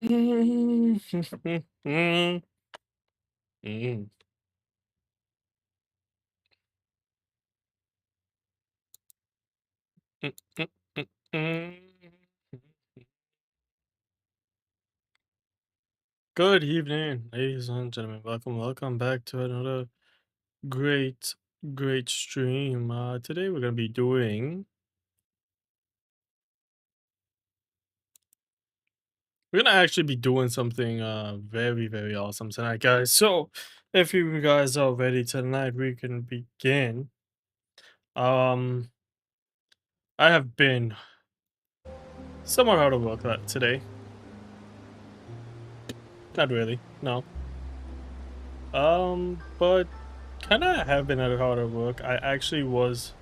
Mm. Mm. Mm, mm, mm, mm. Good evening, ladies and gentlemen. Welcome back to another great, great stream. Today we're gonna be doing. We're gonna actually be doing something very, very awesome tonight, guys. So, if you guys are ready tonight, we can begin. Um, I have been somewhat out of work today. Not really, no. But kind of have been at harder work. I actually was.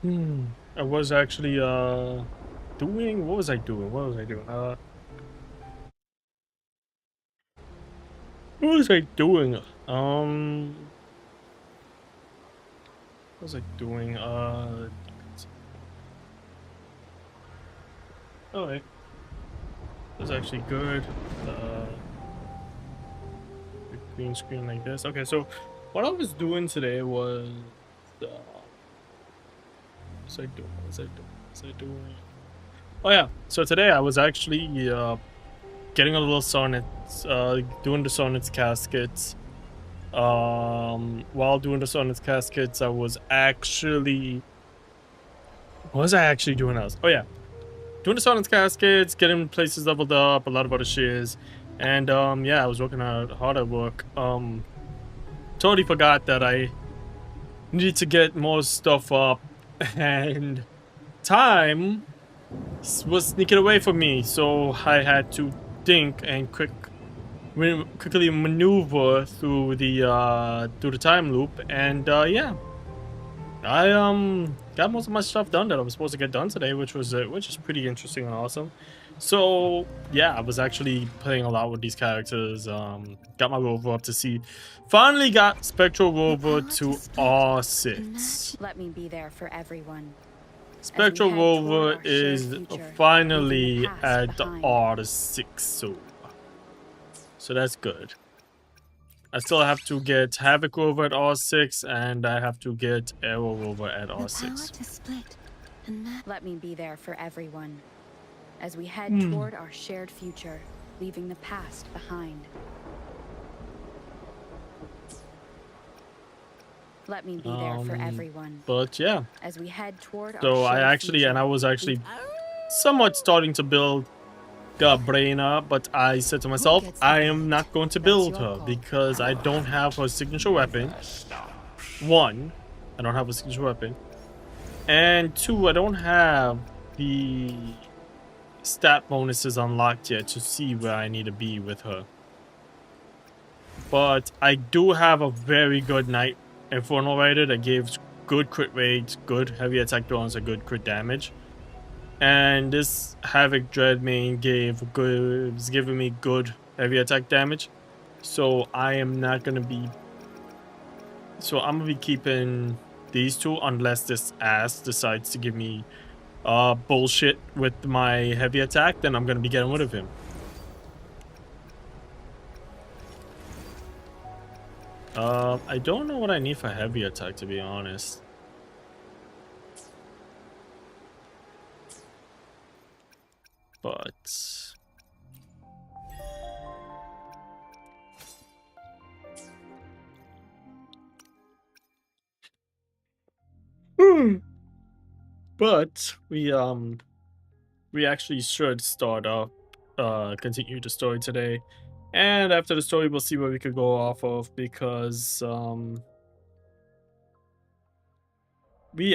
I was actually doing. What was I doing? What was I doing? What was I doing? What was I doing? Oh, hey, that's actually good. Uh, the green screen like this. Okay, so what I was doing today was. What was I doing? What was I doing? What was I doing? Oh yeah. So today I was actually getting a little sonnets, doing the sonnets caskets. While doing the sonnets caskets, I was actually, what was I actually doing else? Oh yeah, doing the silence cascades, getting places leveled up, a lot of other shares, and yeah, I was working hard at work. Totally forgot that I need to get more stuff up, and time was sneaking away from me, so I had to think and quickly maneuver through the time loop, and yeah, I got most of my stuff done that I was supposed to get done today, which is pretty interesting and awesome. So yeah, I was actually playing a lot with these characters. Got my rover up to see. Finally got Spectral Rover to R6. Let me be there for everyone. Spectral Rover is finally at the R6, so that's good. I still have to get Havoc Rover at R6, and I have to get Arrow Rover at R6. Let me be there for everyone as we head toward our shared future, leaving the past behind. Let me be there for everyone. But yeah, as we head toward so our I was actually somewhat starting to build Gabrena, but I said to myself, I am not going to build her because I don't have her signature weapon. One, I don't have a signature weapon, and two, I don't have the stat bonuses unlocked yet to see where I need to be with her. But I do have a very good Knight Infernal Rider that gives good crit rates, good heavy attack bonus, and good crit damage. And this Havoc Dreadmane is giving me good heavy attack damage. So I'm gonna be keeping these two unless this ass decides to give me bullshit with my heavy attack, then I'm gonna be getting rid of him. I don't know what I need for heavy attack, to be honest. But we actually should start off continue the story today. And after the story, we'll see what we could go off of, because I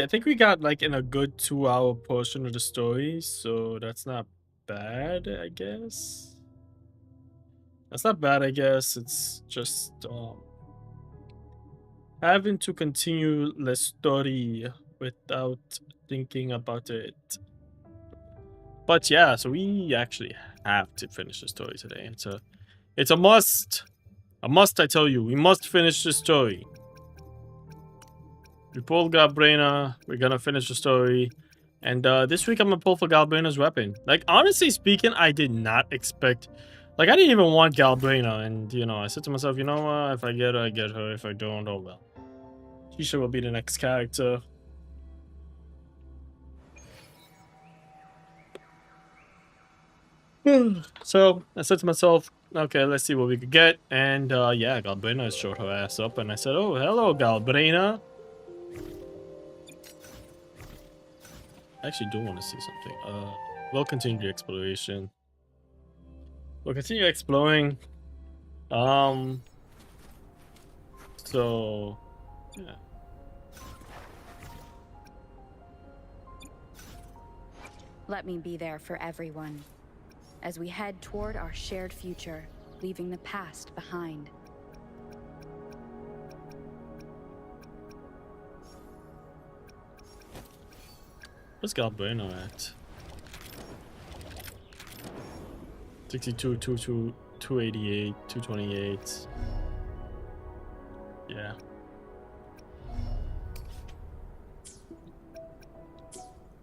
think we got like in a good 2-hour portion of the story, so that's not bad, I guess. That's not bad, I guess. It's just having to continue the story without thinking about it. But yeah, so we actually have to finish the story today. It's a must. A must, I tell you. We must finish the story. We pulled Galbrena. We're gonna finish the story. And this week I'm gonna pull for Galbrena's weapon. Like, honestly speaking, I did not expect... Like, I didn't even want Galbrena. And, you know, I said to myself, you know what? If I get her, I get her. If I don't, oh well. Shisha will be the next character. So, I said to myself, okay, let's see what we could get. And, yeah, Galbrena showed her ass up. And I said, oh, hello, Galbrena. I actually do want to see something. We'll continue the exploration. We'll continue exploring. So, yeah. Let me be there for everyone as we head toward our shared future, leaving the past behind. What's Galbrena at? 62, 288, 228. Yeah.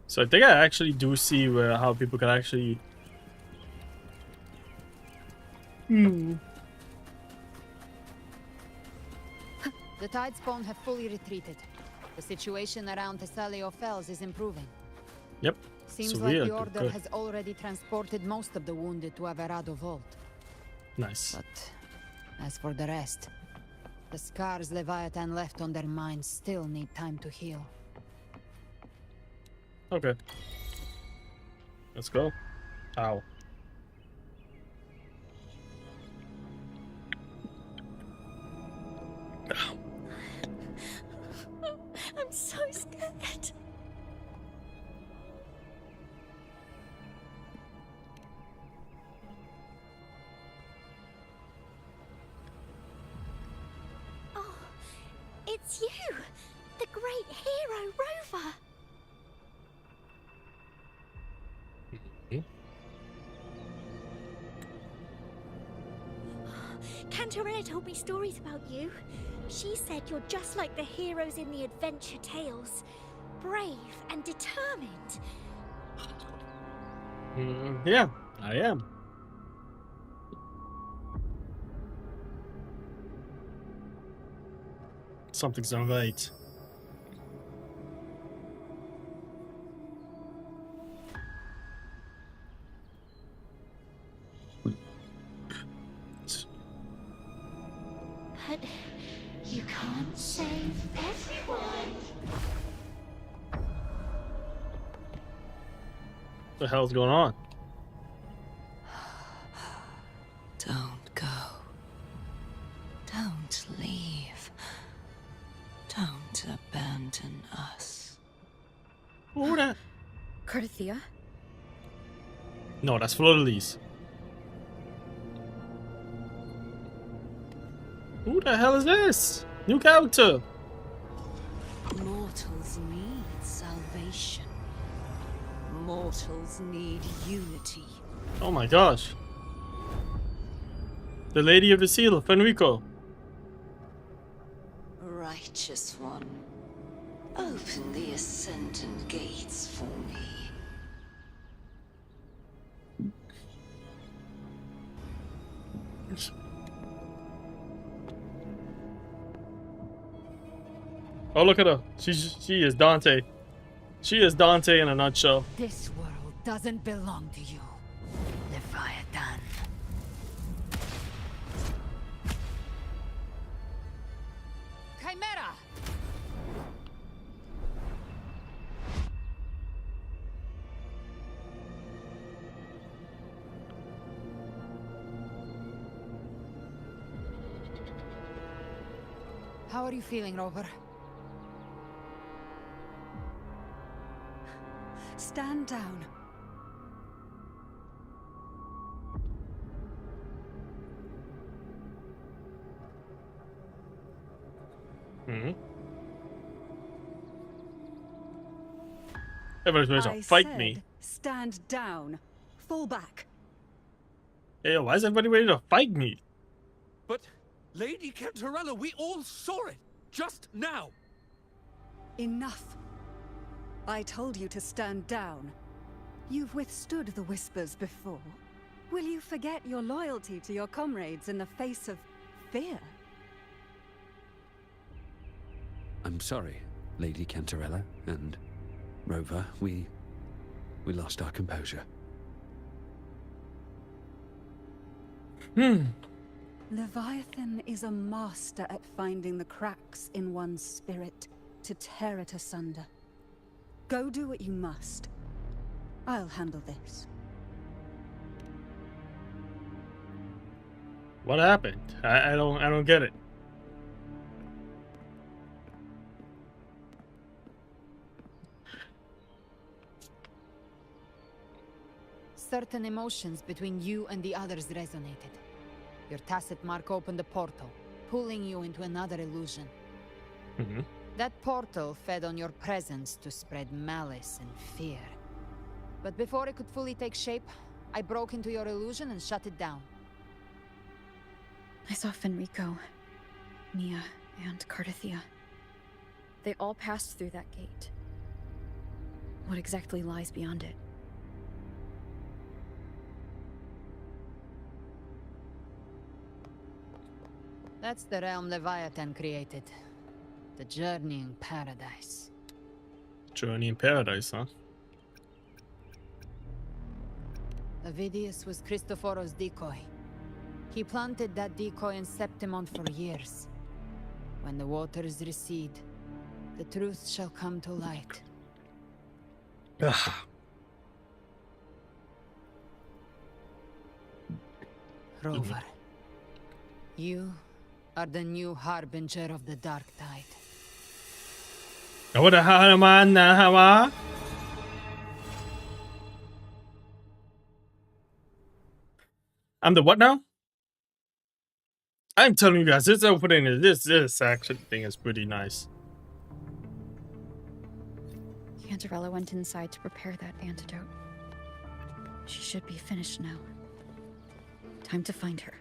So I think I actually do see how people can actually... The Tidespawn have fully retreated. The situation around Thessalio Fells is improving. Yep. Seems so like the Order has already transported most of the wounded to Averado Vault. Nice. But as for the rest, the scars Leviathan left on their minds still need time to heal. Okay. Let's go. Ow. I'm so scared. Oh, it's you, the great hero Rover. Cantarella told me stories about you. She said you're just like the heroes in the adventure tales. Brave and determined. Yeah, I am. Something's not right. But you can't save everyone. What the hell's going on? Don't go. Don't leave. Don't abandon us. Who that? Carthia? No, that's Fleur-de-Lis. Who the hell is this? New character. Mortals need salvation. Mortals need unity. Oh my gosh. The Lady of the Seal, Fenrico. Righteous one, open the ascendant gates for me. Oh, look at her. She is Dante. She is Dante in a nutshell. This world doesn't belong to you, Leviathan. Chimera! How are you feeling, Rover? Stand down. Everybody's trying to fight me. Stand down. Fall back. Hey, why is everybody ready to fight me? But, Lady Cantarella, we all saw it! Just now! Enough. I told you to stand down. You've withstood the whispers before. Will you forget your loyalty to your comrades in the face of fear? I'm sorry, Lady Cantarella and Rover. We lost our composure. Leviathan is a master at finding the cracks in one's spirit to tear it asunder. Go do what you must. I'll handle this. What happened? I don't get it. Certain emotions between you and the others resonated. Your tacit mark opened a portal, pulling you into another illusion. That portal fed on your presence to spread malice and fear. But before it could fully take shape, I broke into your illusion and shut it down. I saw Fenrico, Nia, and Carthia. They all passed through that gate. What exactly lies beyond it? That's the realm Leviathan created. The journeying paradise. Journey in paradise, huh? Avidius was Cristoforo's decoy. He planted that decoy in Septimon for years. When the waters recede, the truth shall come to light. Rover, you are the new harbinger of the dark tide. What the hell am I now? I'm the what now? I'm telling you guys, this opening is this action thing is pretty nice. Cantarella went inside to prepare that antidote. She should be finished now. Time to find her.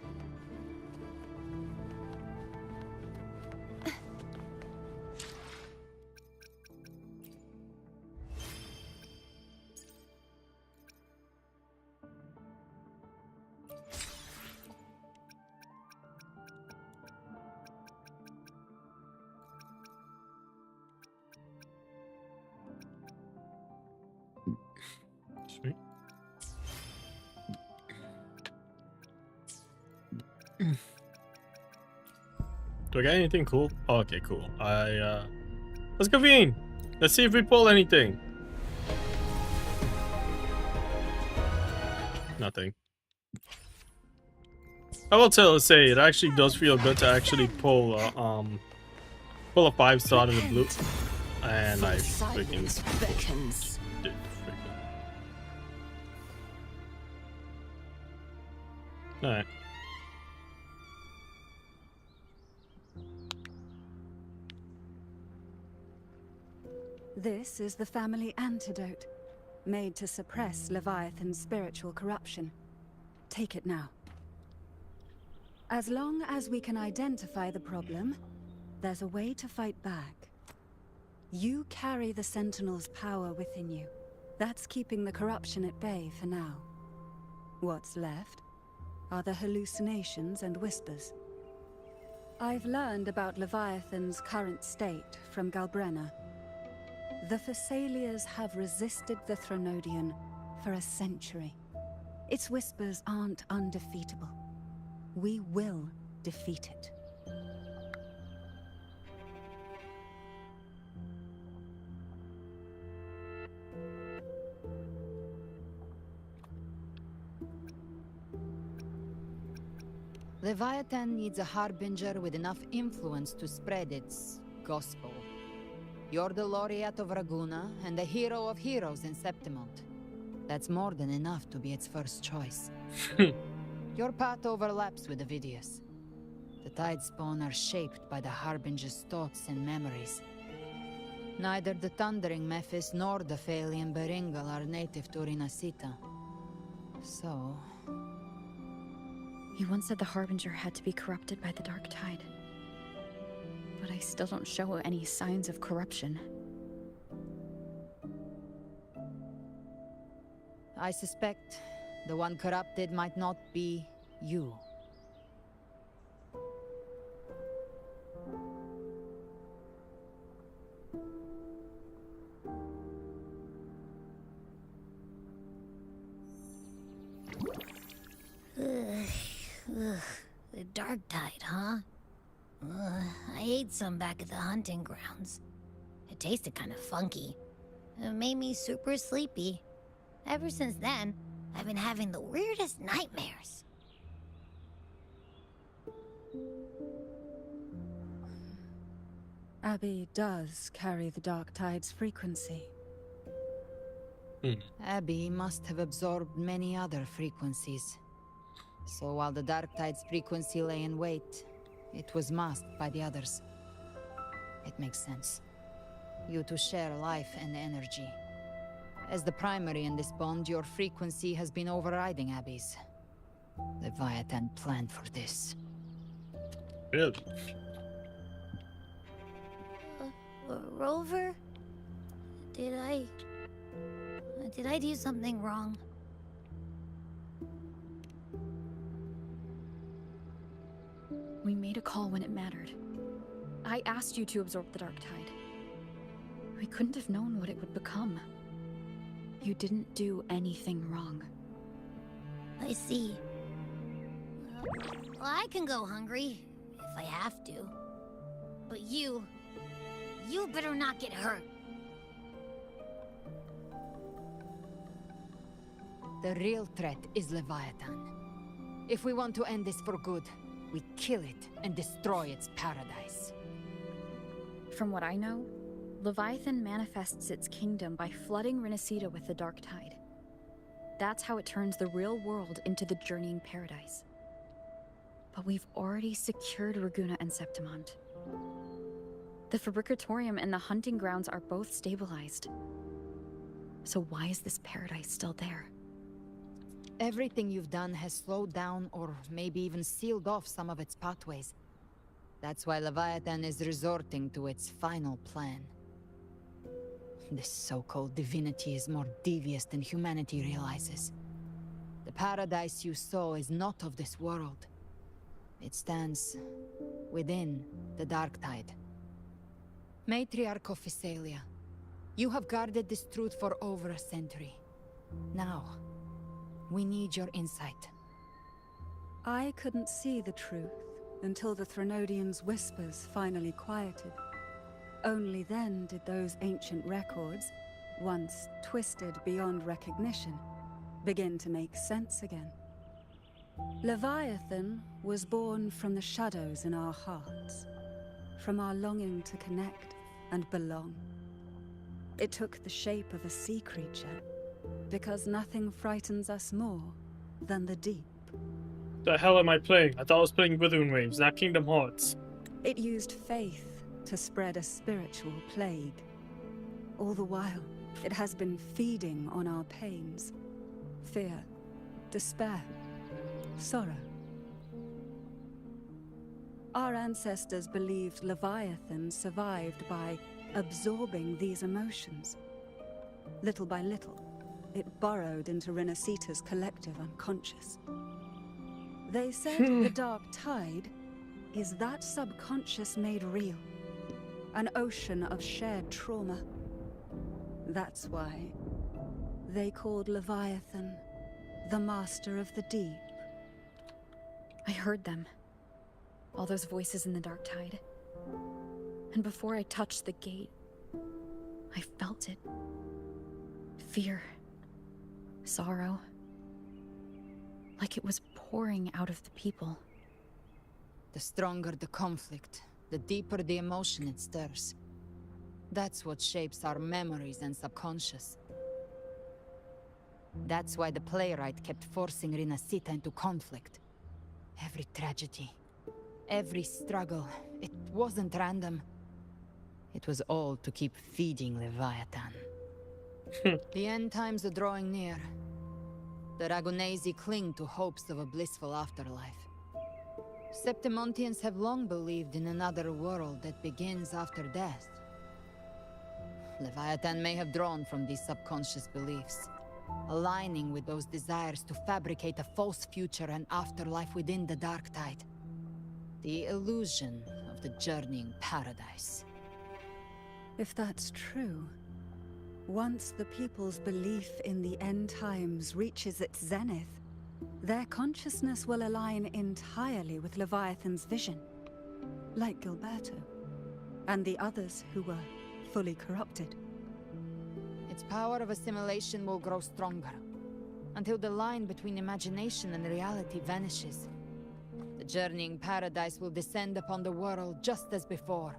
Sweet. Do I get anything cool? Oh, okay, cool. Let's convene. Let's see if we pull anything. Nothing. I will say it actually does feel good to actually pull a 5-star out of the blue, and I freaking beckons. did freaking. All right. This is the family antidote, made to suppress Leviathan's spiritual corruption. Take it now. As long as we can identify the problem, there's a way to fight back. You carry the Sentinel's power within you. That's keeping the corruption at bay for now. What's left are the hallucinations and whispers. I've learned about Leviathan's current state from Galbrenna. The Thessalians have resisted the Thronodian for a century. Its whispers aren't undefeatable. We will defeat it. Leviathan needs a harbinger with enough influence to spread its gospel. You're the laureate of Raguna and the hero of heroes in Septimont. That's more than enough to be its first choice. Your path overlaps with Avidius. The Tidespawn are shaped by the Harbinger's thoughts and memories. Neither the Thundering Mephis nor the Phalian Beringal are native to Rinasita. So... You once said the Harbinger had to be corrupted by the Dark Tide. But I still don't show any signs of corruption. I suspect the one corrupted might not be you. Ugh, the Dark Tide, huh? I ate some back at the hunting grounds. It tasted kind of funky. It made me super sleepy. Ever since then, I've been having the weirdest nightmares. Abby does carry the Dark Tide's frequency. Abby must have absorbed many other frequencies. So while the Dark Tide's frequency lay in wait, it was masked by the others. It makes sense. You two share life and energy. As the primary in this bond, your frequency has been overriding Abby's. Leviathan planned for this. Really? Rover? Did I do something wrong? We made a call when it mattered. I asked you to absorb the Dark Tide. We couldn't have known what it would become. You didn't do anything wrong. I see. Well, I can go hungry, if I have to. But you better not get hurt. The real threat is Leviathan. If we want to end this for good, we kill it and destroy its paradise. From what I know, Leviathan manifests its kingdom by flooding Renacita with the dark tide. That's how it turns the real world into the journeying paradise. But we've already secured Raguna and Septimont. The Fabricatorium and the hunting grounds are both stabilized. So why is this paradise still there? Everything you've done has slowed down or maybe even sealed off some of its pathways. That's why Leviathan is resorting to its final plan. This so-called divinity is more devious than humanity realizes. The paradise you saw is not of this world. It stands within the dark tide. Matriarch of Physalia, you have guarded this truth for over a century. Now, we need your insight. I couldn't see the truth until the Threnodians' whispers finally quieted. Only then did those ancient records, once twisted beyond recognition, begin to make sense again. Leviathan was born from the shadows in our hearts, from our longing to connect and belong. It took the shape of a sea creature, because nothing frightens us more than the deep. The hell am I playing? I thought I was playing Withering Waves, not Kingdom Hearts. It used faith to spread a spiritual plague. All the while, it has been feeding on our pains. Fear, despair, sorrow. Our ancestors believed Leviathan survived by absorbing these emotions. Little by little, it burrowed into Renacita's collective unconscious. They said the dark tide is that subconscious made real. An ocean of shared trauma. That's why they called Leviathan the Master of the Deep. I heard them. All those voices in the dark tide. And before I touched the gate, I felt it. Fear. Sorrow. Like it was pouring out of the people. The stronger the conflict, the deeper the emotion it stirs. That's what shapes our memories and subconscious. That's why the playwright kept forcing Renacita into conflict. Every tragedy, every struggle, it wasn't random. It was all to keep feeding Leviathan. The end times are drawing near. The Ragunesi cling to hopes of a blissful afterlife. Septimontians have long believed in another world that begins after death. Leviathan may have drawn from these subconscious beliefs, aligning with those desires to fabricate a false future and afterlife within the dark tide. The illusion of the journeying paradise. If that's true, once the people's belief in the end times reaches its zenith, their consciousness will align entirely with Leviathan's vision, like Gilberto, and the others who were fully corrupted. Its power of assimilation will grow stronger, until the line between imagination and reality vanishes. The journeying paradise will descend upon the world just as before.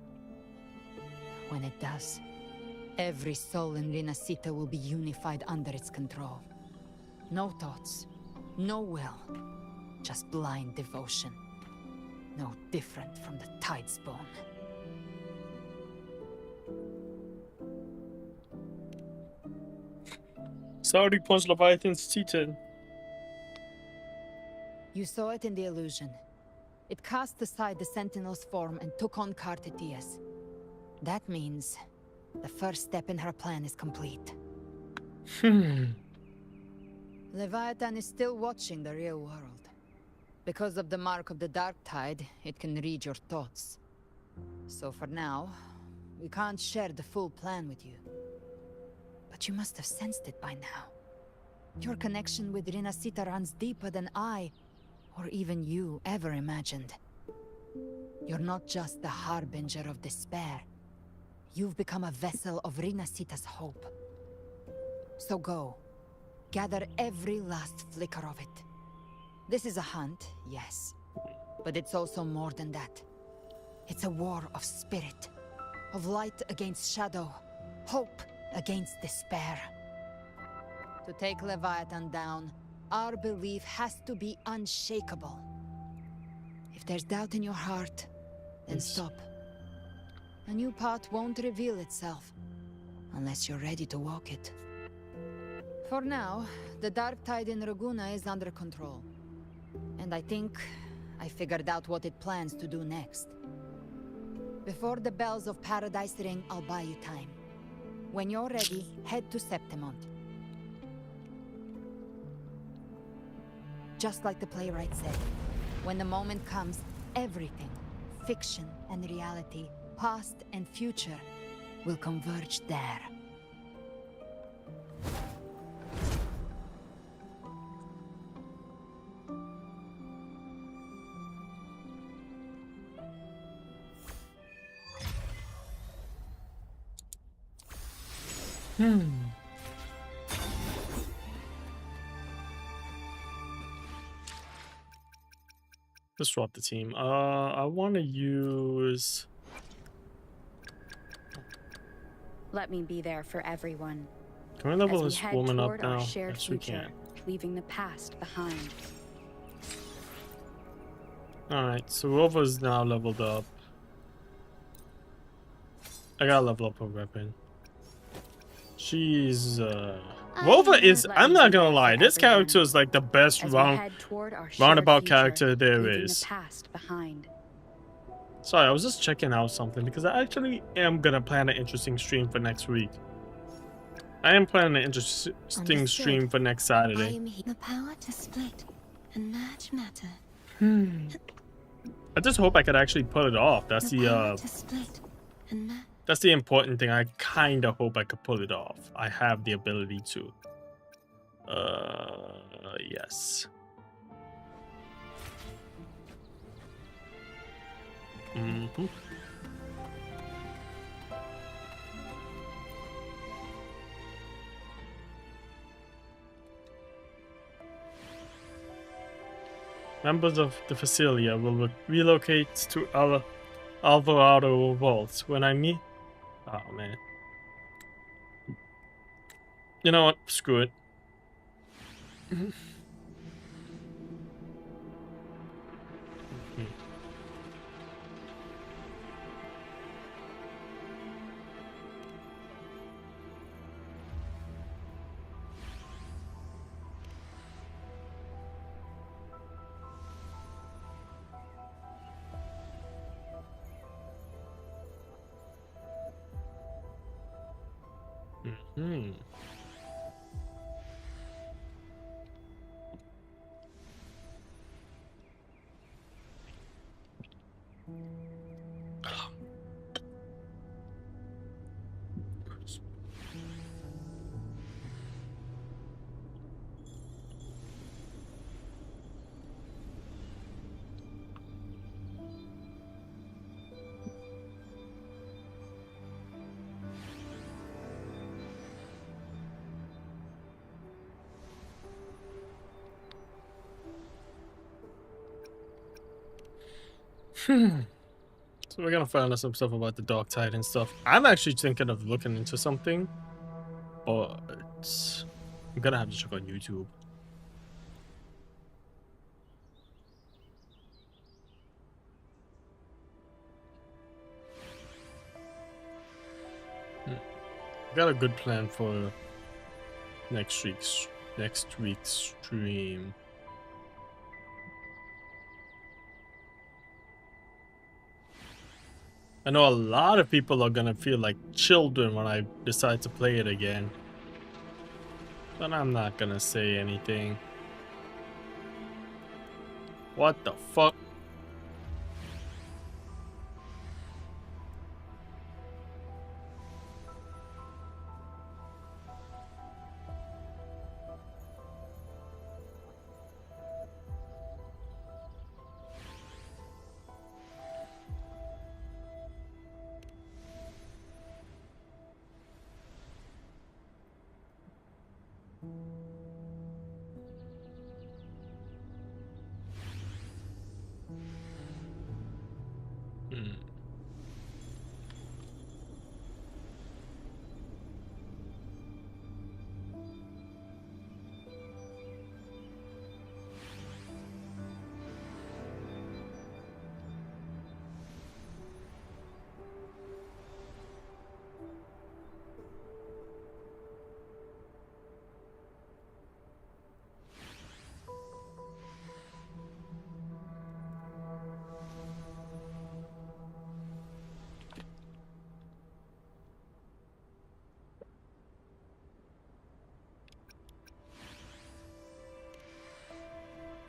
When it does, every soul in Renacita will be unified under its control. No thoughts, no will, just blind devotion. No different from the Tidespawn. Saudi punch Leviathan's Titan. You saw it in the illusion. It cast aside the Sentinel's form and took on Cartetias. That means the first step in her plan is complete. Leviathan is still watching the real world. Because of the mark of the dark tide, it can read your thoughts. So for now, we can't share the full plan with you. But you must have sensed it by now. Your connection with Renacita runs deeper than I, or even you, ever imagined. You're not just the harbinger of despair. You've become a vessel of Renacita's hope. So go. Gather every last flicker of it. This is a hunt, yes. But it's also more than that. It's a war of spirit. Of light against shadow. Hope against despair. To take Leviathan down, our belief has to be unshakable. If there's doubt in your heart, then Yes. stop. A new path won't reveal itself, unless you're ready to walk it. For now, the dark tide in Raguna is under control. And I think I figured out what it plans to do next. Before the bells of Paradise ring, I'll buy you time. When you're ready, head to Septimont. Just like the playwright said, when the moment comes, everything, fiction and reality, past and future, will converge there. Let's swap the team. I want to use. Let me be there for everyone. Can we level as we this head woman up toward our now? shared Yes, we future, can. leaving the past behind. Alright, so Rova's now leveled up. I gotta level up her weapon. She's Rova is, I'm not gonna lie, this character is like the best As we head toward our shared roundabout future, character there leaving is. the past behind. Sorry, I was just checking out something because I actually am gonna plan an interesting stream for next week. I am planning an interesting stream for next Saturday. The power to split and merge matter. I just hope I could actually pull it off. That's To split and that's the important thing. I kinda hope I could pull it off. I have the ability to. Yes. Mm-hmm. Members of the Facilia will relocate to Alvarado Vaults when I meet. Oh man. You know what? Screw it. Hmm. So we're gonna find out some stuff about the Dark Tide and stuff. I'm actually thinking of looking into something, but I'm gonna have to check on YouTube. Got a good plan for next week's stream. I know a lot of people are gonna feel like children when I decide to play it again, but I'm not gonna say anything. What the fuck? Hmm.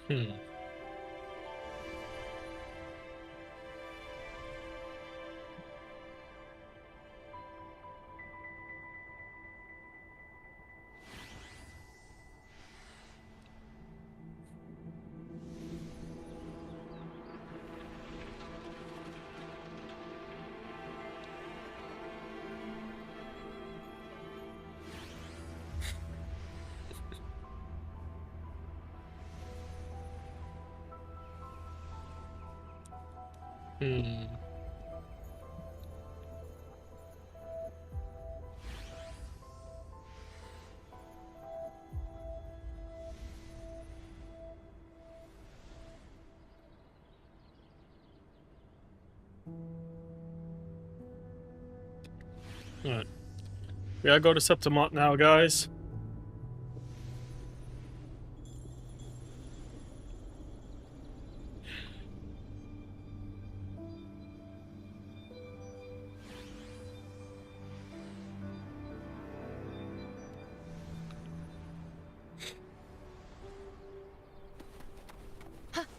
Hmm. Hmm. Alright. We gotta go to Septimont now, guys.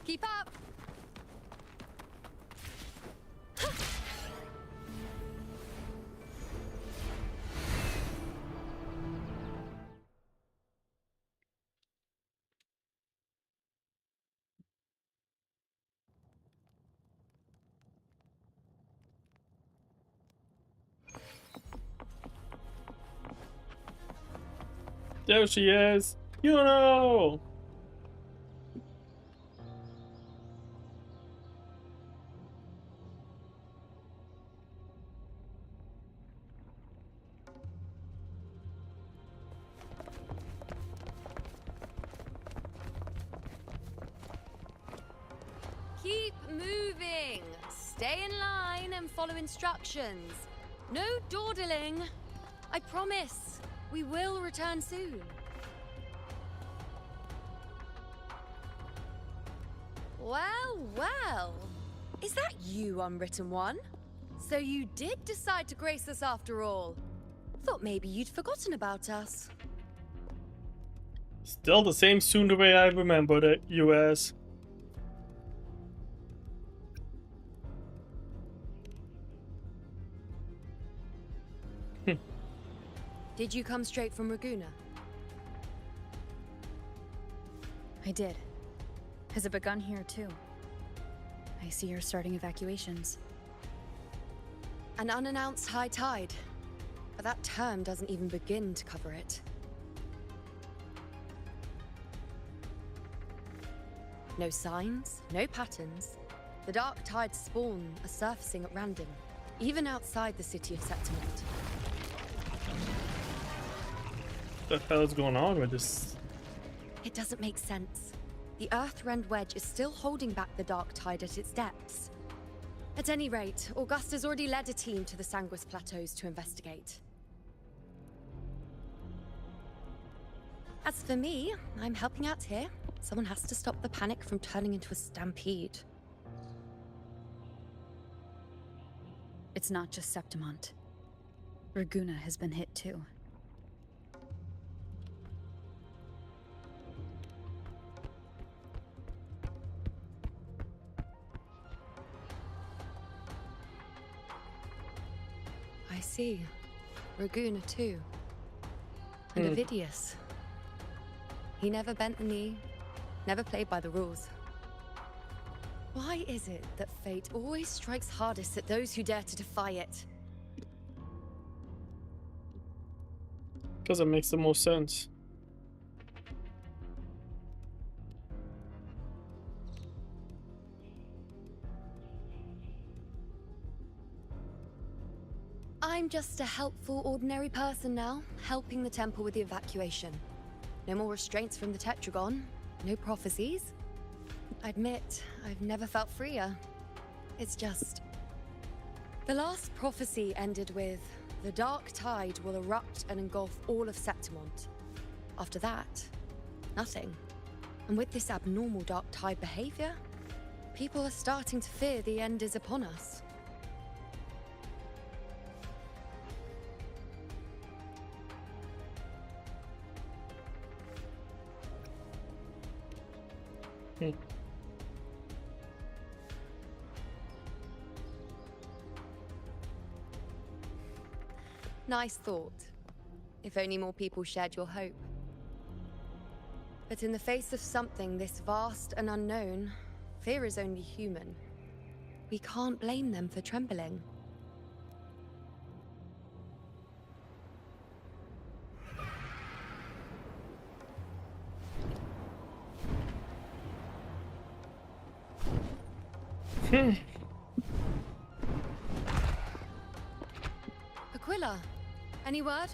Keep up! There she is. You know. Keep moving! Stay in line and follow instructions. No dawdling. I promise, we will return soon. Well, well. Is that you, Unwritten One? So you did decide to grace us after all. Thought maybe you'd forgotten about us. Still the same soon the way I remembered it, US. Did you come straight from Raguna? I did. Has it begun here, too? I see you're starting evacuations. An unannounced high tide. But that term doesn't even begin to cover it. No signs, no patterns. The dark tide's spawn are surfacing at random, even outside the city of Septimont. What the hell is going on with this? It doesn't make sense. The Earth-rend wedge is still holding back the dark tide at its depths. At any rate, Augusta's already led a team to the Sanguis Plateaus to investigate. As for me, I'm helping out here. Someone has to stop the panic from turning into a stampede. It's not just Septimont. Raguna has been hit, too. I see. Raguna too. And Avidius. He never bent the knee, never played by the rules. Why is it that fate always strikes hardest at those who dare to defy it? Because it makes the most sense. I'm just a helpful, ordinary person now, helping the temple with the evacuation. No more restraints from the Tetragon, no prophecies. I admit, I've never felt freer. It's just... The last prophecy ended with, the dark tide will erupt and engulf all of Septimont. After that, nothing. And with this abnormal dark tide behavior, people are starting to fear the end is upon us. Nice thought. If only more people shared your hope. But in the face of something this vast and unknown, fear is only human. We can't blame them for trembling. Aquila, any word?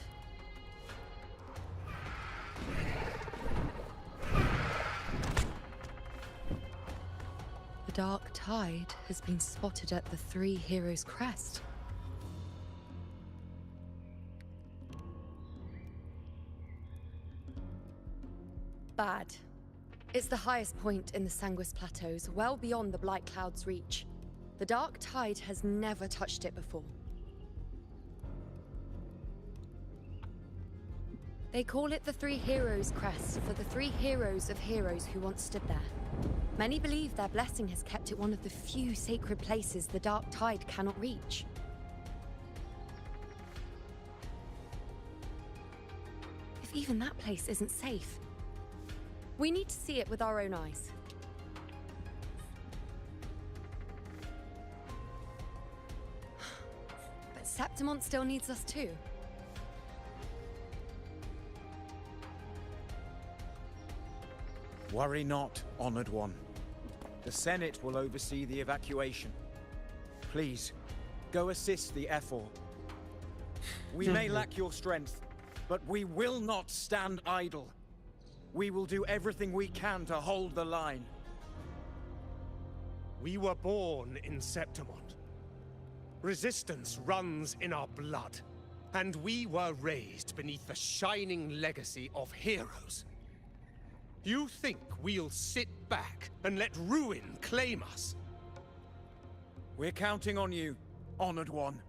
The dark tide has been spotted at the Three Heroes' Crest. Bad. It's the highest point in the Sanguis Plateaus, well beyond the Blight Cloud's reach. The dark tide has never touched it before. They call it the Three Heroes' Crest for the three heroes of heroes who once stood there. Many believe their blessing has kept it one of the few sacred places the dark tide cannot reach. If even that place isn't safe, we need to see it with our own eyes. But Septimont still needs us too. Worry not, Honored One. The Senate will oversee the evacuation. Please, go assist the Ephor. We may lack your strength, but we will not stand idle. We will do everything we can to hold the line. We were born in Septimont. Resistance runs in our blood. And we were raised beneath the shining legacy of heroes. You think we'll sit back and let ruin claim us? We're counting on you, Honored One.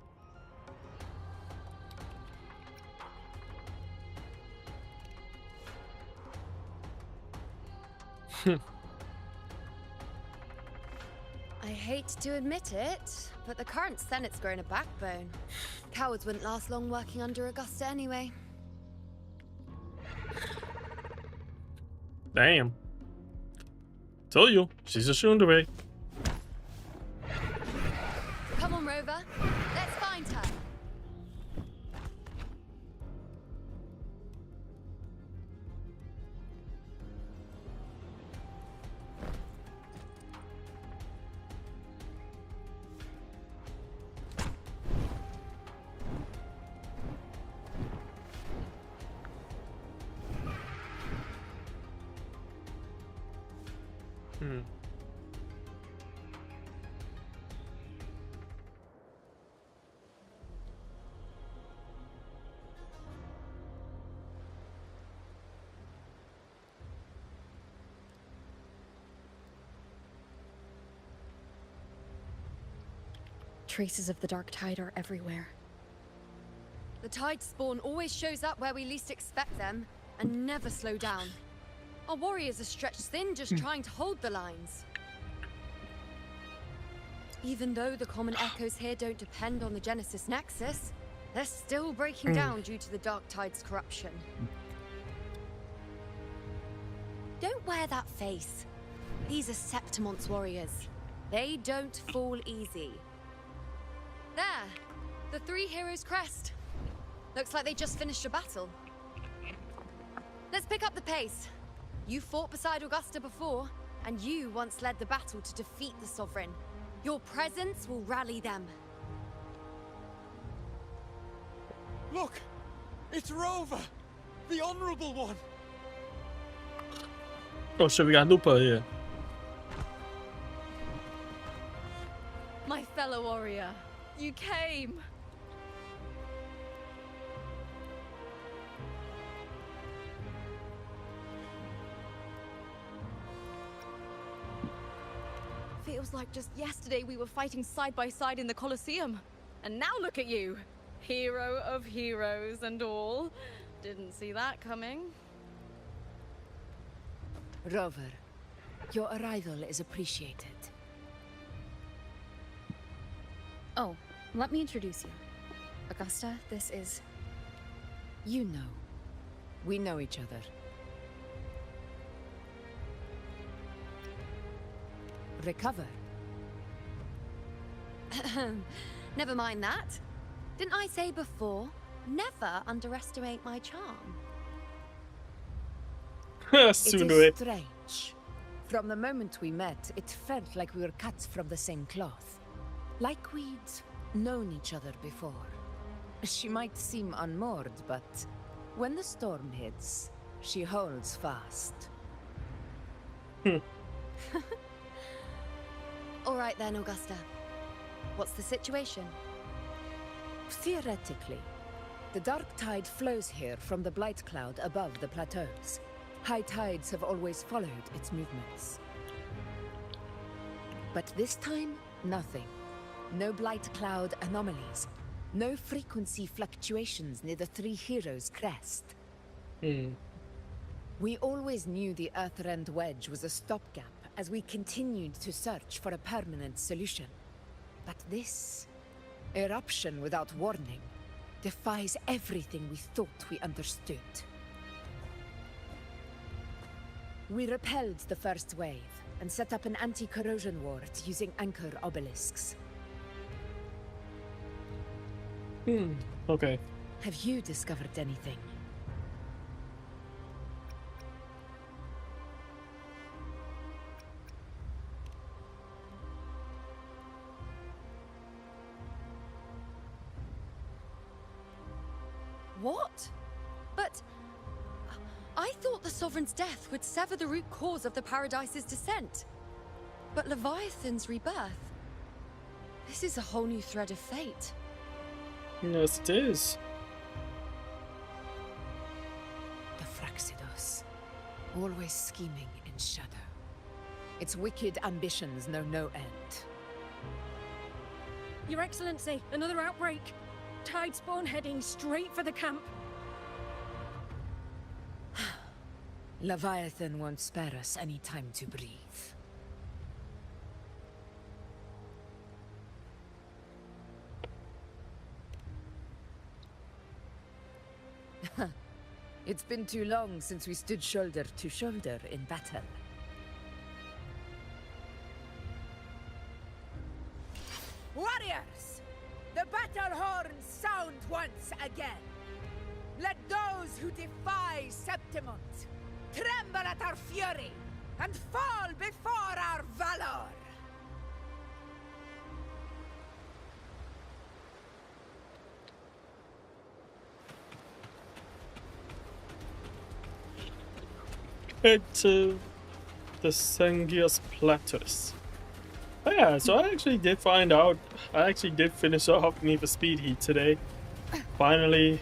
I hate to admit it, but the current Senate's grown a backbone. Cowards wouldn't last long working under Augusta anyway. Damn. Tell you, she's a Shundere. Come on, Rover. Let's find her. Traces of the dark tide are everywhere. The tide spawn always shows up where we least expect them, and never slow down. Our warriors are stretched thin just trying to hold the lines. Even though the common echoes here don't depend on the Genesis Nexus, they're still breaking down due to the dark tide's corruption. Don't wear that face. These are Septimont's warriors. They don't fall easy. There! The Three Heroes' Crest. Looks like they just finished a battle. Let's pick up the pace. You fought beside Augusta before, and you once led the battle to defeat the Sovereign. Your presence will rally them. Look! It's Rover! The Honorable One! Oh shit, we got Lupa here. My fellow warrior, you came. Feels like just yesterday we were fighting side by side in the Colosseum. And now look at you. Hero of heroes and all. Didn't see that coming. Rover, your arrival is appreciated. Oh, let me introduce you. Augusta, this is... You know. We know each other. Recover. Never mind that. Didn't I say before? Never underestimate my charm. It Soon is strange. From the moment we met, it felt like we were cut from the same cloth. Like we'd known each other before. She might seem unmoored, but when the storm hits, she holds fast. All right then, Augusta. What's the situation? Theoretically, the dark tide flows here from the blight cloud above the plateaus. High tides have always followed its movements. But this time, nothing. No blight cloud anomalies. No frequency fluctuations near the Three Heroes crest. We always knew the Earthrend Wedge was a stopgap as we continued to search for a permanent solution. But this eruption without warning defies everything we thought we understood. We repelled the first wave and set up an anti-corrosion ward using anchor obelisks. Okay. Have you discovered anything? What? But... I thought the Sovereign's death would sever the root cause of the Paradise's descent. But Leviathan's rebirth... This is a whole new thread of fate. Yes, it is. The Fraxidos. Always scheming in shadow. Its wicked ambitions know no end. Your Excellency, another outbreak. Tide spawn heading straight for the camp. Leviathan won't spare us any time to breathe. It's been too long since we stood shoulder to shoulder in battle. Warriors! The battle horns sound once again! Let those who defy Septimont tremble at our fury and fall before our valor! Head to the Sangias Plateaus. Oh yeah, so I actually did find out. I actually did finish off Need for Speed Heat today. Finally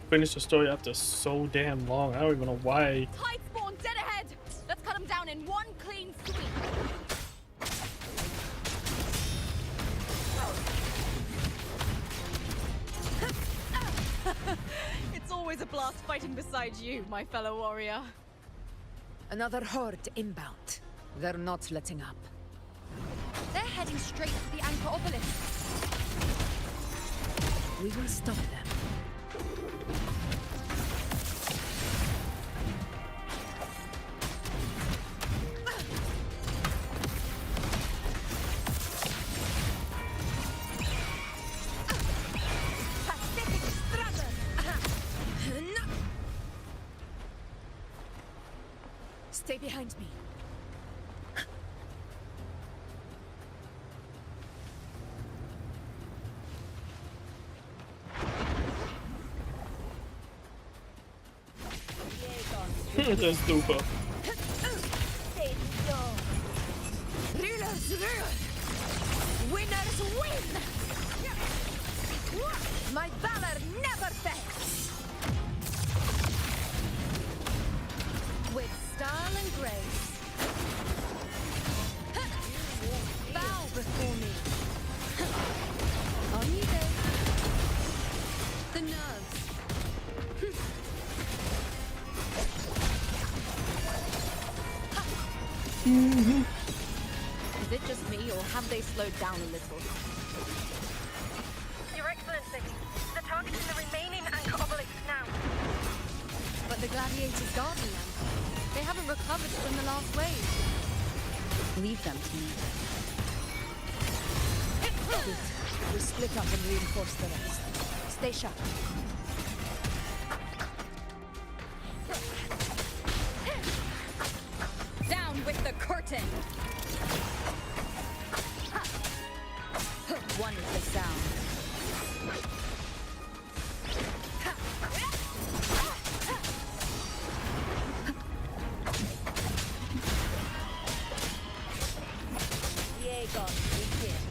finished the story after so damn long. I don't even know why. Tide spawn dead ahead! Let's cut them down in one clean sweep. It's always a blast fighting beside you, my fellow warrior. Another horde inbound. They're not letting up. They're heading straight for the anchor obelisk. We will stop them. Stay behind me. That's super. Rulers rule! Winners win! My valor never fails! With style and grace. Bow before me. On you go. The nerves. Is it just me, or have they slowed down a little? Your Excellency, the target is the remaining anchor obelisk now. But the gladiators guarding them, they haven't recovered from the last wave. Leave them to me. We split up and reinforce the rest. Stay sharp. Down with the curtain! One is the sound. Diego, begin.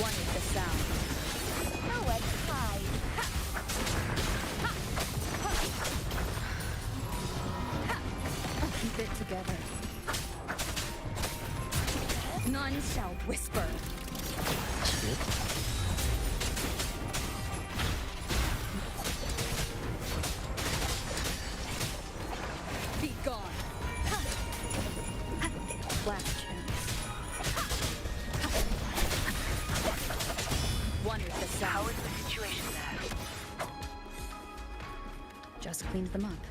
One is the sound. Nowhere to hide. Keep it together. None shall whisper. Be gone. Last chance. One is the sound. How is the situation there? Just cleaned them up.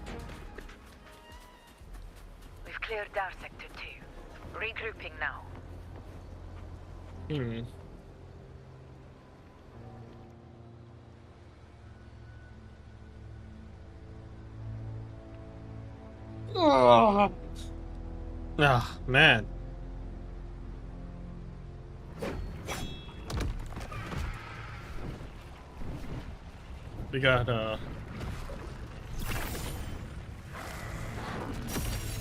We've cleared our sector 2. Regrouping now. Ah, man. We got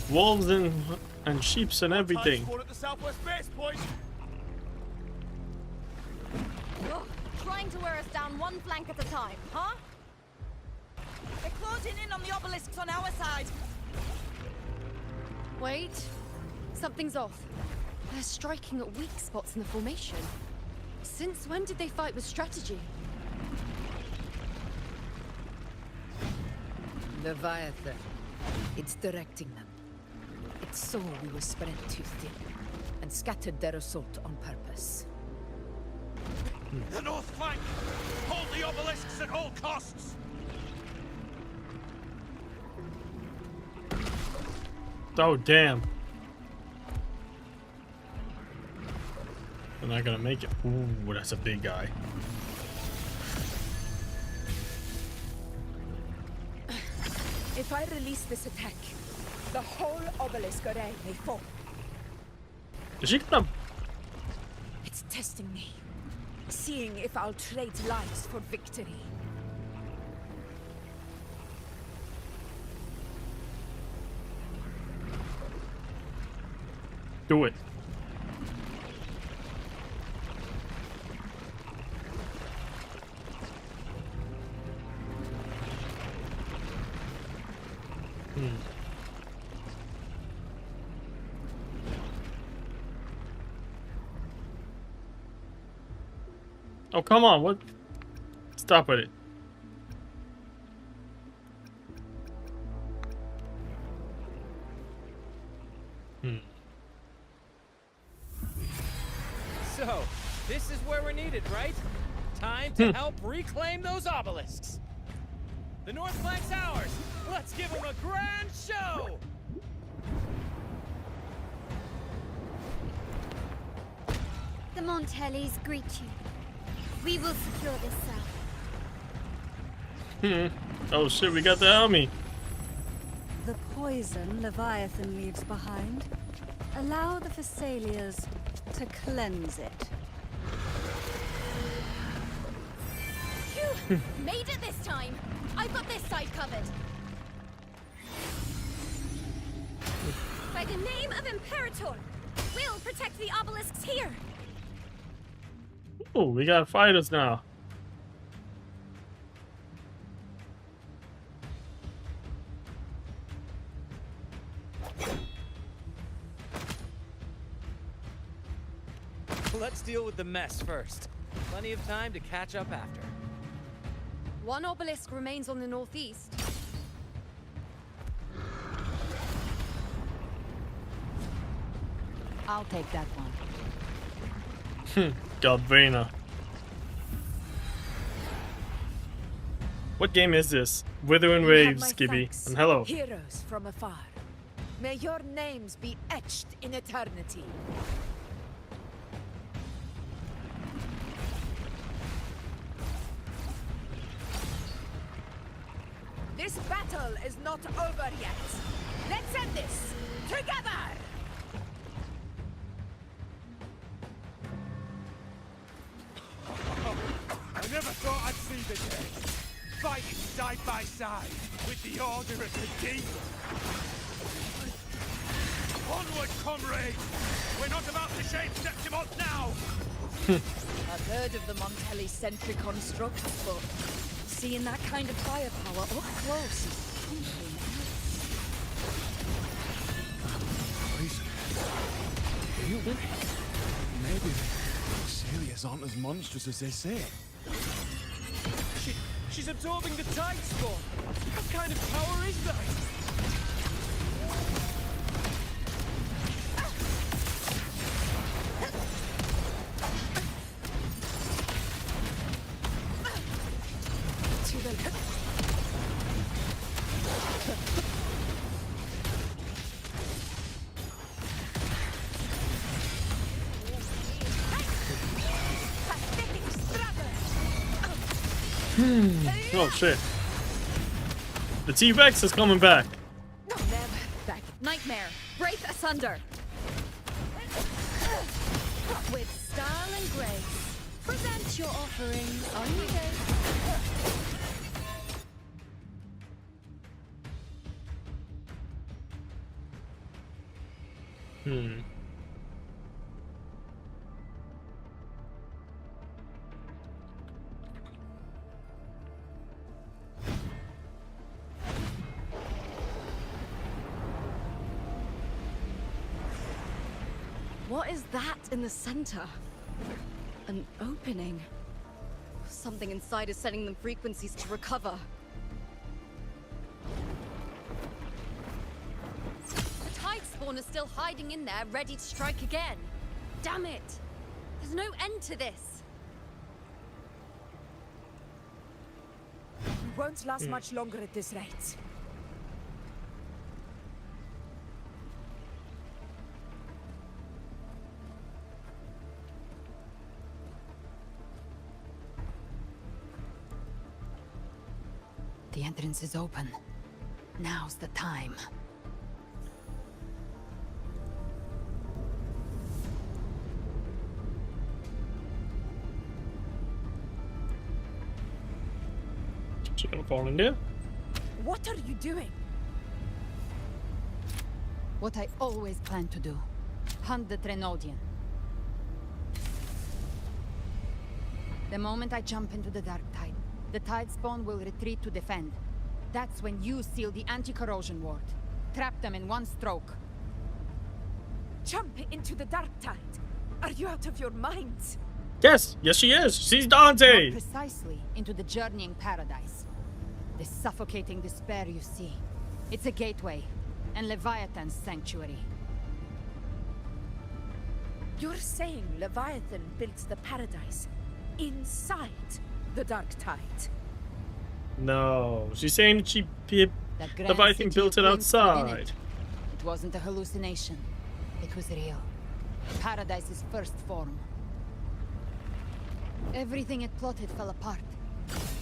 wolves and sheeps and everything. At the southwest base point. Ugh, trying to wear us down one flank at a time, huh? They're closing in on the obelisks on our side. Wait. Something's off. They're striking at weak spots in the formation. Since when did they fight with strategy? Leviathan. It's directing them. It saw we were spread too thin, and scattered their assault on purpose. The north flank! Hold the obelisks at all costs! Oh, damn. They're not gonna make it. Ooh, that's a big guy. If I release this attack, the whole obelisk array may fall. Is she gonna... It's testing me, seeing if I'll trade lives for victory. do it? Oh, come on, what? Stop with it. So, this is where we're needed, right? Time to help reclaim those obelisks. The north flank's ours. Let's give them a grand show! The Montellis greet you. We will secure this cell. Oh shit, we got the army. The poison Leviathan leaves behind, allow the Thessalians to cleanse it. You Made it this time. I've got this side covered. By the name of Imperator, we'll protect the obelisks here. Oh, we got fighters now. Let's deal with the mess first. Plenty of time to catch up after. One obelisk remains on the northeast. I'll take that one. Galvana. What game is this? Withering Waves, Gibby. And hello. Heroes from afar. May your names be etched in eternity. This battle is not over yet. Let's end this together! I never thought I'd see the day. Fighting side by side with the Order of the Deep. Onward, comrades! We're not about to shave Septimont now! I've heard of the Montelli-centric constructs, but seeing that kind of firepower up close is something else. Poison. Maybe the Celias aren't as monstrous as they say. She's absorbing the tide spawn. What kind of power is that? Oh shit. The T-Rex is coming back. Nightmare, break asunder. With style and grace, present your offering on your Hmm. What is that in the center? An opening. Something inside is sending them frequencies to recover. The tide spawn is still hiding in there, ready to strike again. Damn it! There's no end to this. We won't last much longer at this rate. The entrance is open. Now's the time. She's gonna fall in there. What are you doing? What I always planned to do. Hunt the Trenodian. The moment I jump into the Dark Tide, the Tide Spawn will retreat to defend. That's when you seal the anti-corrosion ward. Trap them in one stroke. Jump into the Dark Tide. Are you out of your minds? Yes, yes she is. She's Dante. More precisely into the journeying paradise. The suffocating despair you see. It's a gateway, and Leviathan's sanctuary. You're saying Leviathan built the paradise inside the Dark Tide? No, she's saying that she That grand Leviathan city built it of Queens stood in outside. It wasn't a hallucination. It was real. Paradise's first form. Everything it plotted fell apart.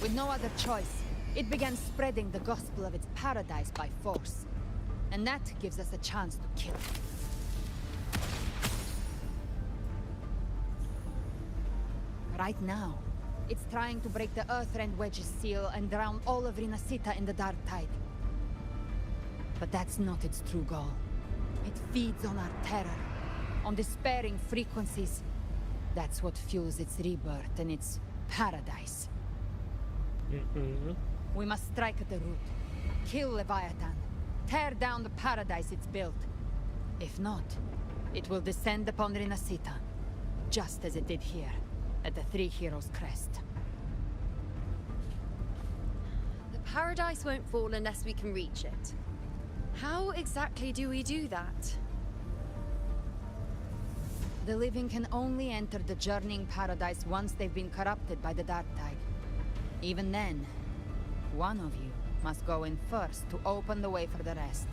With no other choice, it began spreading the gospel of its paradise by force. And that gives us a chance to kill it. Right now, It's trying to break the Earthrend Wedge's seal and drown all of Rinasita in the Dark Tide. But that's not its true goal. It feeds on our terror, on despairing frequencies. That's what fuels its rebirth and its paradise. We must strike at the root, kill Leviathan, tear down the paradise it's built. If not, it will descend upon Rinasita, just as it did here, at the Three Heroes' Crest. The paradise won't fall unless we can reach it. How exactly do we do that? The living can only enter the journeying paradise once they've been corrupted by the Dark Tide. Even then, one of you must go in first to open the way for the rest.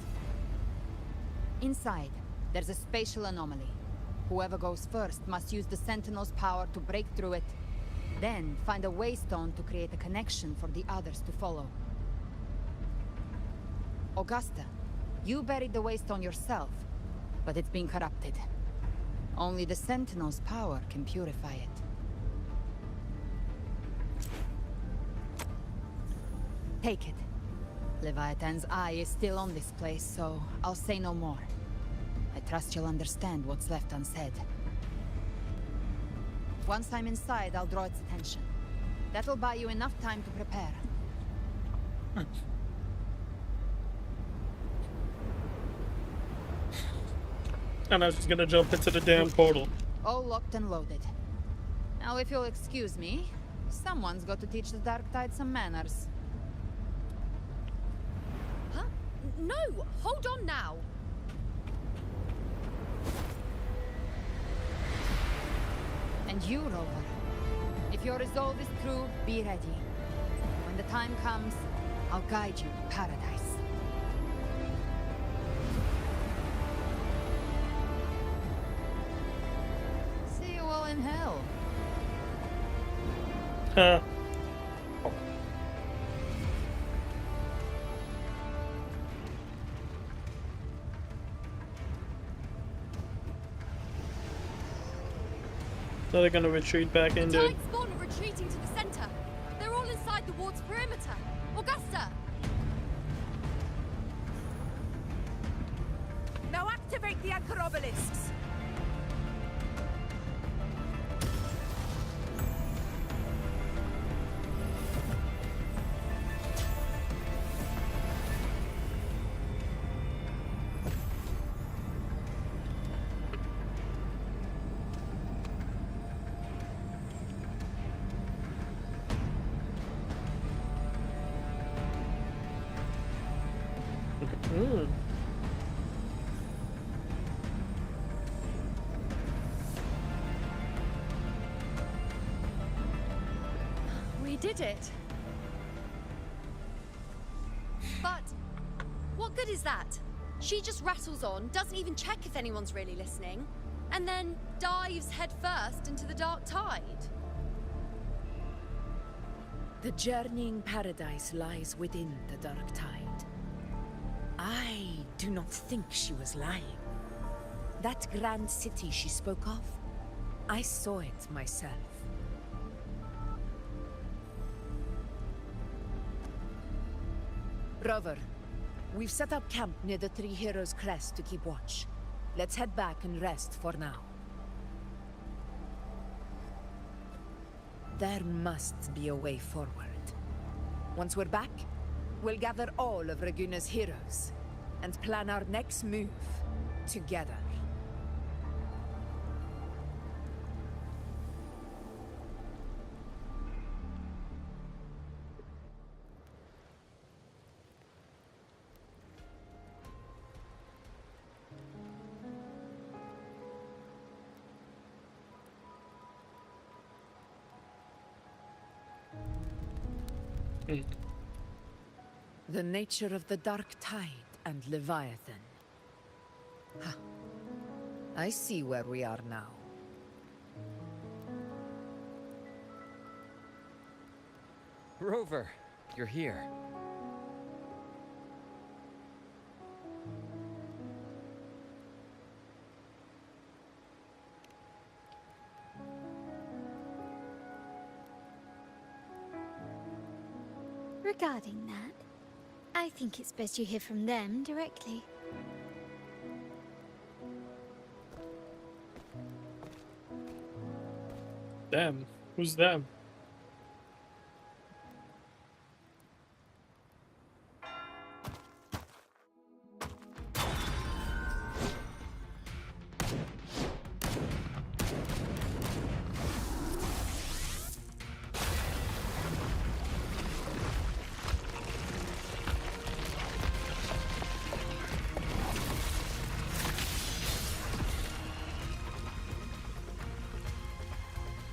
Inside, there's a spatial anomaly. Whoever goes first must use the Sentinel's power to break through it, then find a waystone to create a connection for the others to follow. Augusta, you buried the waystone yourself, but it's been corrupted. Only the Sentinel's power can purify it. Take it. Leviathan's eye is still on this place, so I'll say no more. I trust you'll understand what's left unsaid. Once I'm inside, I'll draw its attention. That'll buy you enough time to prepare. And I was just gonna jump into the damn portal. All locked and loaded. Now, if you'll excuse me, someone's got to teach the Dark Tide some manners. Huh? No! Hold on now! And you, Rover. If your resolve is true, be ready. When the time comes, I'll guide you to paradise. See you all in hell. Huh. So they're gonna retreat back The into. Tide spawn are retreating to the center. They're all inside the ward's perimeter. Augusta! Now activate the anchor obelisks. We did it. But what good is that? She just rattles on, doesn't even check if anyone's really listening, and then dives headfirst into the Dark Tide. The journeying paradise lies within the Dark Tide. I do not think she was lying. That grand city she spoke of, I saw it myself. Rover, we've set up camp near the Three Heroes' Crest to keep watch. Let's head back and rest for now. There must be a way forward. Once we're back, we'll gather all of Raguna's heroes and plan our next move together. The nature of the Dark Tide and Leviathan. Ha. I see where we are now. Rover, you're here. Regarding that, I think it's best you hear from them directly. Them? Who's them?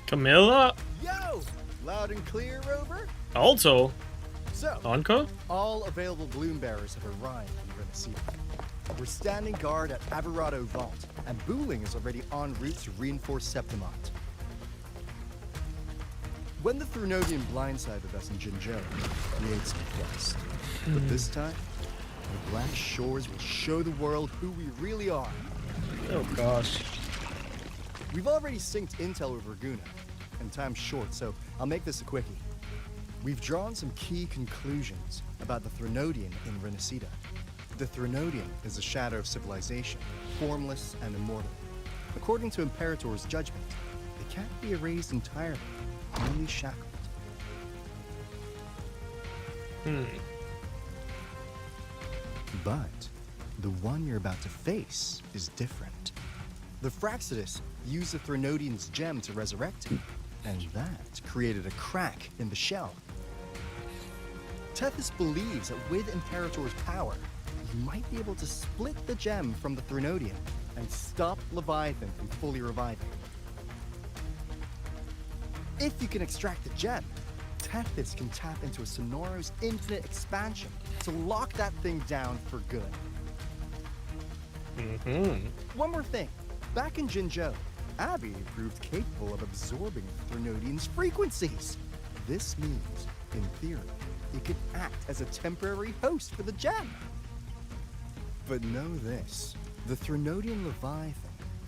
Camilla? Yo! Loud and clear, Rover? Also? So, Anka? all available bloom bearers have arrived in Renaissance. We're standing guard at Aberrado Vault, and Booling is already en route to reinforce Septimont. When the Threnodian blindsided us in Jinzhou, we ate some quest. But this time, the Black Shores will show the world who we really are. Oh gosh. We've already synced intel with Raguna, and time's short, so I'll make this a quickie. We've drawn some key conclusions about the Threnodian in Renaissita. The Threnodian is a shadow of civilization, formless and immortal. According to Imperator's judgment, they can't be erased entirely, only shackled. But the one you're about to face is different. The Fraxidus used the Threnodian's gem to resurrect him, and that created a crack in the shell. Tethys believes that with Imperator's power, you might be able to split the gem from the Threnodian and stop Leviathan from fully reviving. If you can extract the gem, Tethys can tap into a Sonoro's infinite expansion to lock that thing down for good. One more thing. Back in Jinzhou, Abby proved capable of absorbing Threnodian's frequencies. This means, in theory, it could act as a temporary host for the gem. But know this, the Threnodian Leviathan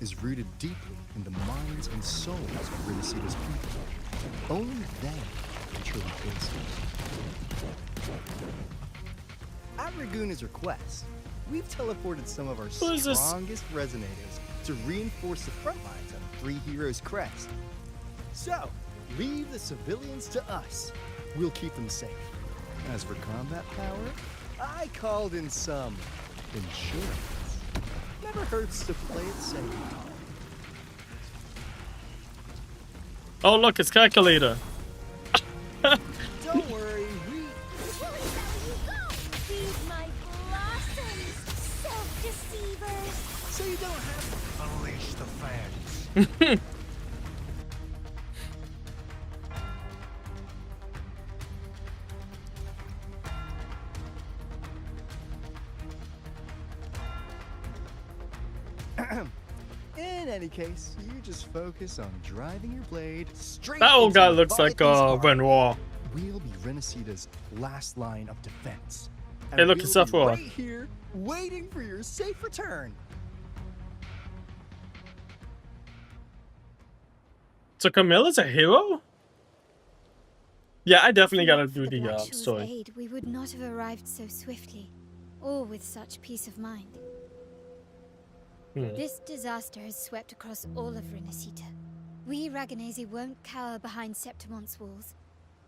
is rooted deeply in the minds and souls of Renaissita's people. Only they can truly face it. At Raguna's request, we've teleported some of our strongest resonators to reinforce the front lines of Three Heroes Crest. So, leave the civilians to us. We'll keep them safe. As for combat power, I called in some insurance. Never hurts to play it safe. Oh look, it's Calculator. Don't worry, Feed my blossoms, self-deceivers. so you don't have to Unleash the fans. In any case, you just focus on driving your blade straight That old into guy the looks like Leviathan's heart. Renoir. We'll be Renaissita's last line of defense. Hey, look, it's we'll be Sephiroth. right here, waiting for your safe return. So Camilla's a hero? Yeah, I definitely If not gotta for do the the Black Shores' story. aid, we would not have arrived so swiftly, or with such peace of mind. This disaster has swept across all of Renaissita. We Raganese won't cower behind Septimont's walls,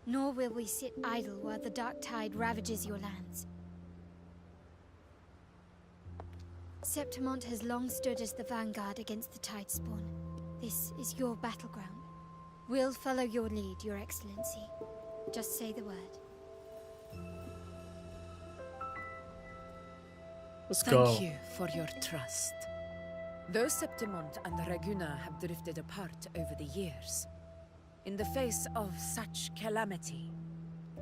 nor will we sit idle while the dark tide ravages your lands. Septimont has long stood as the vanguard against the tide spawn. This is your battleground. We'll follow your lead, Your Excellency. Just say the word. Let's go. Thank you for your trust. Though Septimont and Raguna have drifted apart over the years, in the face of such calamity,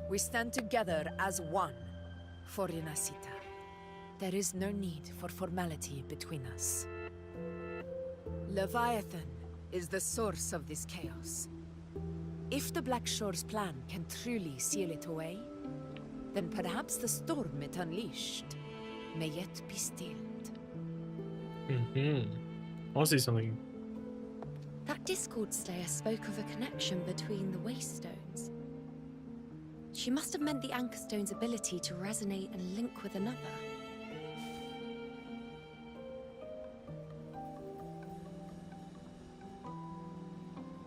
we stand together as one for Renaissita. There is no need for formality between us. Leviathan is the source of this chaos. If the Black Shore's plan can truly seal it away, then perhaps the storm it unleashed may yet be stilled. I want to see something. That Discord Slayer spoke of a connection between the Waste Stones. She must have meant the Anchor Stone's ability to resonate and link with another.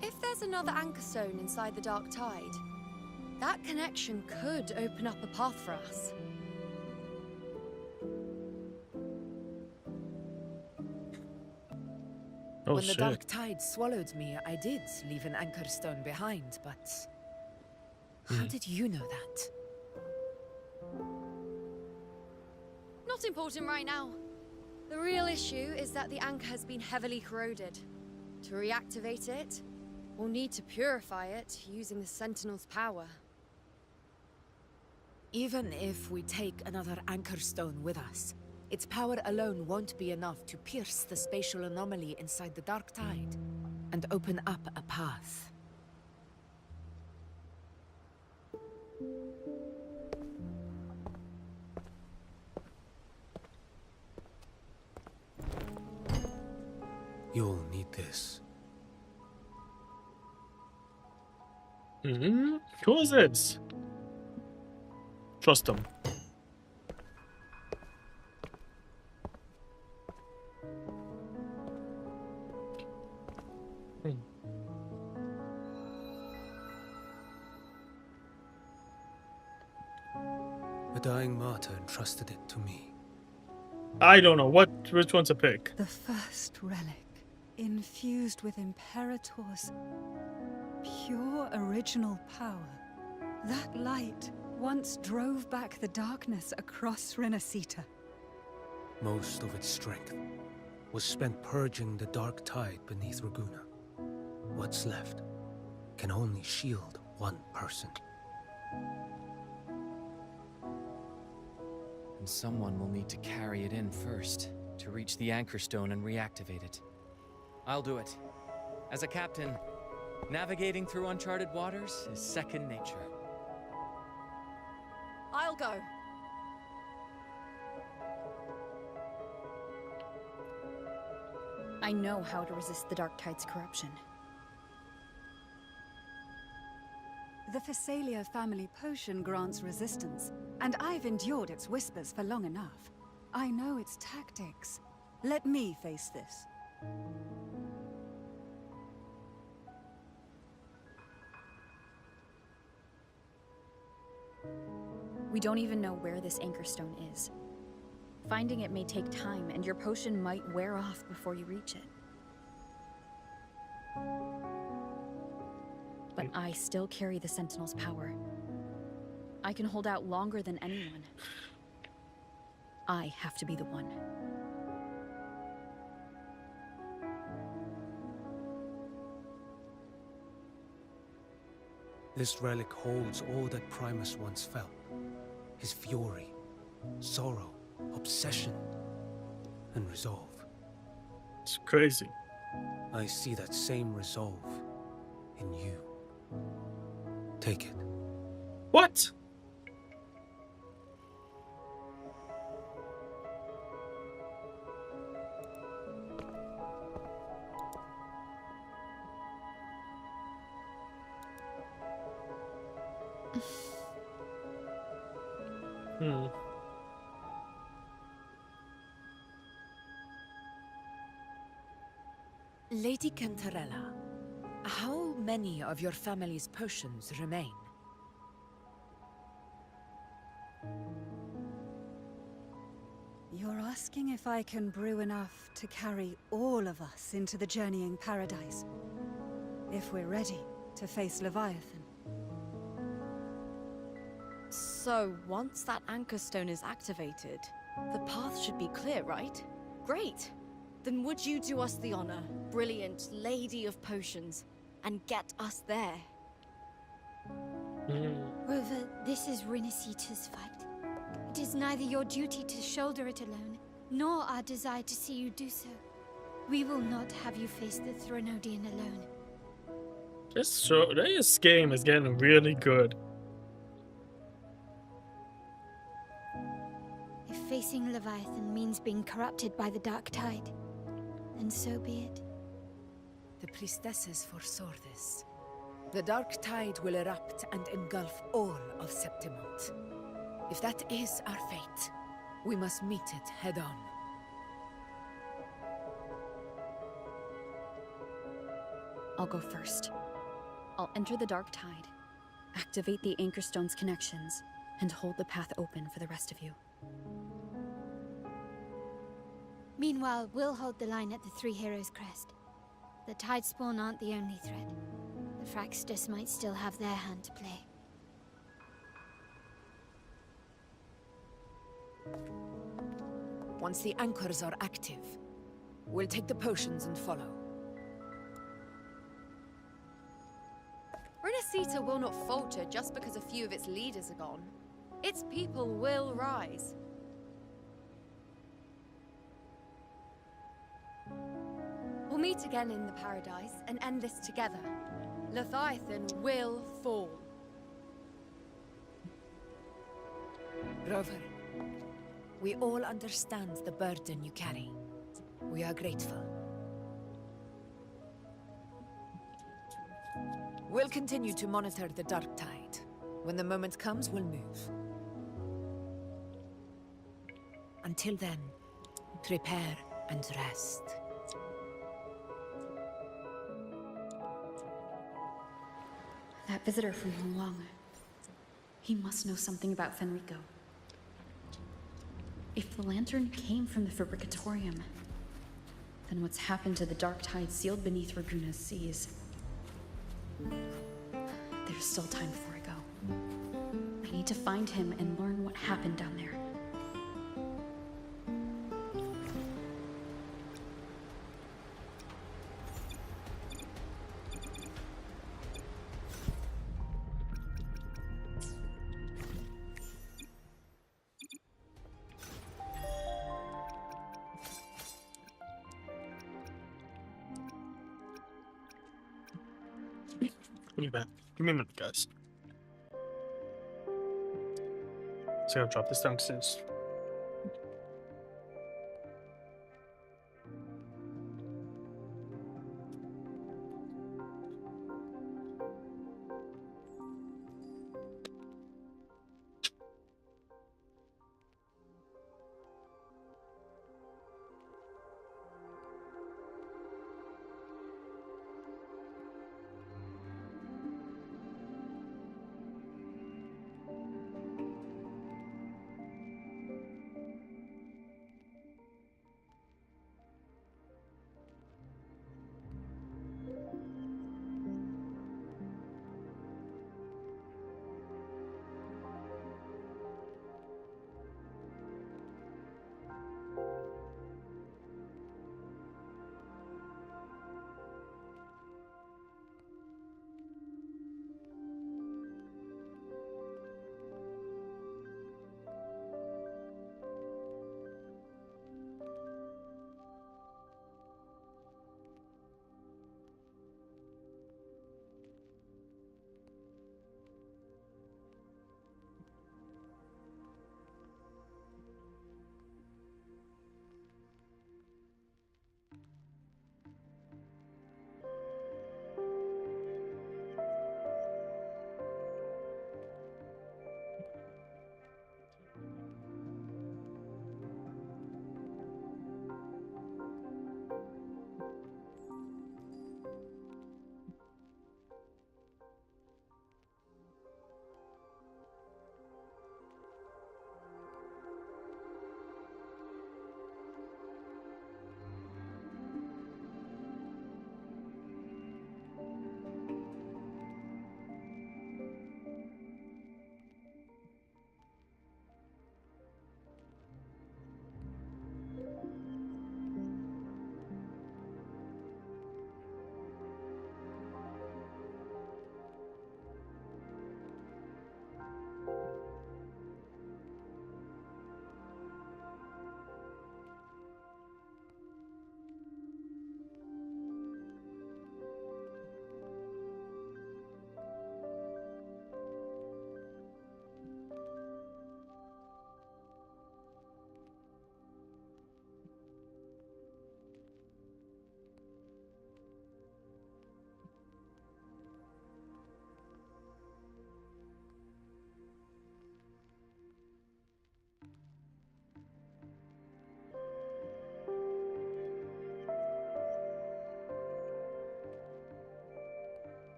If there's another Anchor Stone inside the Dark Tide, that connection could open up a path for us. Oh, When the shit. Dark Tide swallowed me, I did leave an Anchor Stone behind, but... How did you know that? Not important right now. The real issue is that the anchor has been heavily corroded. To reactivate it, we'll need to purify it using the Sentinel's power. Even if we take another Anchor Stone with us, its power alone won't be enough to pierce the spatial anomaly inside the Dark Tide and open up a path. You'll need this. Who is this? Trust him. A dying martyr entrusted it to me. I don't know which one to pick. The first relic, infused with Imperator's pure original power. That light once drove back the darkness across Renacita. Most of its strength was spent purging the dark tide beneath Raguna. What's left can only shield one person. And someone will need to carry it in first, to reach the Anchor Stone and reactivate it. I'll do it. As a captain, navigating through uncharted waters is second nature. I'll go. I know how to resist the Dark Tide's corruption. The Phasalia family potion grants resistance, and I've endured its whispers for long enough. I know its tactics. Let me face this. We don't even know where this Anchor Stone is. Finding it may take time, and your potion might wear off before you reach it. But I still carry the Sentinel's power. I can hold out longer than anyone. I have to be the one. This relic holds all that Primus once felt. His fury, sorrow, obsession, and resolve. It's crazy. I see that same resolve in you. Take it. What? Lady Cantarella, how many of your family's potions remain? You're asking if I can brew enough to carry all of us into the journeying paradise. If we're ready to face Leviathan. So, once that Anchor Stone is activated, the path should be clear, right? Great! Then would you do us the honor, brilliant Lady of Potions, and get us there? Rover, this is Renacita's fight. It is neither your duty to shoulder it alone, nor our desire to see you do so. We will not have you face the Threnodian alone. This game is getting really good. If facing Leviathan means being corrupted by the Dark Tide, then so be it. The priestesses foresaw this. The dark tide will erupt and engulf all of Septimont. If that is our fate, we must meet it head-on. I'll go first. I'll enter the dark tide, activate the Anchor Stone's connections, and hold the path open for the rest of you. Meanwhile, we'll hold the line at the Three Heroes Crest. The Tide Spawn aren't the only threat. The Fraxters might still have their hand to play. Once the anchors are active, we'll take the potions and follow. Renacita will not falter just because a few of its leaders are gone. Its people will rise. We'll meet again in the Paradise and end this together. Leviathan will fall. Rover, we all understand the burden you carry. We are grateful. We'll continue to monitor the dark tide. When the moment comes, we'll move. Until then, prepare and rest. That visitor from Huang. He must know something about Fenrico. If the lantern came from the Fabricatorium, then what's happened to the dark tide sealed beneath Raguna's seas? There's still time before I go. I need to find him and learn what happened down there. Give me back. Give me a minute, guys. So I'll drop this downstairs.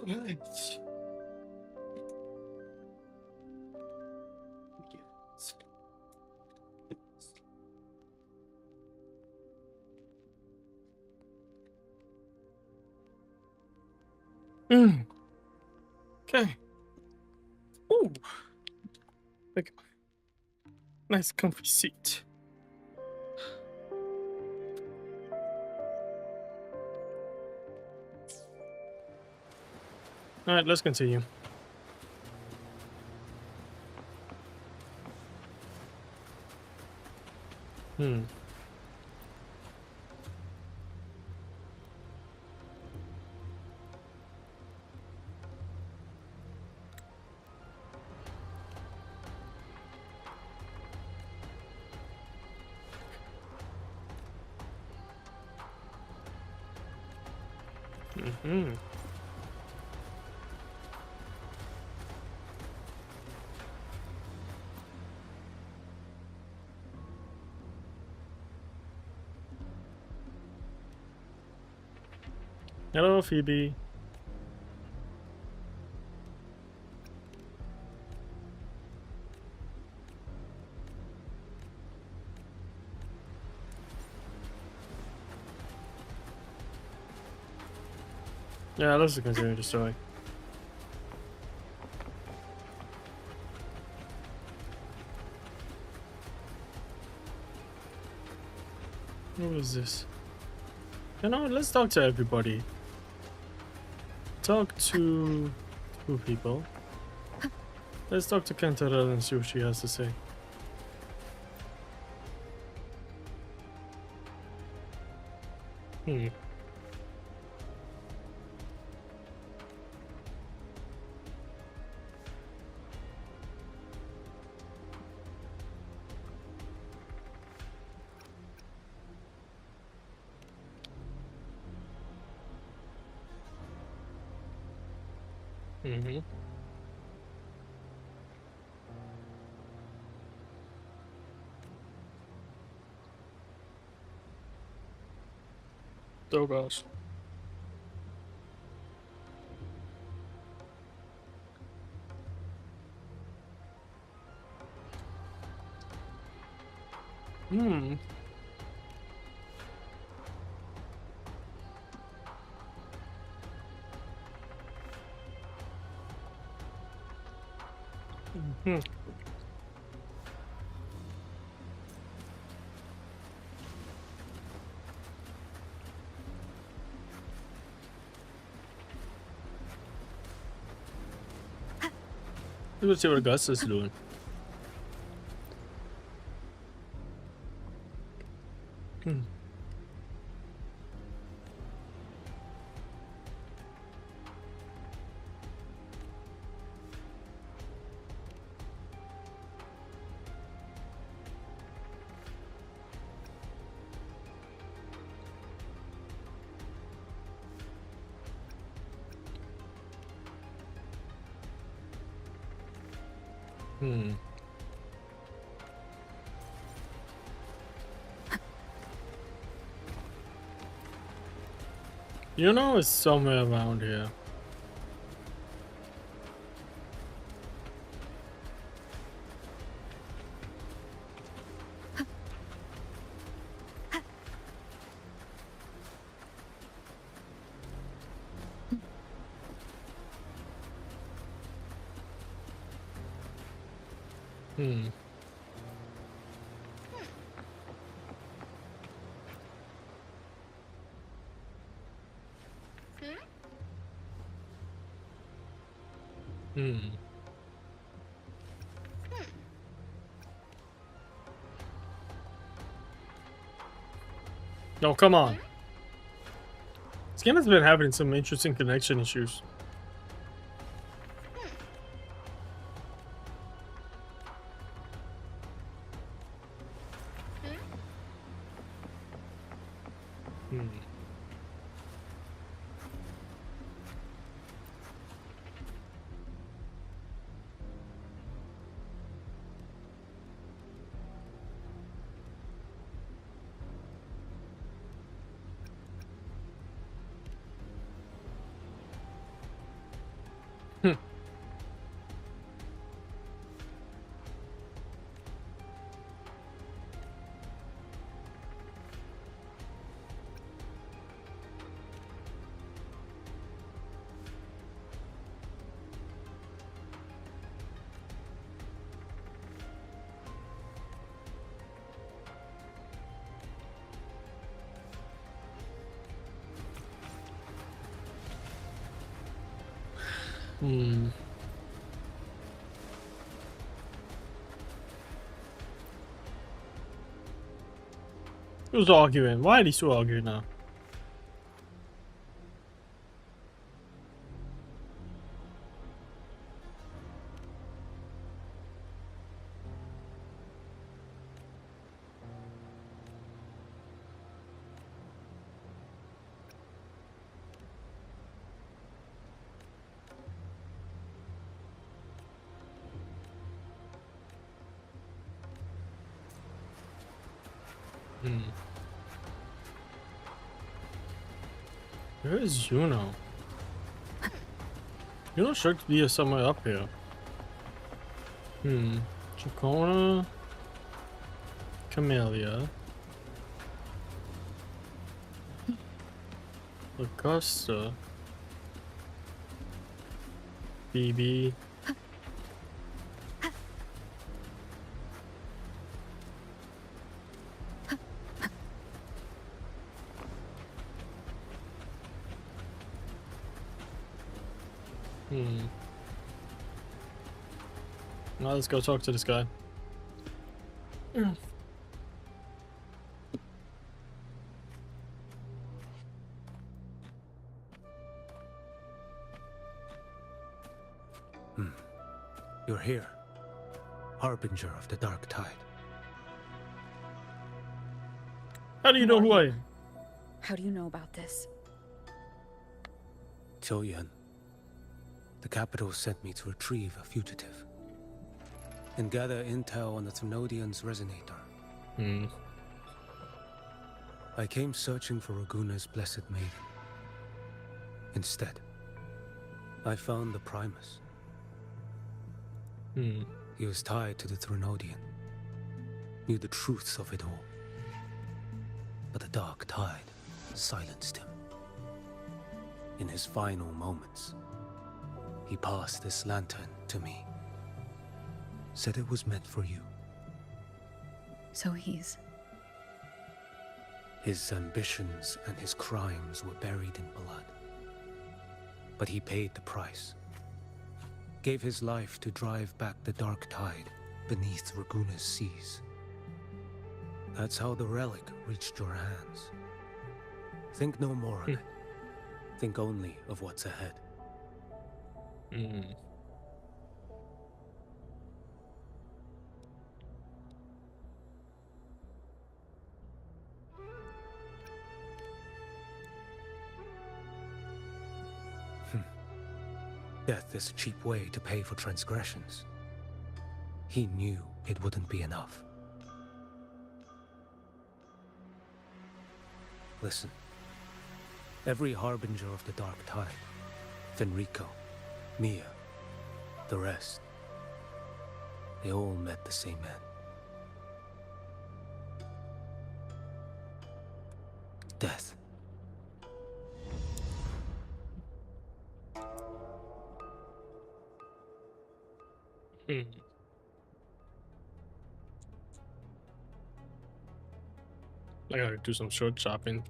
Alright. Okay. Ooh. Like, nice comfy seat. Alright, let's continue. Hmm. Mm-hmm. Hello, Phoebe. Yeah, let's continue the story. What is this? You know, let's talk to everybody. Talk to two people. Let's talk to Cantarell and see what she has to say. Hmm. Mm-hmm. Oh gosh. Hmm. Hmm. Let's see what Gus is doing. Hmm. Hmm. You know, it's somewhere around here. Hmm. Hmm. No, come on. This game has been having some interesting connection issues. Hmm. Hmm. Who's arguing? Why are these two arguing now? Hmm. Where is Juno? Juno should be somewhere up here. Hmm. Chacona. Camellia. Augusta. BB. Hmm. Now let's go talk to this guy. You're here, Harbinger of the Dark Tide. How do you know who I am? How do you know about this? Choyan. The capital sent me to retrieve a fugitive and gather intel on the Thrunodian's resonator. Hmm. I came searching for Raguna's blessed maiden. Instead, I found the Primus. Hmm. He was tied to the Thrunodian, knew the truths of it all. But the Dark Tide silenced him. In his final moments, he passed this lantern to me. Said it was meant for you. So he's... His ambitions and his crimes were buried in blood. But he paid the price. Gave his life to drive back the Dark Tide beneath Raguna's seas. That's how the relic reached your hands. Think no more of it. Think only of what's ahead. Hmm. Death is a cheap way to pay for transgressions. He knew it wouldn't be enough. Listen. Every Harbinger of the Dark Tide, Fenrico, Mia, the rest, they all met the same end. Death. Hmm. I gotta do some short shopping.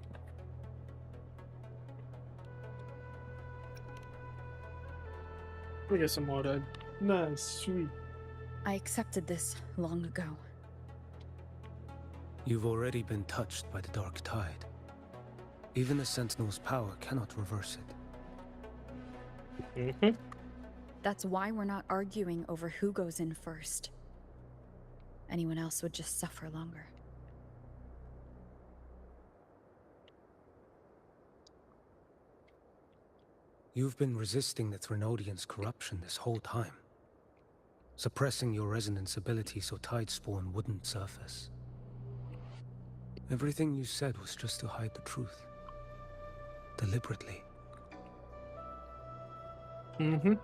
Let me get some more of that. Nice, sweet. I accepted this long ago. You've already been touched by the Dark Tide. Even the Sentinel's power cannot reverse it. Mm-hmm. That's why we're not arguing over who goes in first. Anyone else would just suffer longer. You've been resisting the Thrunodian's corruption this whole time. Suppressing your resonance ability so Tidespawn wouldn't surface. Everything you said was just to hide the truth. Deliberately. Mm-hmm.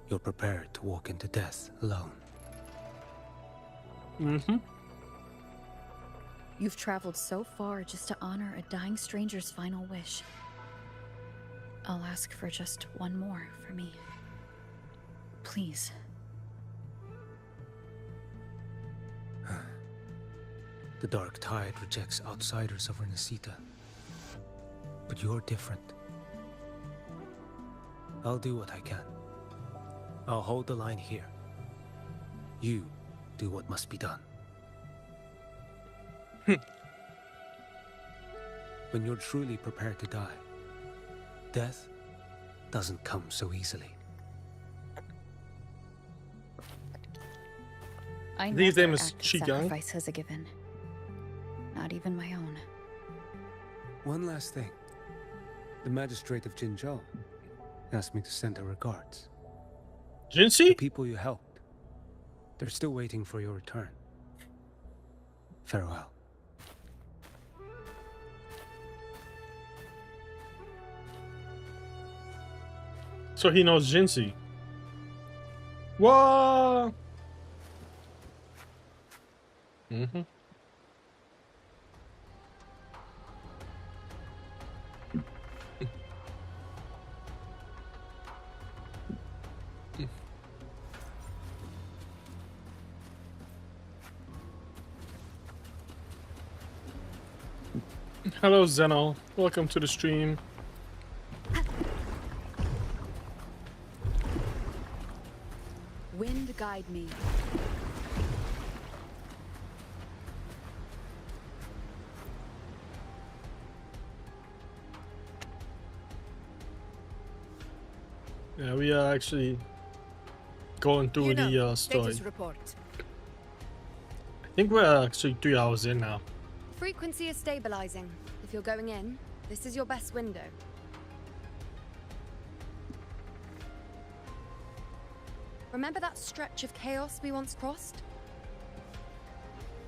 You're prepared to walk into death alone. Mm-hmm. You've traveled so far just to honor a dying stranger's final wish. I'll ask for just one more for me. Please. The Dark Tide rejects outsiders of Renacita. But you're different. I'll do what I can. I'll hold the line here. You do what must be done. When you're truly prepared to die, death doesn't come so easily. I His never name is acted Shigang. sacrifice as a given. Not even my own. One last thing. The magistrate of Jinzhou asked me to send her regards. Jinxie? The people you helped. They're still waiting for your return. Farewell. So he knows Jinxie. What? Mm-hmm. Hello, Zeno. Welcome to the stream. Wind guide me. Yeah, we are actually going through the story. Status report. I think we're actually 3 hours in now. Frequency is stabilizing. If you're going in, this is your best window. Remember that stretch of chaos we once crossed?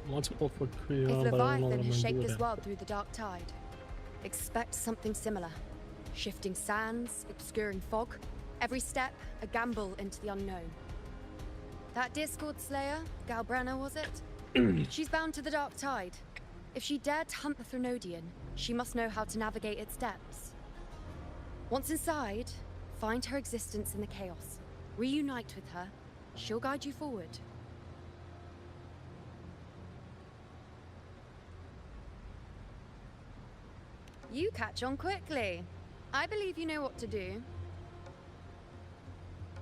What's for If Creole, but I don't know what Leviathan I'm has shaped doing this there. world through the dark tide, expect something similar. Shifting sands, obscuring fog, every step a gamble into the unknown. That Discord Slayer, Galbrenna was it? She's bound to the dark tide. If she dared to hunt the Threnodian, she must know how to navigate its depths. Once inside, find her existence in the chaos. Reunite with her. She'll guide you forward. You catch on quickly. I believe you know what to do.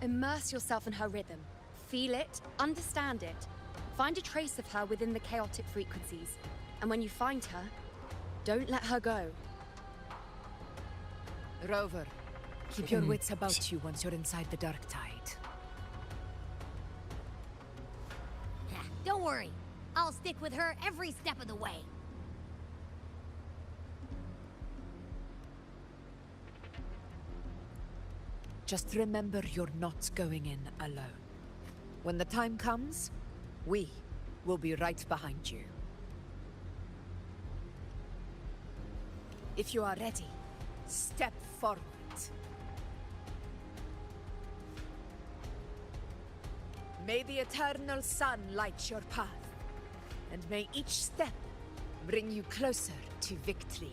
Immerse yourself in her rhythm. Feel it, understand it. Find a trace of her within the chaotic frequencies. And when you find her, don't let her go. Rover, keep your wits about you once you're inside the Dark Tide. Don't worry. I'll stick with her every step of the way. Just remember you're not going in alone. When the time comes, we will be right behind you. If you are ready, step forward. May the eternal sun light your path, and may each step bring you closer to victory.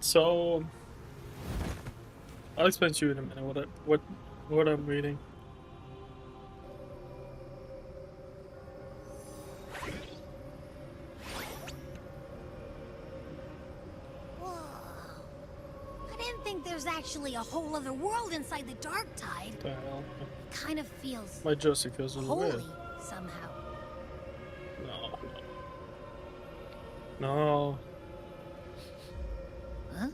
So I'll explain to you in a minute what I'm reading. Whoa. I didn't think there's actually a whole other world inside the Dark Tide. The hell? Kind of feels My jersey feels a little holy weird. somehow. No. Huh?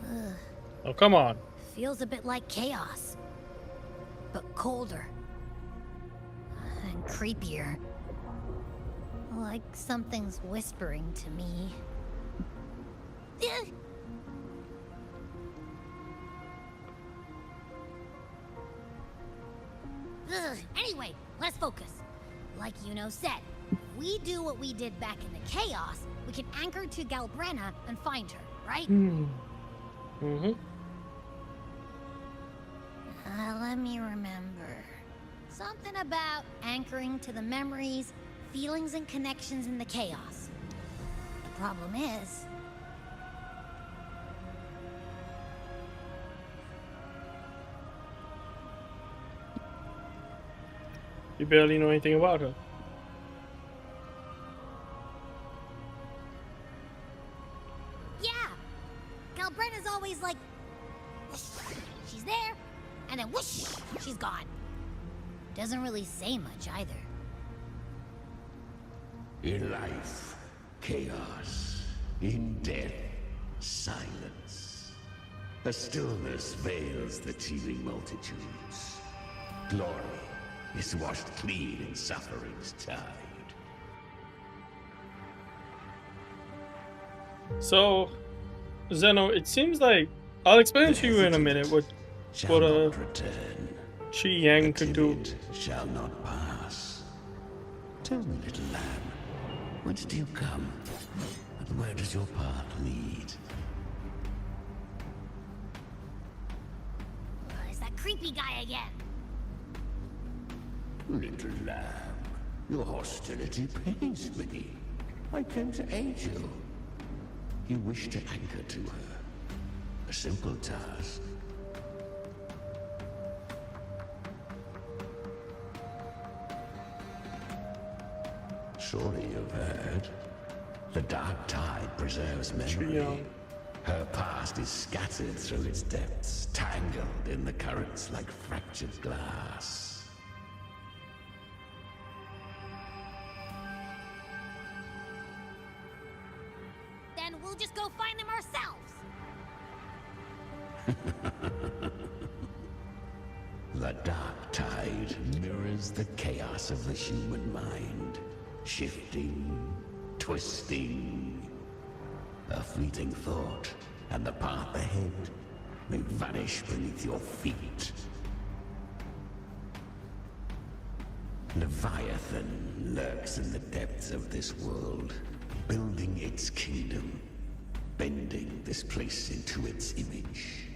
Ugh. Oh, come on. Feels a bit like chaos, but colder and creepier. Like something's whispering to me. Anyway, let's focus. Like Yuno said, if we do what we did back in the chaos, we can anchor to Galbrenna and find her, right? Mm-hmm. Let me remember. Something about anchoring to the memories, feelings and connections in the chaos. The problem is, You barely know anything about her. yeah, Galbretta's always like, whoosh, she's there, and then whoosh, she's gone. Doesn't really say much either. In life, chaos. In death, silence. A stillness veils the teeming multitudes. Glory is washed clean in suffering's tide. So, Zeno, it seems like I'll explain to you in a minute what Chi Yang could do. Shall not pass. Tell me, little lamb, whence do you come? And where does your path lead? It's that creepy guy again. Little lamb, your hostility pains me. I came to aid you. You wish to anchor to her. A simple task. Surely you've heard. The dark tide preserves memory. Her past is scattered through its depths, tangled in the currents like fractured glass. Then we'll just go find them ourselves. The dark tide mirrors the chaos of the human mind. Shifting, twisting. A fleeting thought, and the path ahead may vanish beneath your feet. Leviathan lurks in the depths of this world, building its kingdom, bending this place into its image.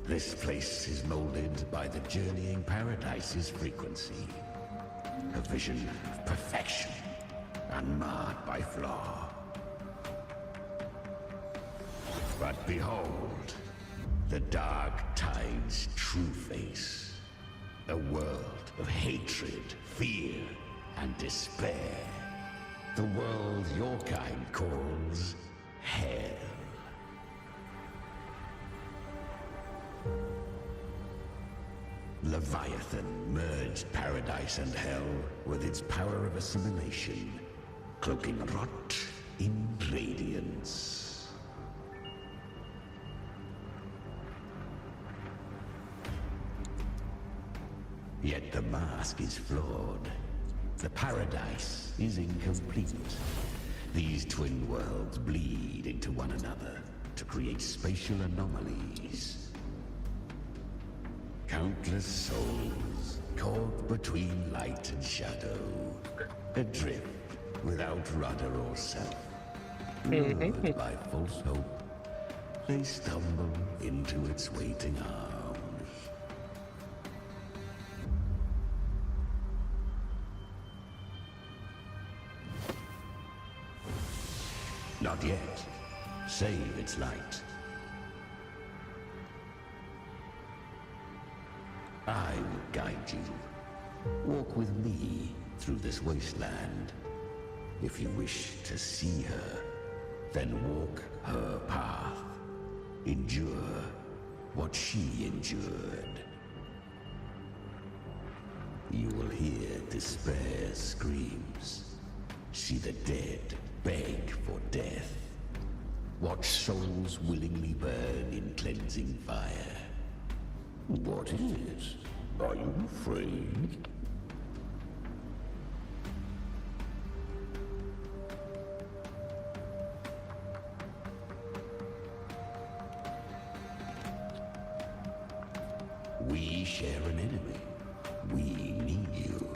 This place is molded by the journeying paradise's frequency. A vision of perfection, unmarred by flaw. But behold, the dark tide's true face. A world of hatred, fear, and despair. The world your kind calls hell. Leviathan merged paradise and hell with its power of assimilation, cloaking rot in radiance. Yet the mask is flawed. The paradise is incomplete. These twin worlds bleed into one another to create spatial anomalies. Countless souls caught between light and shadow, adrift without rudder or self. Lured by false hope, they stumble into its waiting arms. Not yet. Save its light. I will guide you. Walk with me through this wasteland. If you wish to see her, then walk her path. Endure what she endured. You will hear despair's screams. See the dead beg for death. Watch souls willingly burn in cleansing fire. What is it? Are you afraid? We share an enemy. We need you.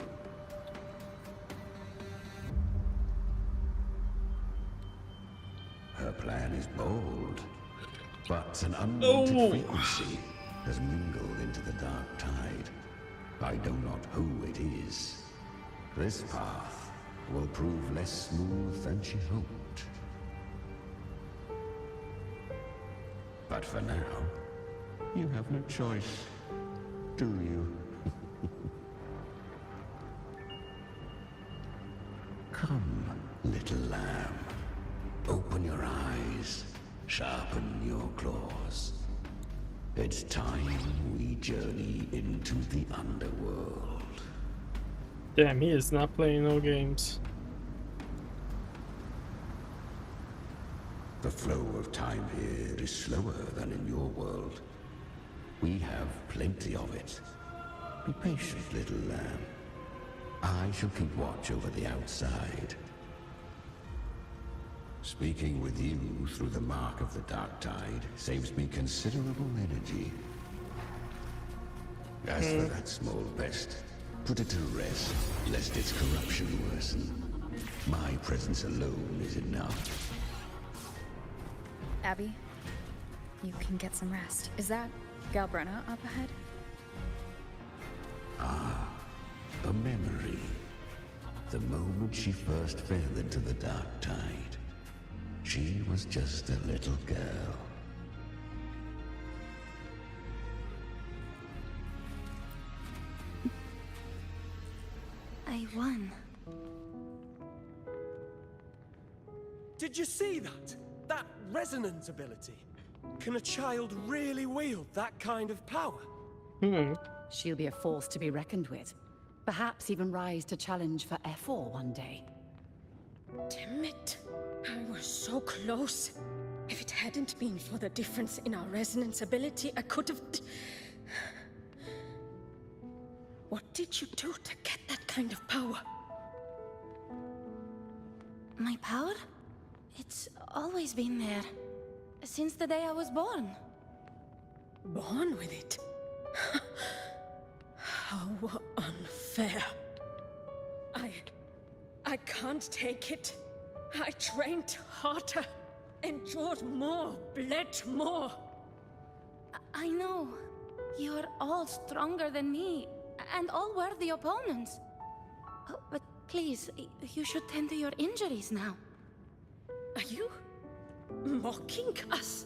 Her plan is bold, but an unwanted frequency has mingled into the dark tide. I know not who it is. This path will prove less smooth than she hoped. But for now, you have no choice, do you? Come, little lamb. Open your eyes, sharpen your claws. It's time we journey into the underworld. Damn, he is not playing no games. The flow of time here is slower than in your world. We have plenty of it. Be patient, little lamb. I shall keep watch over the outside. Speaking with you through the mark of the dark tide saves me considerable energy. As for that small pest, put it to rest, lest its corruption worsen. My presence alone is enough. Abby, you can get some rest. Is that Galbrenna up ahead? Ah, a memory. The moment she first fell into the dark tide, she was just a little girl. I won. Did you see that? That resonance ability? Can a child really wield that kind of power? She'll be a force to be reckoned with. Perhaps even rise to challenge for F4 one day. Damn it. I was so close. If it hadn't been for the difference in our resonance ability, I could have... What did you do to get that kind of power? My power? It's always been there. Since the day I was born. Born with it? How unfair. I can't take it. I trained harder, endured more, bled more. I know. You're all stronger than me, and all worthy opponents. Oh, but please, you should tend to your injuries now. Are you mocking us?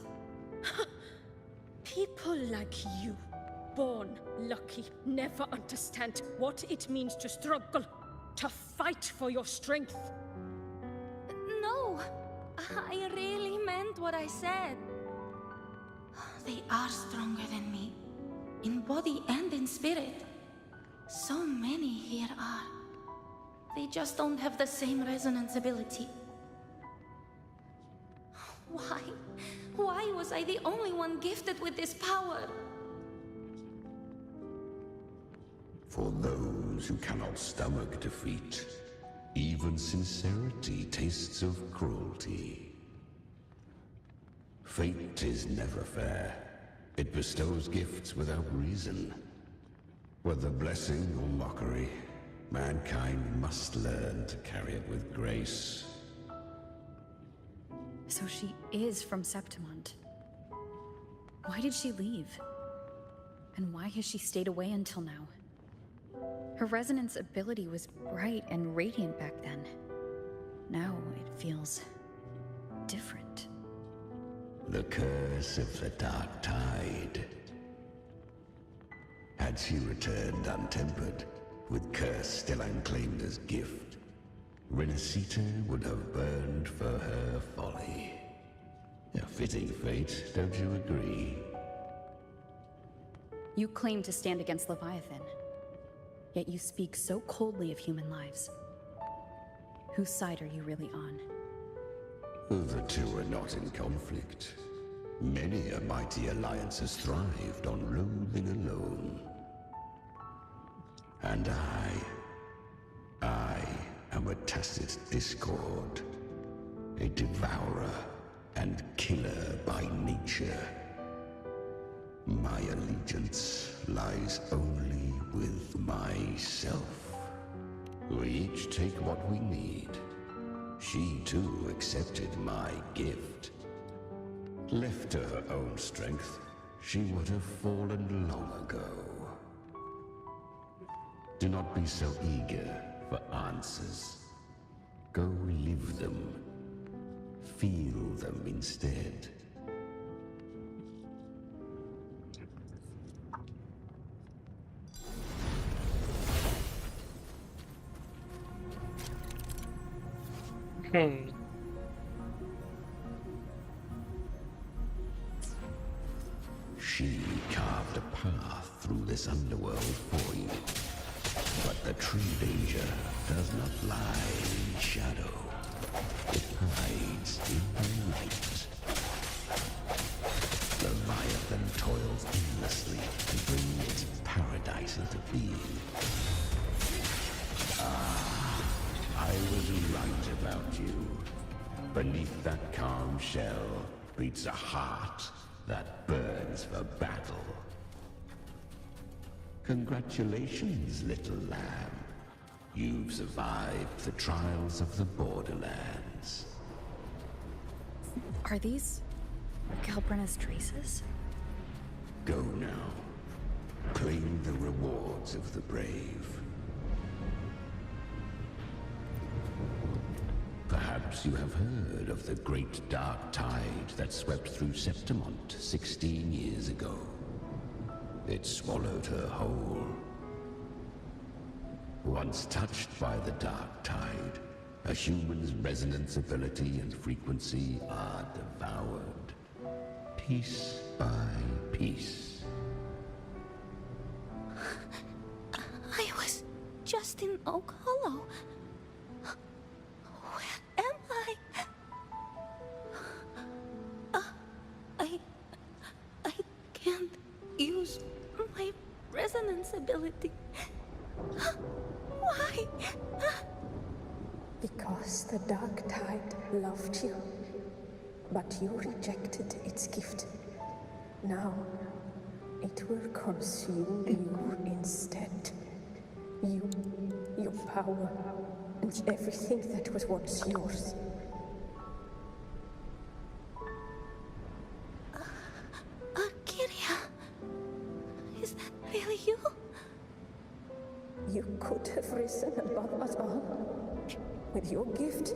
People like you, born lucky, never understand what it means to struggle, to fight for your strength. No, I really meant what I said. They are stronger than me, in body and in spirit. So many here are. They just don't have the same resonance ability. Why? Why was I the only one gifted with this power? For those who cannot stomach defeat, even sincerity tastes of cruelty. Fate is never fair. It bestows gifts without reason. Whether blessing or mockery, mankind must learn to carry it with grace. So she is from Septimont. Why did she leave? And why has she stayed away until now? Her resonance ability was bright and radiant back then. Now it feels different. The curse of the dark tide. Had she returned untempered, with curse still unclaimed as gift, Renacita would have burned for her folly. A fitting fate, don't you agree? You claim to stand against Leviathan, yet you speak so coldly of human lives. Whose side are you really on? The two are not in conflict. Many a mighty alliance has thrived on loathing alone. And I am a tacit discord, a devourer and killer by nature. My allegiance lies only with myself. We each take what we need. She too accepted my gift. Left to her own strength, she would have fallen long ago. Do not be so eager for answers. Go live them. Feel them instead. She carved a path through this underworld for you. But the true danger does not lie in shadow. It hides in the light. Leviathan toils endlessly to bring its paradise into being. Ah, I was right about you. Beneath that calm shell beats a heart that burns for battle. Congratulations, little lamb. You've survived the trials of the Borderlands. Are these Calbrenna's traces? Go now. Claim the rewards of the brave. Perhaps you have heard of the great dark tide that swept through Septimont 16 years ago. It swallowed her whole. Once touched by the dark tide, a human's resonance ability and frequency are devoured, piece by piece. I was just in Oak Hollow. Where am I? I can't use my resonance ability. Why? Because the dark tide loved you, but you rejected its gift. Now, it will consume you instead. You, your power, and everything that was once yours. Kiria, is that really you? You could have risen above us all. With your gift,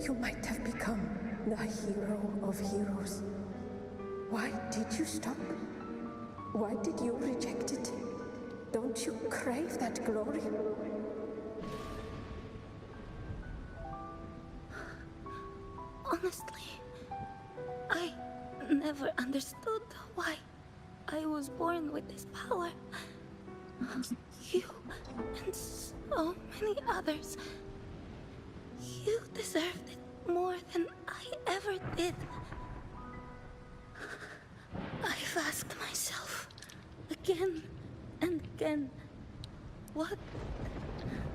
you might have become the hero of heroes. Why did you stop? Why did you reject it? Don't you crave that glory? Honestly, I never understood why I was born with this power. You and so many others. You deserved it more than I ever did. I've asked myself again and again, what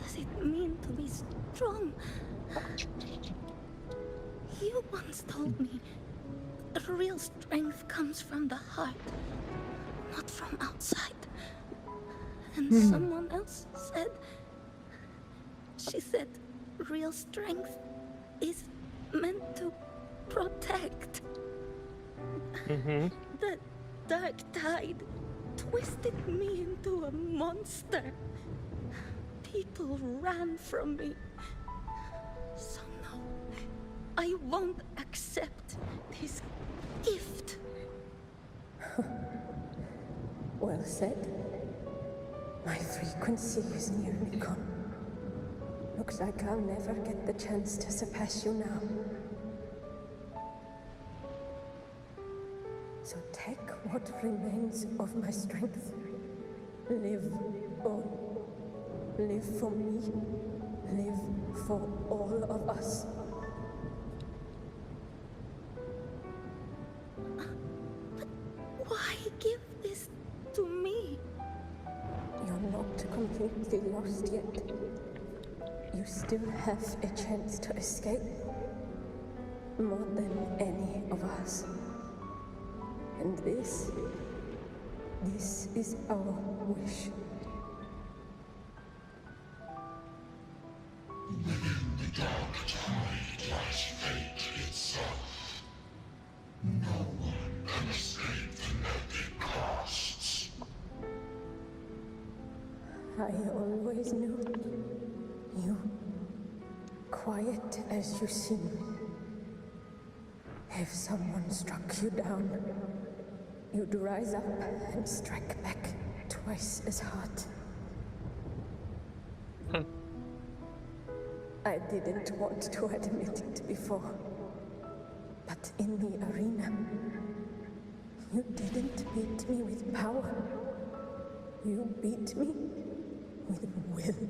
does it mean to be strong? You once told me that real strength comes from the heart, not from outside. And someone else said, she said, real strength is meant to protect. The dark tide twisted me into a monster. People ran from me. So no, I won't accept this gift. Well said. My frequency is nearly gone. Looks like I'll never get the chance to surpass you now. So take what remains of my strength. Live on. Live for me. Live for all of us. But why give this to me? You're not completely lost yet. You still have a chance to escape. More than any of us. And this is our wish. Within the dark tide lies fate itself. No one can escape the net it casts. I always quiet as you seem. If someone struck you down, you'd rise up and strike back twice as hard. I didn't want to admit it before, but in the arena, you didn't beat me with power. You beat me with will.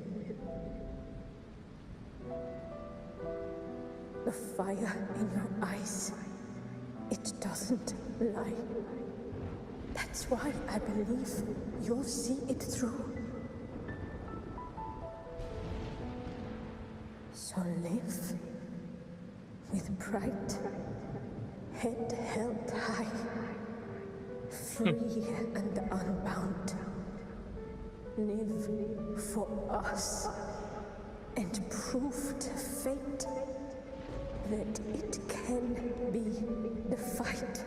The fire in your eyes, it doesn't lie. That's why I believe you'll see it through. So live with pride, head held high, free and unbound. Live for us and prove to fate that it can be defied.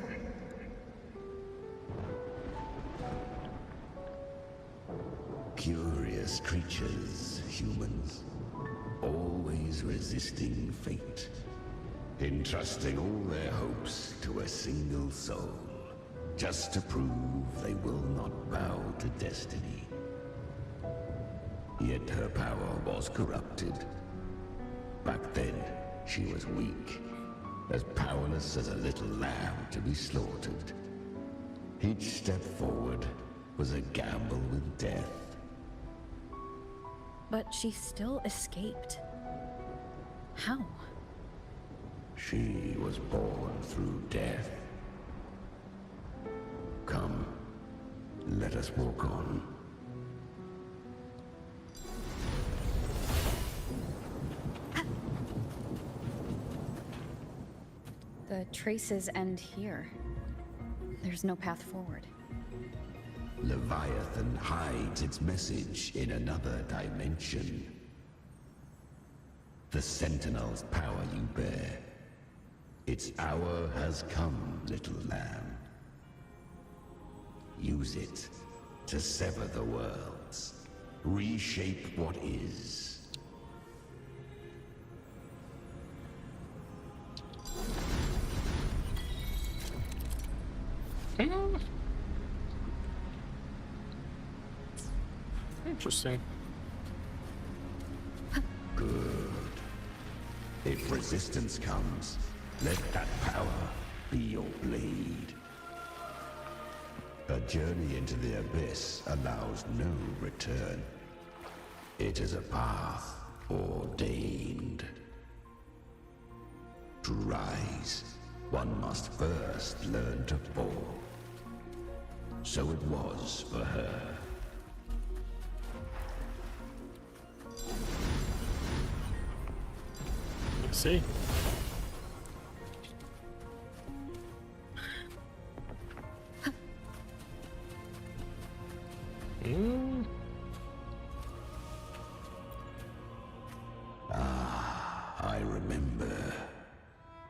Curious creatures, humans, always resisting fate, entrusting all their hopes to a single soul, just to prove they will not bow to destiny. Yet her power was corrupted. Back then, she was weak, as powerless as a little lamb to be slaughtered. Each step forward was a gamble with death. But she still escaped. How? She was born through death. Come, let us walk on. The traces end here. There's no path forward. Leviathan hides its message in another dimension. The Sentinel's power you bear. Its hour has come, little lamb. Use it to sever the worlds. Reshape what is. Interesting. Good. If resistance comes, let that power be your blade. A journey into the abyss allows no return. It is a path ordained. To rise, one must first learn to fall. So it was for her. Let's see. I remember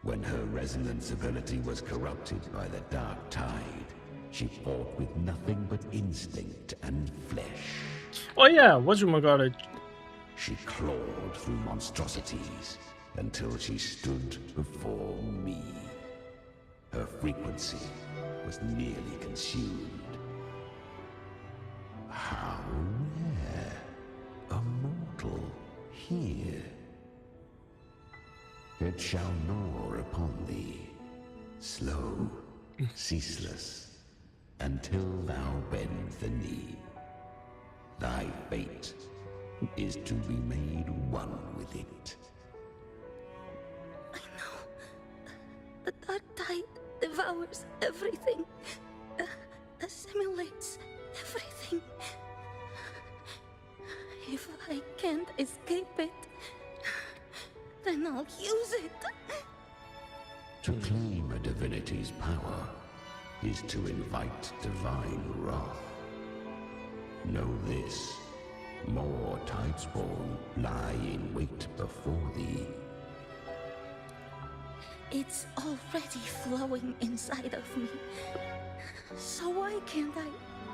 when her resonance ability was corrupted by the dark tide. She fought with nothing but instinct and flesh. Oh yeah, whatchamacallit? She clawed through monstrosities until she stood before me. Her frequency was nearly consumed. How rare a mortal here. It shall gnaw upon thee, slow, ceaseless, until thou bend the knee. Thy fate is to be made one with it. I know. The dark tide devours everything. Assimilates everything. If I can't escape it, then I'll use it. To claim a divinity's power is to invite divine wrath. Know this, more Tidespawn lie in wait before thee. It's already flowing inside of me. So why can't I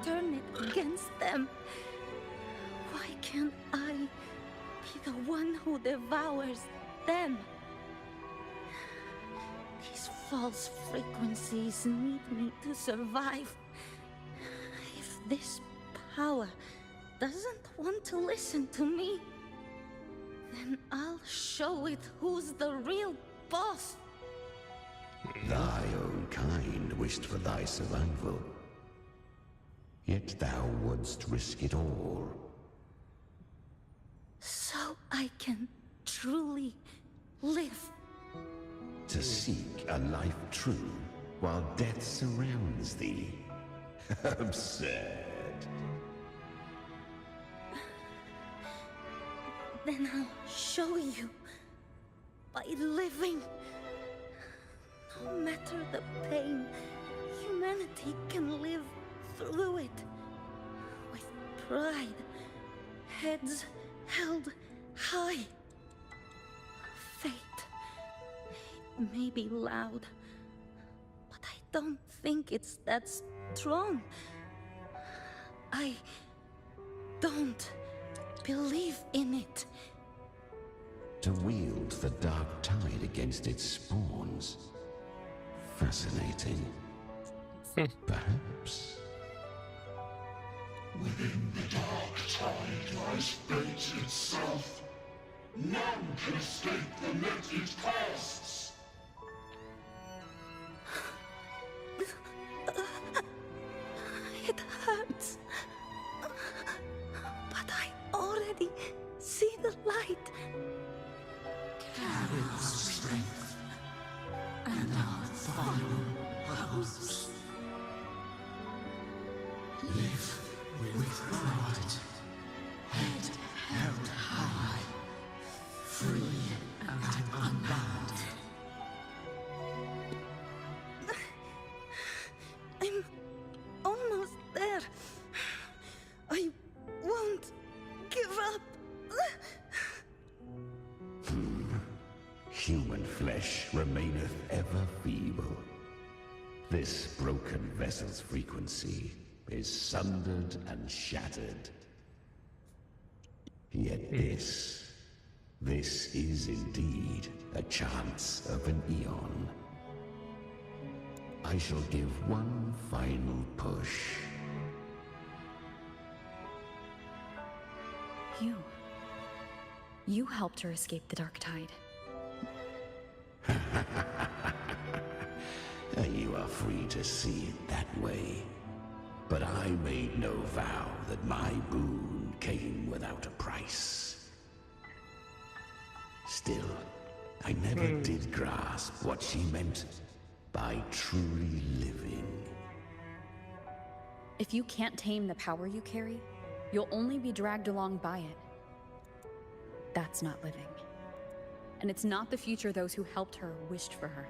turn it against them? Why can't I the one who devours them. These false frequencies need me to survive. If this power doesn't want to listen to me, then I'll show it who's the real boss. Thy own kind wished for thy survival. Yet thou wouldst risk it all. So I can truly live. To seek a life true while death surrounds thee. Absurd. Then I'll show you. By living. No matter the pain, humanity can live through it. With pride. Heads held high. Fate. It may be loud, but I don't think it's that strong. I don't believe in it. To wield the dark tide against its spawns. Fascinating. Perhaps. Within the dark tide lies fate itself. None can escape the net it casts. It hurts. But I already see the light. Carry the strength, and I'll follow hopes. Live with pride, head held high, free and unbound. I'm almost there. I won't give up. Human flesh remaineth ever feeble. This broken vessel's frequency is sundered and shattered. Yet this is indeed a chance of an eon. I shall give one final push. You helped her escape the dark tide. You are free to see it that way. But I made no vow that my boon came without a price. Still, I never did grasp what she meant by truly living. If you can't tame the power you carry, you'll only be dragged along by it. That's not living. And it's not the future those who helped her wished for her.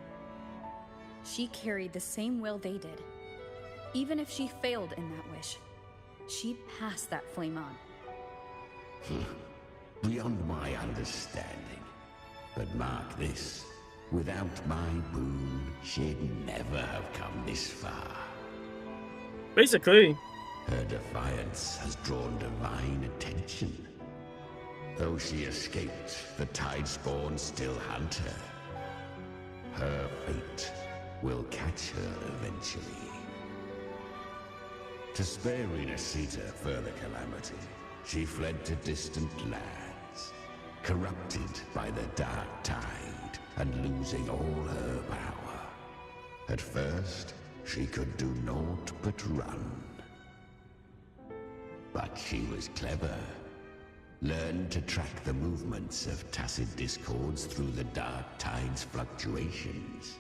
She carried the same will they did. Even if she failed in that wish, she'd pass that flame on. Beyond my understanding. But mark this, without my boon, she'd never have come this far. Basically. Her defiance has drawn divine attention. Though she escaped, the tide spawn still hunt her. Her fate will catch her eventually. To spare Renacita further calamity, she fled to distant lands, corrupted by the dark tide and losing all her power. At first, she could do naught but run. But she was clever. Learned to track the movements of tacit discords through the dark tide's fluctuations.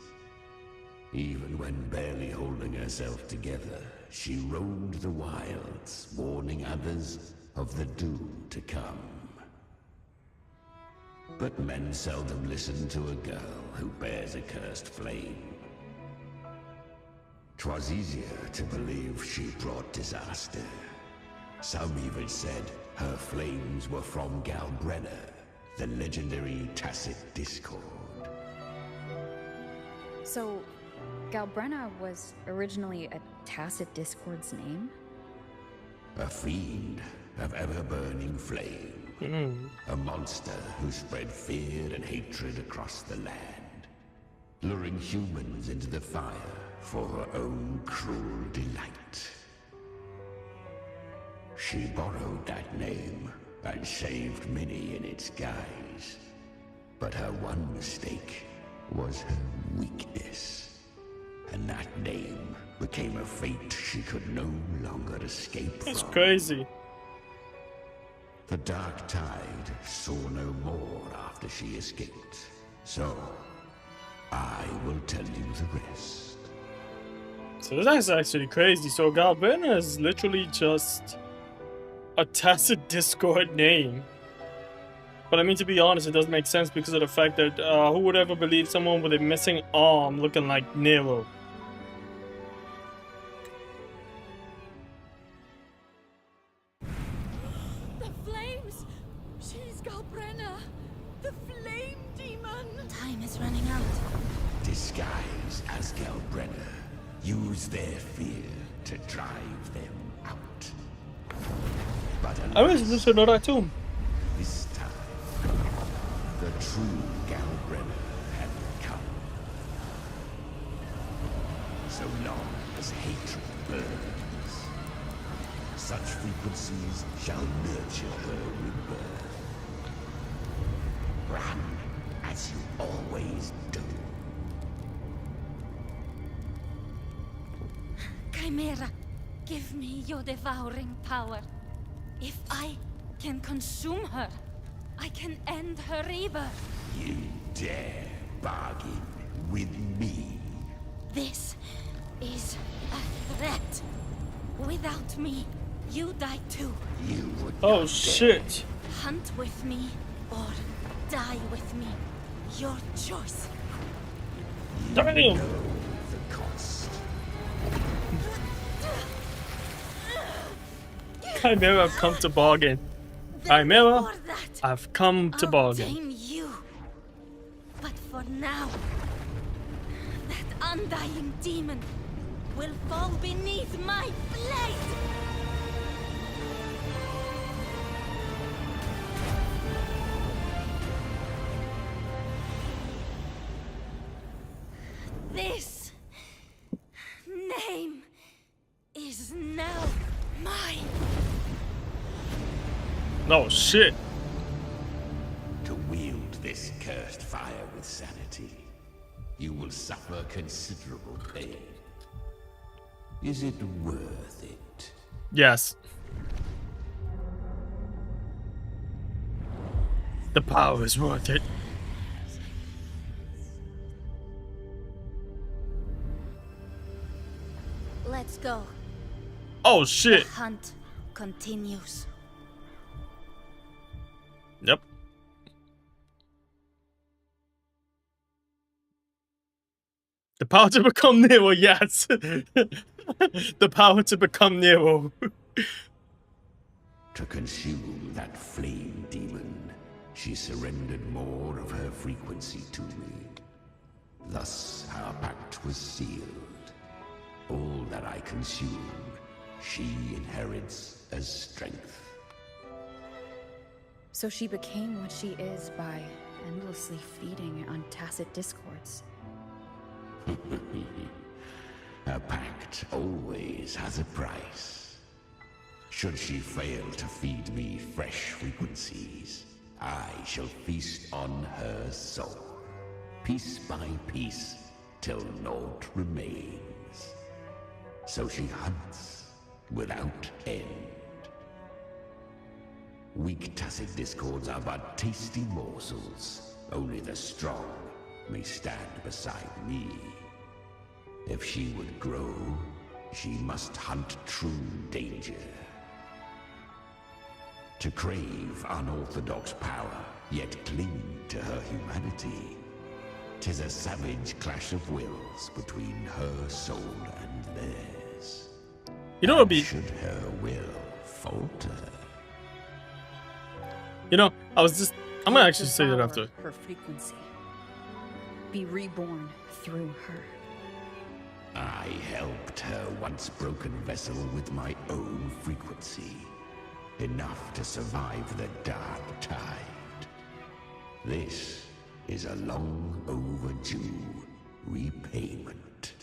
Even when barely holding herself together, she roamed the wilds, warning others of the doom to come. But men seldom listen to a girl who bears a cursed flame. 'Twas easier to believe she brought disaster. Some even said her flames were from Galbrenna, the legendary tacit discord. So, Galbrenna was originally a tacit discord's name? A fiend of ever-burning flame. A monster who spread fear and hatred across the land, luring humans into the fire for her own cruel delight. She borrowed that name and saved many in its guise. But her one mistake was her weakness. And that name became a fate she could no longer escape from. That's crazy. The Dark Tide saw no more after she escaped. So, I will tell you the rest. So that's actually crazy. So Galbrenna is literally just a tacit Discord name. But I mean, to be honest, it does make sense because of the fact that who would ever believe someone with a missing arm looking like Nero? The flames! She's Galbrenna! The flame demon! Time is running out. Disguised as Galbrenna, use their fear to drive them out. But I wish to know that too. This time, the true Galbrenna had come. So long as hatred burns, such frequencies shall nurture her rebirth. Run as you always do. Chimera, give me your devouring power. If I can consume her, I can end her rebirth. You dare bargain with me? This is a threat. Without me, you die too. You would Oh shit. Hunt with me or die with me. Your choice. Damn. know the cost. Chimera, I've come to bargain. Chimera, I've come to bargain. Tame you. But for now, that undying demon will fall beneath my blade. This name is now mine. No shit. To wield this cursed fire with sanity, you will suffer considerable pain. Is it worth it? Yes. The power is worth it. Let's go. Oh shit. The hunt continues. Yep. The power to become Nero, yes. The power to become Nero. To consume that flame demon, she surrendered more of her frequency to me. Thus, our pact was sealed. All that I consume, she inherits as strength. So she became what she is by endlessly feeding on tacit discords. A pact always has a price. Should she fail to feed me fresh frequencies, I shall feast on her soul, piece by piece, till naught remains. So she hunts without end. Weak tacit discords are but tasty morsels. Only the strong may stand beside me. If she would grow, she must hunt true danger. To crave unorthodox power, yet cling to her humanity, 'tis a savage clash of wills between her soul and theirs. You know, it'd be. Should her will falter, You know, I'm gonna actually say that after. Her frequency. Be reborn through her. I helped her once broken vessel with my own frequency. enough to survive the dark tide. This is a long overdue repayment.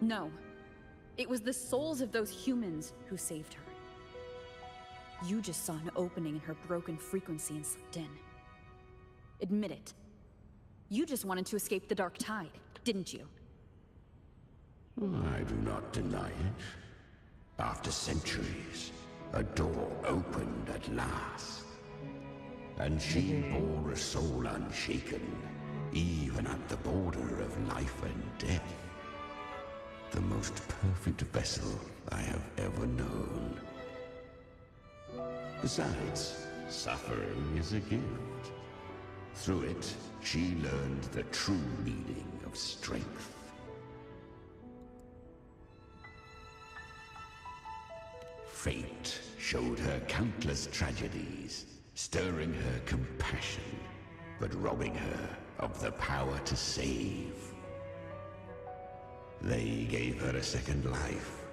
No. It was the souls of those humans who saved her. You just saw an opening in her broken frequency and slipped in. Admit it. You just wanted to escape the dark tide, didn't you? I do not deny it. After centuries, a door opened at last. And she bore a soul unshaken, even at the border of life and death. The most perfect vessel I have ever known. Besides, suffering is a gift. Through it, she learned the true meaning of strength. Fate showed her countless tragedies, stirring her compassion, but robbing her of the power to save. They gave her a second life,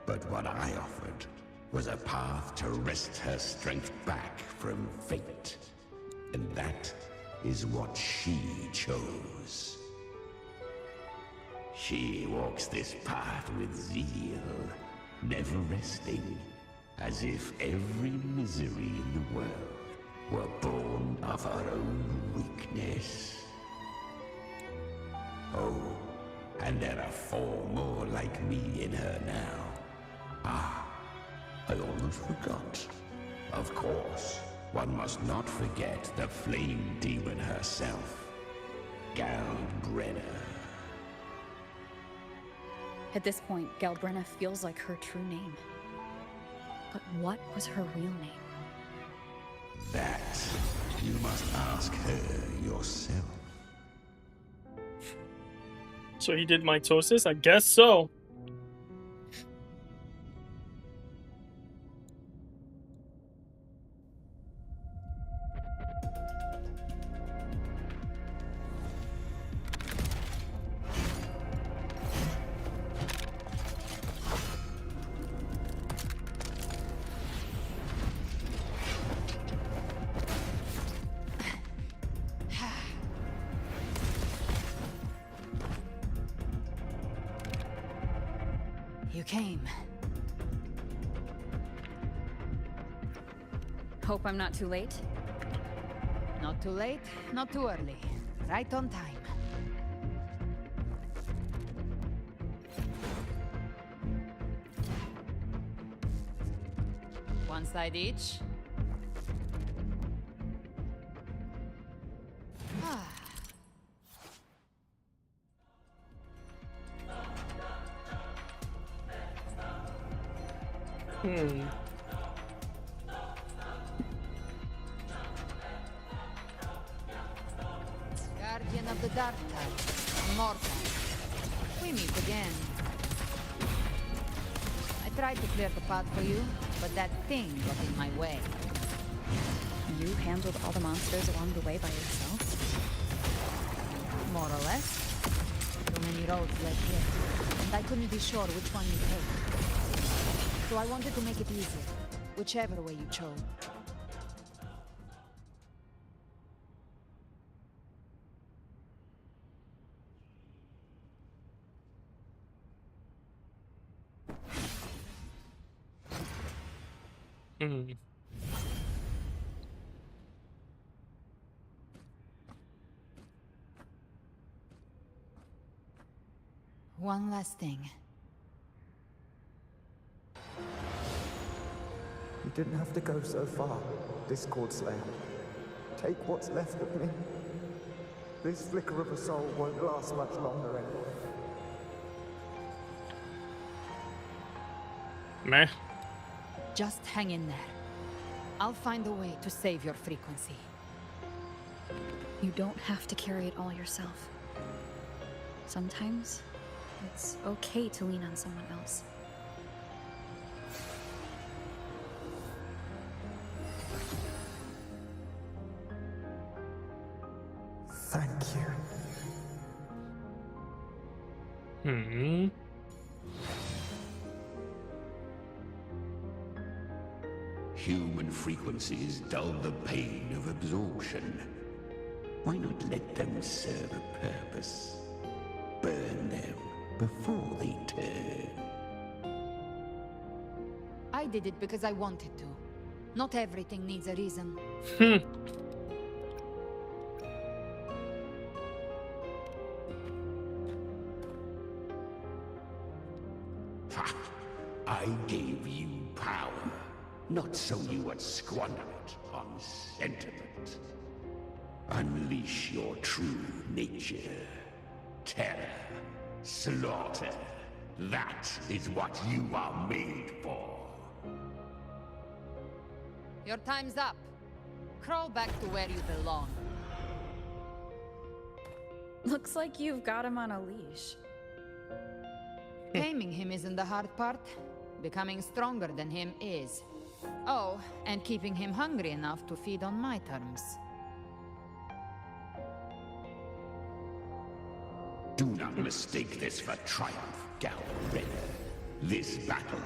but what I offered was a path to wrest her strength back from fate. And that is what she chose. She walks this path with zeal, never resting, as if every misery in the world were born of her own weakness. Oh, and there are 4 more like me in her now. Ah, I almost forgot. Of course, one must not forget the flame demon herself, Galbrenna. At this point, Galbrenna feels like her true name. But what was her real name? That you must ask her yourself. So he did mitosis? I guess so. You came. Hope I'm not too late? Not too late, not too early. Right on time. One side each. Ah. Guardian of the Dark Tide, Mortal. We meet again. I tried to clear the path for you, but that thing got in my way. You handled all the monsters along the way by yourself? More or less. Too many roads led here, and I couldn't be sure which one you take. So I wanted to make it easier, whichever way you chose. One last thing. You didn't have to go so far, Discord Slayer. Take what's left of me. This flicker of a soul won't last much longer anyway. Meh. Just hang in there. I'll find a way to save your frequency. You don't have to carry it all yourself. Sometimes, it's okay to lean on someone else. Thank you. Human frequencies dull the pain of absorption. Why not let them serve a purpose? Burn them before they turn. I did it because I wanted to. Not everything needs a reason. Ha! I gave you power, not so you would squander it on sentiment. Unleash your true nature. Terror, slaughter. That is what you are made for. Your time's up. Crawl back to where you belong. Looks like you've got him on a leash. Taming him isn't the hard part. Becoming stronger than him is. Oh, and keeping him hungry enough to feed on my terms. Do not mistake this for triumph, Gal Red. This battle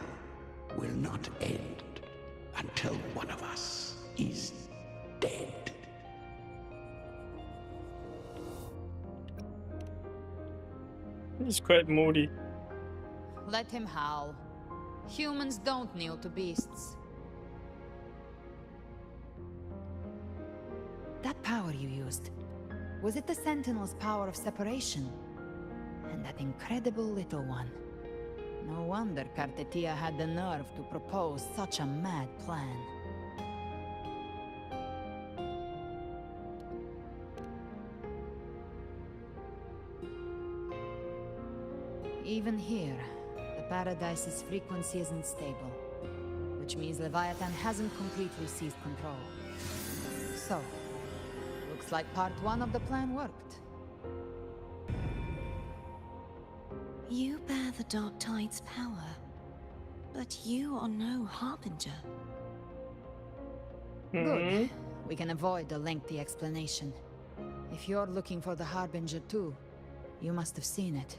will not end until one of us is dead. He's quite moody. Let him howl. Humans don't kneel to beasts. That power you used, was it the Sentinel's power of separation? And that incredible little one. No wonder Cartetia had the nerve to propose such a mad plan. Even here, the Paradise's frequency isn't stable, which means Leviathan hasn't completely seized control. So, looks like part one of the plan worked. You bear the Dark Tide's power, but you are no Harbinger. Good. We can avoid a lengthy explanation. If you're looking for the Harbinger too, you must have seen it.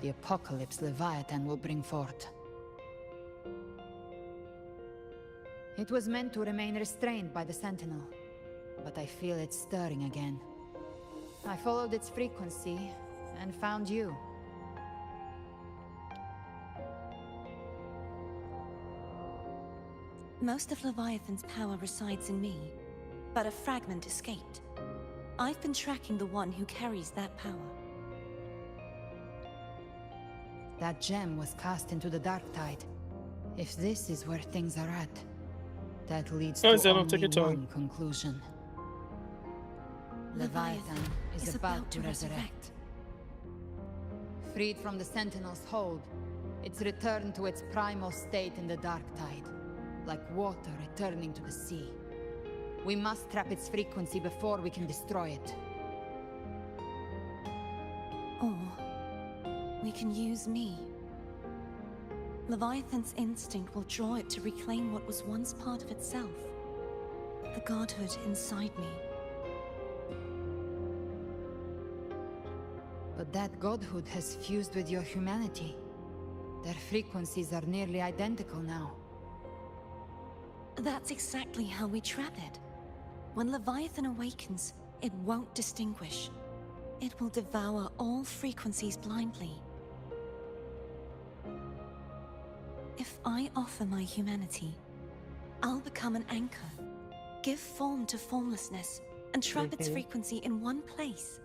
The apocalypse Leviathan will bring forth. It was meant to remain restrained by the Sentinel, but I feel it stirring again. I followed its frequency and found you. Most of Leviathan's power resides in me, but a fragment escaped. I've been tracking the one who carries that power. That gem was cast into the Dark Tide. If this is where things are at, that leads to only one conclusion. Leviathan is about to resurrect. Freed from the Sentinel's hold, it's returned to its primal state in the Dark Tide, like water returning to the sea. We must trap its frequency before we can destroy it. Or we can use me. Leviathan's instinct will draw it to reclaim what was once part of itself. The godhood inside me. But that godhood has fused with your humanity. Their frequencies are nearly identical now. That's exactly how we trap it. When Leviathan awakens, it won't distinguish. It will devour all frequencies blindly. If I offer my humanity, I'll become an anchor, give form to formlessness, and trap its frequency in one place.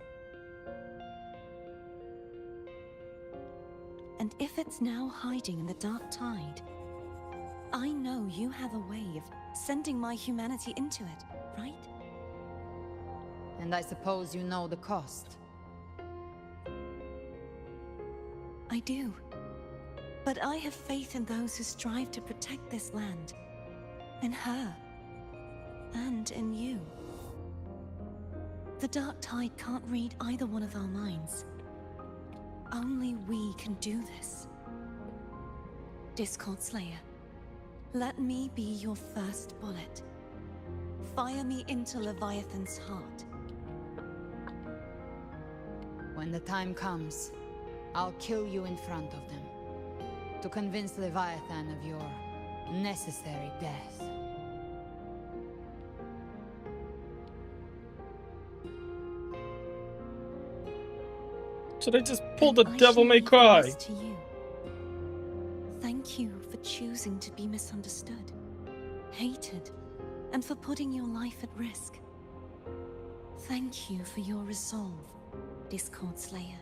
And if it's now hiding in the Dark Tide, I know you have a way of sending my humanity into it, right? And I suppose you know the cost. I do. But I have faith in those who strive to protect this land. In her. And in you. The Dark Tide can't read either one of our minds. Only we can do this. Discord Slayer, let me be your first bullet. Fire me into Leviathan's heart. When the time comes, I'll kill you in front of them. To convince Leviathan of your necessary death. So they just pulled the Then I Devil shall May leave the Cry. rest to you. Thank you for choosing to be misunderstood, hated, and for putting your life at risk. Thank you for your resolve, Discord Slayer.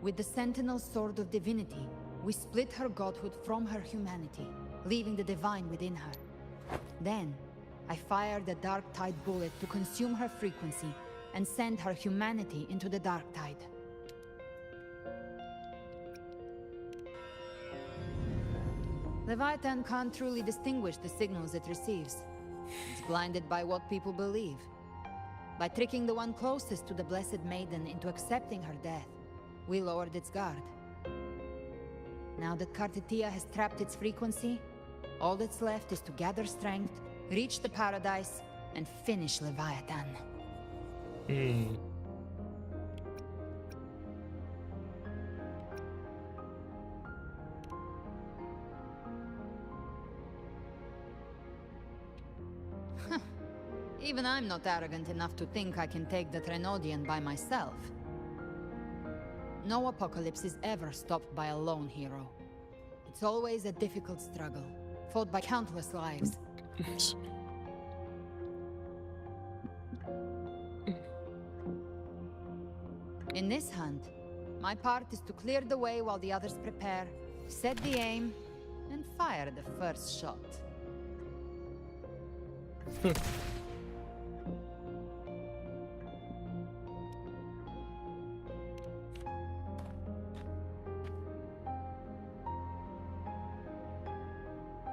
With the Sentinel Sword of Divinity, we split her godhood from her humanity, leaving the divine within her. Then, I fired a Dark Tide bullet to consume her frequency and send her humanity into the Dark Tide. Leviathan can't truly distinguish the signals it receives. It's blinded by what people believe. By tricking the one closest to the Blessed Maiden into accepting her death, we lowered its guard. Now that Kartitia has trapped its frequency, all that's left is to gather strength, reach the paradise, and finish Leviathan. Even I'm not arrogant enough to think I can take the Trenodian by myself. No apocalypse is ever stopped by a lone hero. It's always a difficult struggle, fought by countless lives. In this hunt, my part is to clear the way while the others prepare, set the aim, and fire the first shot.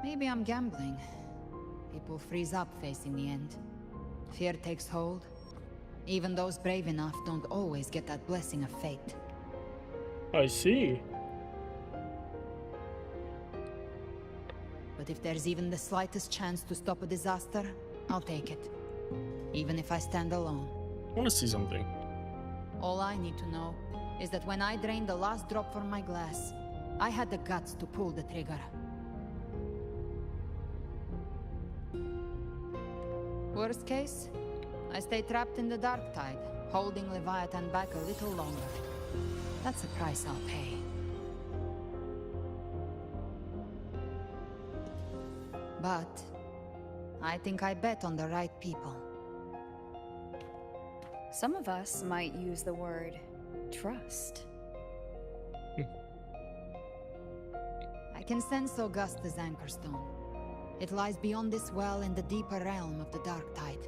Maybe I'm gambling. People freeze up facing the end. Fear takes hold. Even those brave enough don't always get that blessing of fate. I see. But if there's even the slightest chance to stop a disaster, I'll take it. Even if I stand alone. I want to see something. All I need to know is that when I drained the last drop from my glass, I had the guts to pull the trigger. Worst case, I stay trapped in the Dark Tide, holding Leviathan back a little longer. That's a price I'll pay. But I think I bet on the right people. Some of us might use the word trust. I can sense Augusta's Anchorstone. It lies beyond this well in the deeper realm of the Dark Tide.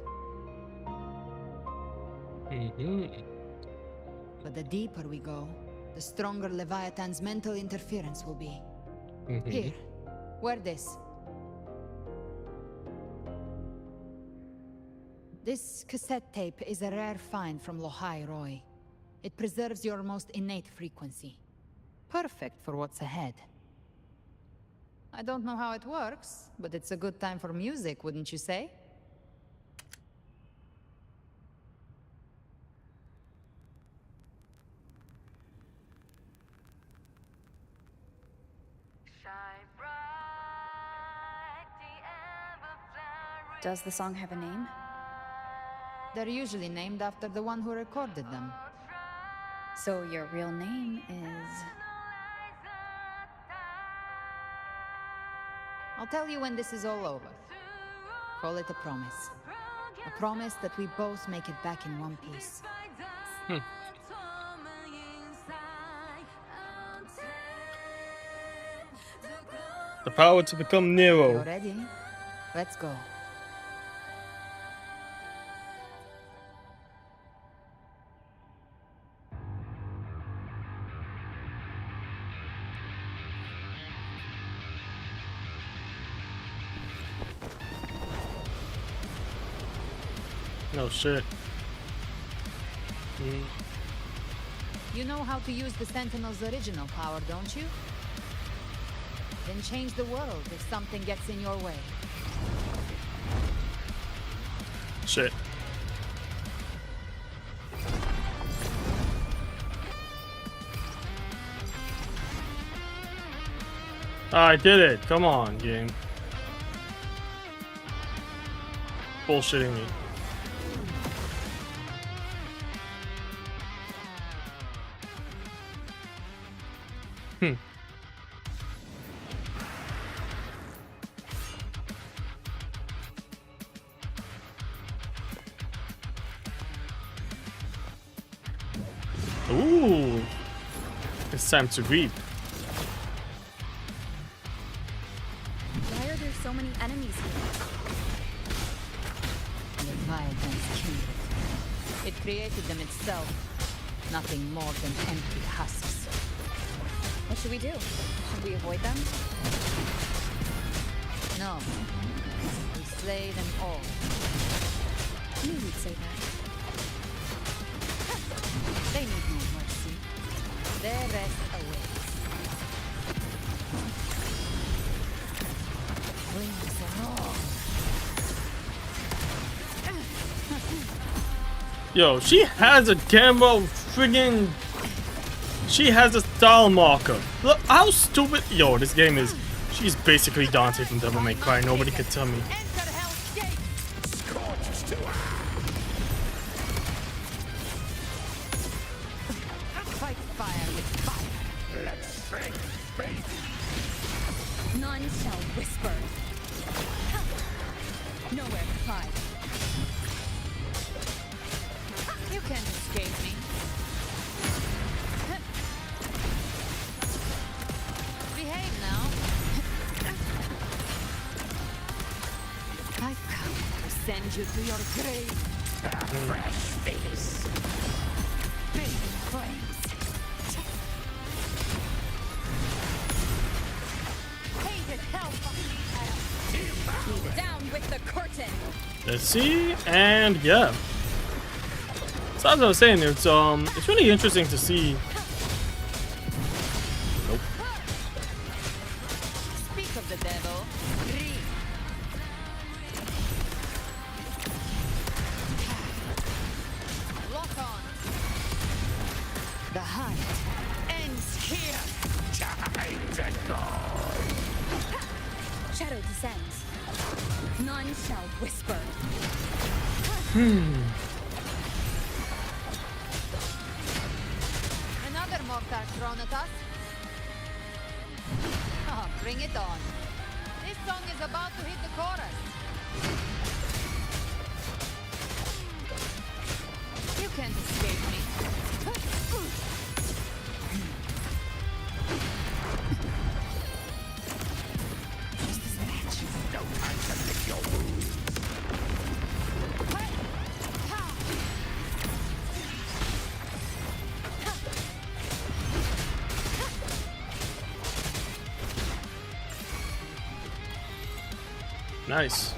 But the deeper we go, the stronger Leviathan's mental interference will be. Here, wear this. This cassette tape is a rare find from Lohai Roy. It preserves your most innate frequency. Perfect for what's ahead. I don't know how it works, but it's a good time for music, wouldn't you say? Does the song have a name? They're usually named after the one who recorded them. So your real name is... I'll tell you when this is all over. Call it a promise. A promise that we both make it back in one piece. The power to become Nero. You're ready? Let's go. No shit. You know how to use the Sentinel's original power, don't you? Then change the world if something gets in your way. Shit. I did it. Come on, game. Bullshitting me. Hmm. Ooh. It's time to reap. Why are there so many enemies here? Leviathan's killed it. It created them itself. Nothing more than empty husks. What should we do? Should we avoid them? No. We slay them all. I knew you'd say that. They need no mercy. Their rest awaits. Wings and all. Yo, she has a camo friggin'. She has a style marker. Look how stupid. Yo, this game is. She's basically Dante from Devil May Cry. Nobody could tell me. Fight fire with fire. Let's break faith. None shall whisper. Nowhere to hide. You can't escape me. Behave now. I've come to send you to your grave. Fresh face. Big flames. Hated hellfire. Down with the curtain. Let's see, and yeah. So as I was saying, it's really interesting to see. Nope. Speak of the devil. Read. Lock on. The hunt ends here. Shadow descends. None shall whisper. Another mortar thrown at us. Oh, bring it on. This song is about to hit the chorus. You can't escape me. No time to lick your wounds. Nice.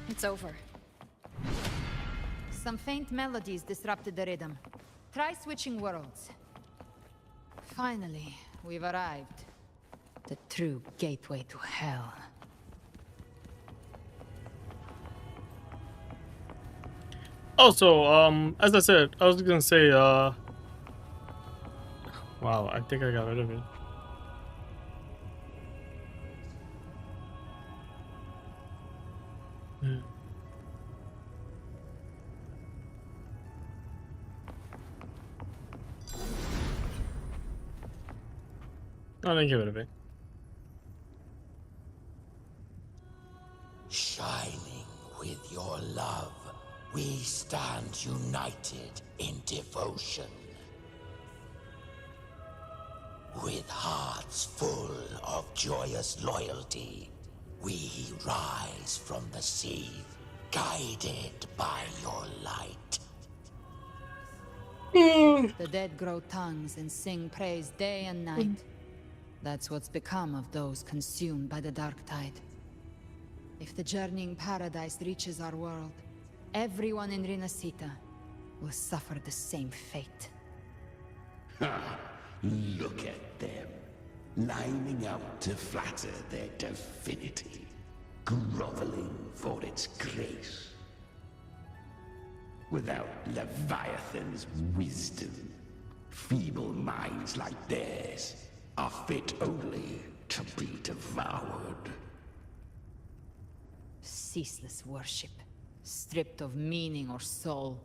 It's over. Some faint melodies disrupted the rhythm. Try switching worlds. Finally, we've arrived. The true gateway to hell. Also, as I said, I was gonna say, wow, I think I got rid of it. I didn't get rid of it. Shining with your love, we stand united in devotion. With hearts full of joyous loyalty, we rise from the sea, guided by your light. The dead grow tongues and sing praise day and night. That's what's become of those consumed by the dark tide. If the journeying paradise reaches our world, everyone in Rinasita will suffer the same fate. Look at them, lining up to flatter their divinity, groveling for its grace. Without Leviathan's wisdom, feeble minds like theirs are fit only to be devoured. Ceaseless worship, stripped of meaning or soul.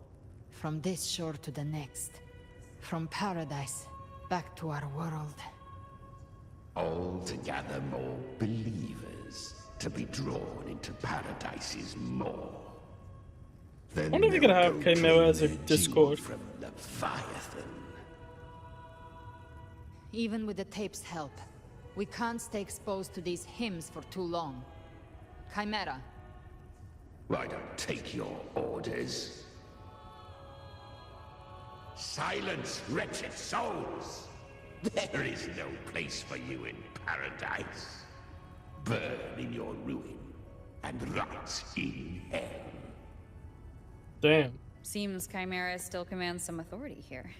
From this shore to the next. From paradise back to our world. All to gather more believers, to be drawn into paradise's maw. I Then wonder if you could they'll have go Chimera claim as a their due Discord. from Leviathan. Even with the tape's help, we can't stay exposed to these hymns for too long. Chimera. I don't take your orders. Silence, wretched souls! There is no place for you in paradise. Burn in your ruin, and rot in hell. Damn. Seems Chimera still commands some authority here.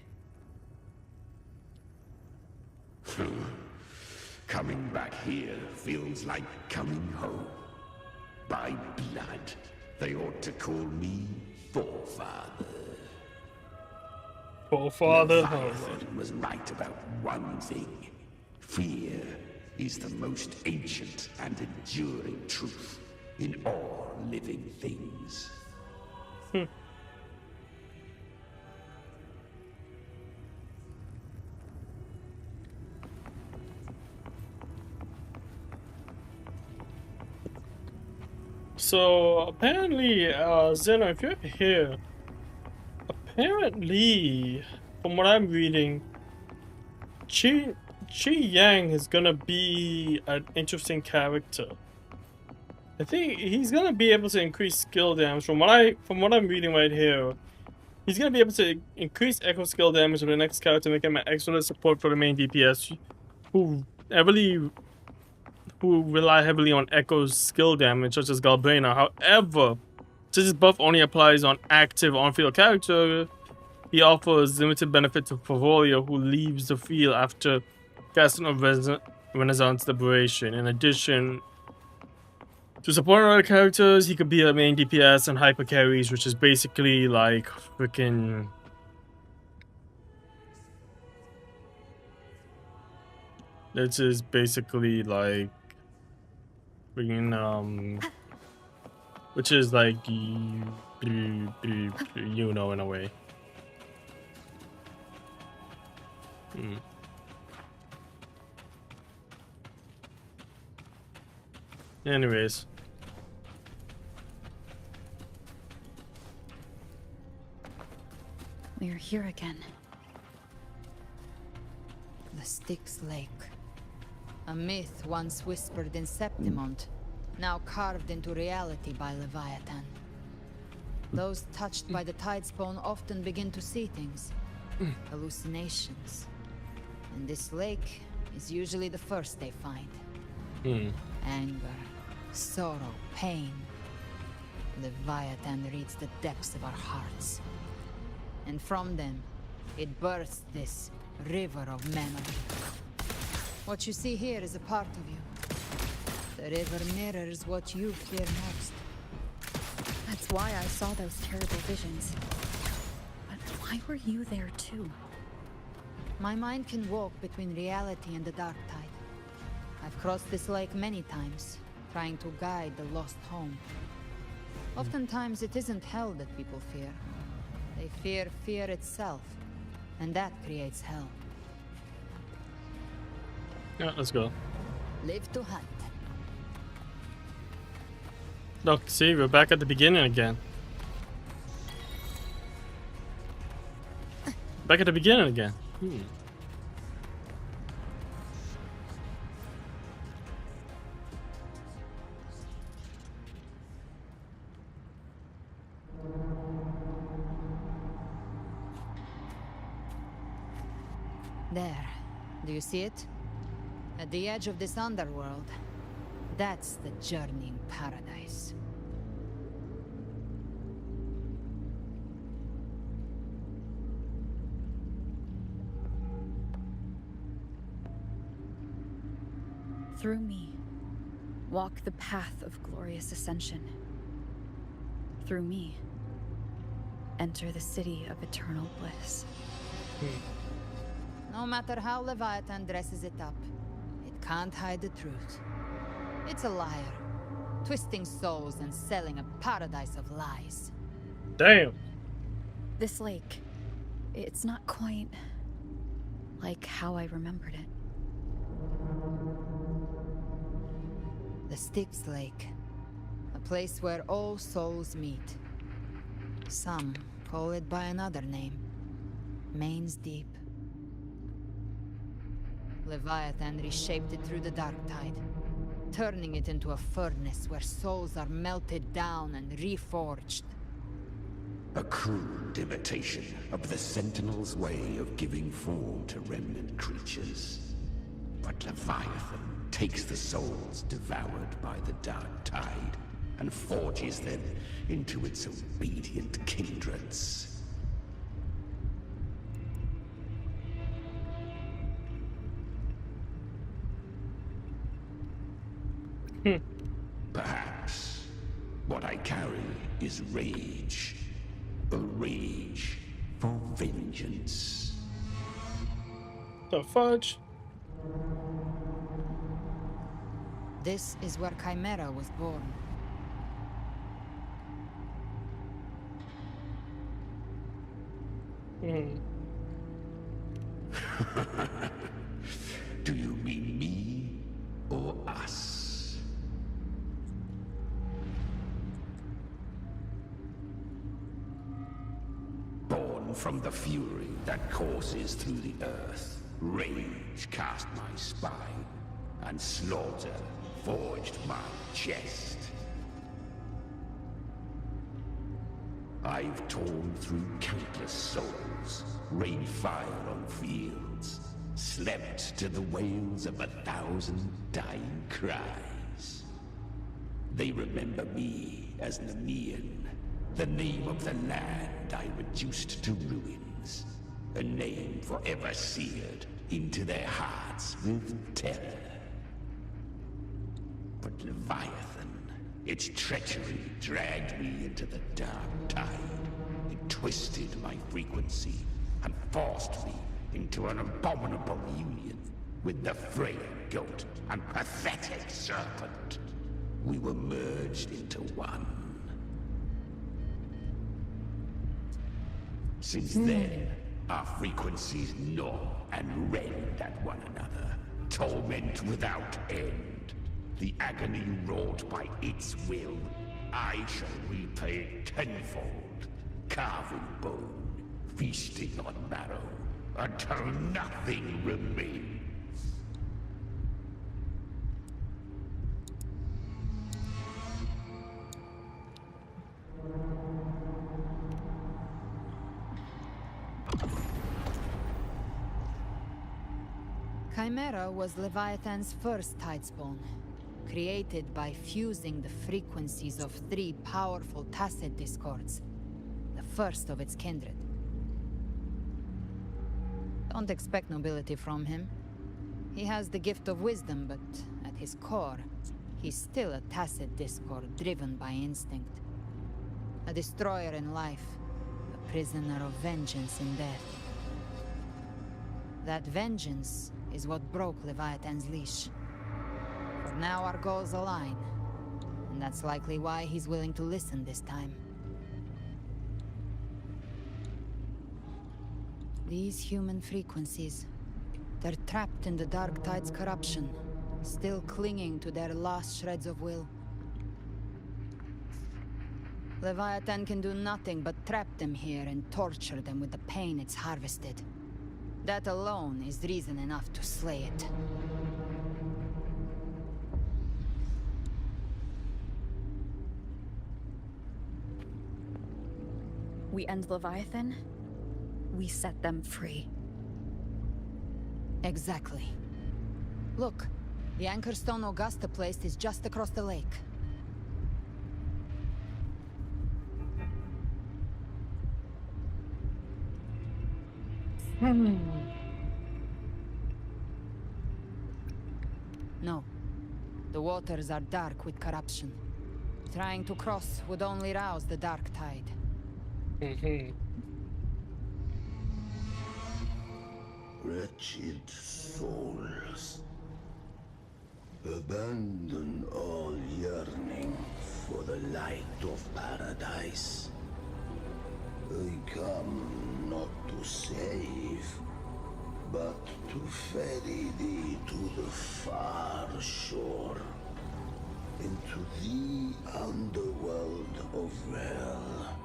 Coming back here feels like coming home. By blood, they ought to call me Forefather. Forefather? Leviathan was right about one thing. Fear is the most ancient and enduring truth in all living things. So apparently, Zeno, if you're here, apparently, from what I'm reading, Chi Yang is gonna be an interesting character. I think he's gonna be able to increase skill damage. From what I'm reading right here, he's gonna be able to increase echo skill damage of the next character, making him an excellent support for the main DPS, who rely heavily on Echo's skill damage, such as Galbrina. However, since this buff only applies on active on-field character, he offers limited benefit to Favolia, who leaves the field after casting a Renaissance Liberation. In addition to supporting other characters, he could be a main DPS and hyper carries, which is basically like freaking. This is basically like which is like you know, in a way. Anyways, we are here again. The Styx Lake. A myth once whispered in Septimont, now carved into reality by Leviathan. Those touched by the Tidespawn often begin to see things. Hallucinations. And this lake is usually the first they find. Anger, sorrow, pain. Leviathan reads the depths of our hearts. And from them, it births this river of memory. What you see here is a part of you. The river mirrors what you fear most. That's why I saw those terrible visions. But why were you there too? My mind can walk between reality and the dark tide. I've crossed this lake many times, trying to guide the lost home. Oftentimes it isn't hell that people fear. They fear fear itself, and that creates hell. yeah, let's go. Live to hunt. Look, see, we're back at the beginning again. Back at the beginning again. There. Do you see it? At the edge of this underworld. That's the journeying paradise. Through me, walk the path of glorious ascension. Through me, enter the city of eternal bliss. No matter how Leviathan dresses it up, it can't hide the truth. It's a liar. twisting souls and selling a paradise of lies. Damn. This lake, it's not quite like how I remembered it. The Styx Lake. A place where all souls meet. Some call it by another name. Main's Deep. Leviathan reshaped it through the dark tide, turning it into a furnace where souls are melted down and reforged. A crude imitation of the Sentinel's way of giving form to remnant creatures. But Leviathan takes the souls devoured by the dark tide and forges them into its obedient kindreds. Perhaps what I carry is rage. A rage for vengeance. The fudge? This is where Chimera was born. Do you mean me or us? Born from the fury that courses through the earth, rage cast my spine, and slaughter forged my chest. I've torn through countless souls, rained fire on fields, slept to the wails of 1,000 dying cries. They remember me as Nemean, the name of the land I reduced to ruins, a name forever seared into their hearts with terror. But Leviathan, its treachery dragged me into the dark tide. It twisted my frequency and forced me into an abominable union with the frail goat and pathetic serpent. We were merged into one. Since then, our frequencies gnaw and rend at one another, torment without end. The agony wrought by its will, I shall repay tenfold, carving bone, feasting on marrow, until nothing remains. Chimera was Leviathan's first tidespawn, created by fusing the frequencies of 3 powerful tacit discords, the first of its kindred. Don't expect nobility from him. He has the gift of wisdom, but at his core, he's still a tacit discord driven by instinct. A destroyer in life, a prisoner of vengeance in death. That vengeance is what broke Leviathan's leash. For now our goals align, and that's likely why he's willing to listen this time. These human frequencies, they're trapped in the Dark Tide's corruption, still clinging to their last shreds of will. Leviathan can do nothing but trap them here and torture them with the pain it's harvested. That alone is reason enough to slay it. We end Leviathan, we set them free. Exactly. Look, the Anchorstone Augusta place is just across the lake. No. The waters are dark with corruption. Trying to cross would only rouse the dark tide. Wretched souls. Abandon all yearning for the light of paradise. I come not to save, but to ferry thee to the far shore, into the underworld of hell,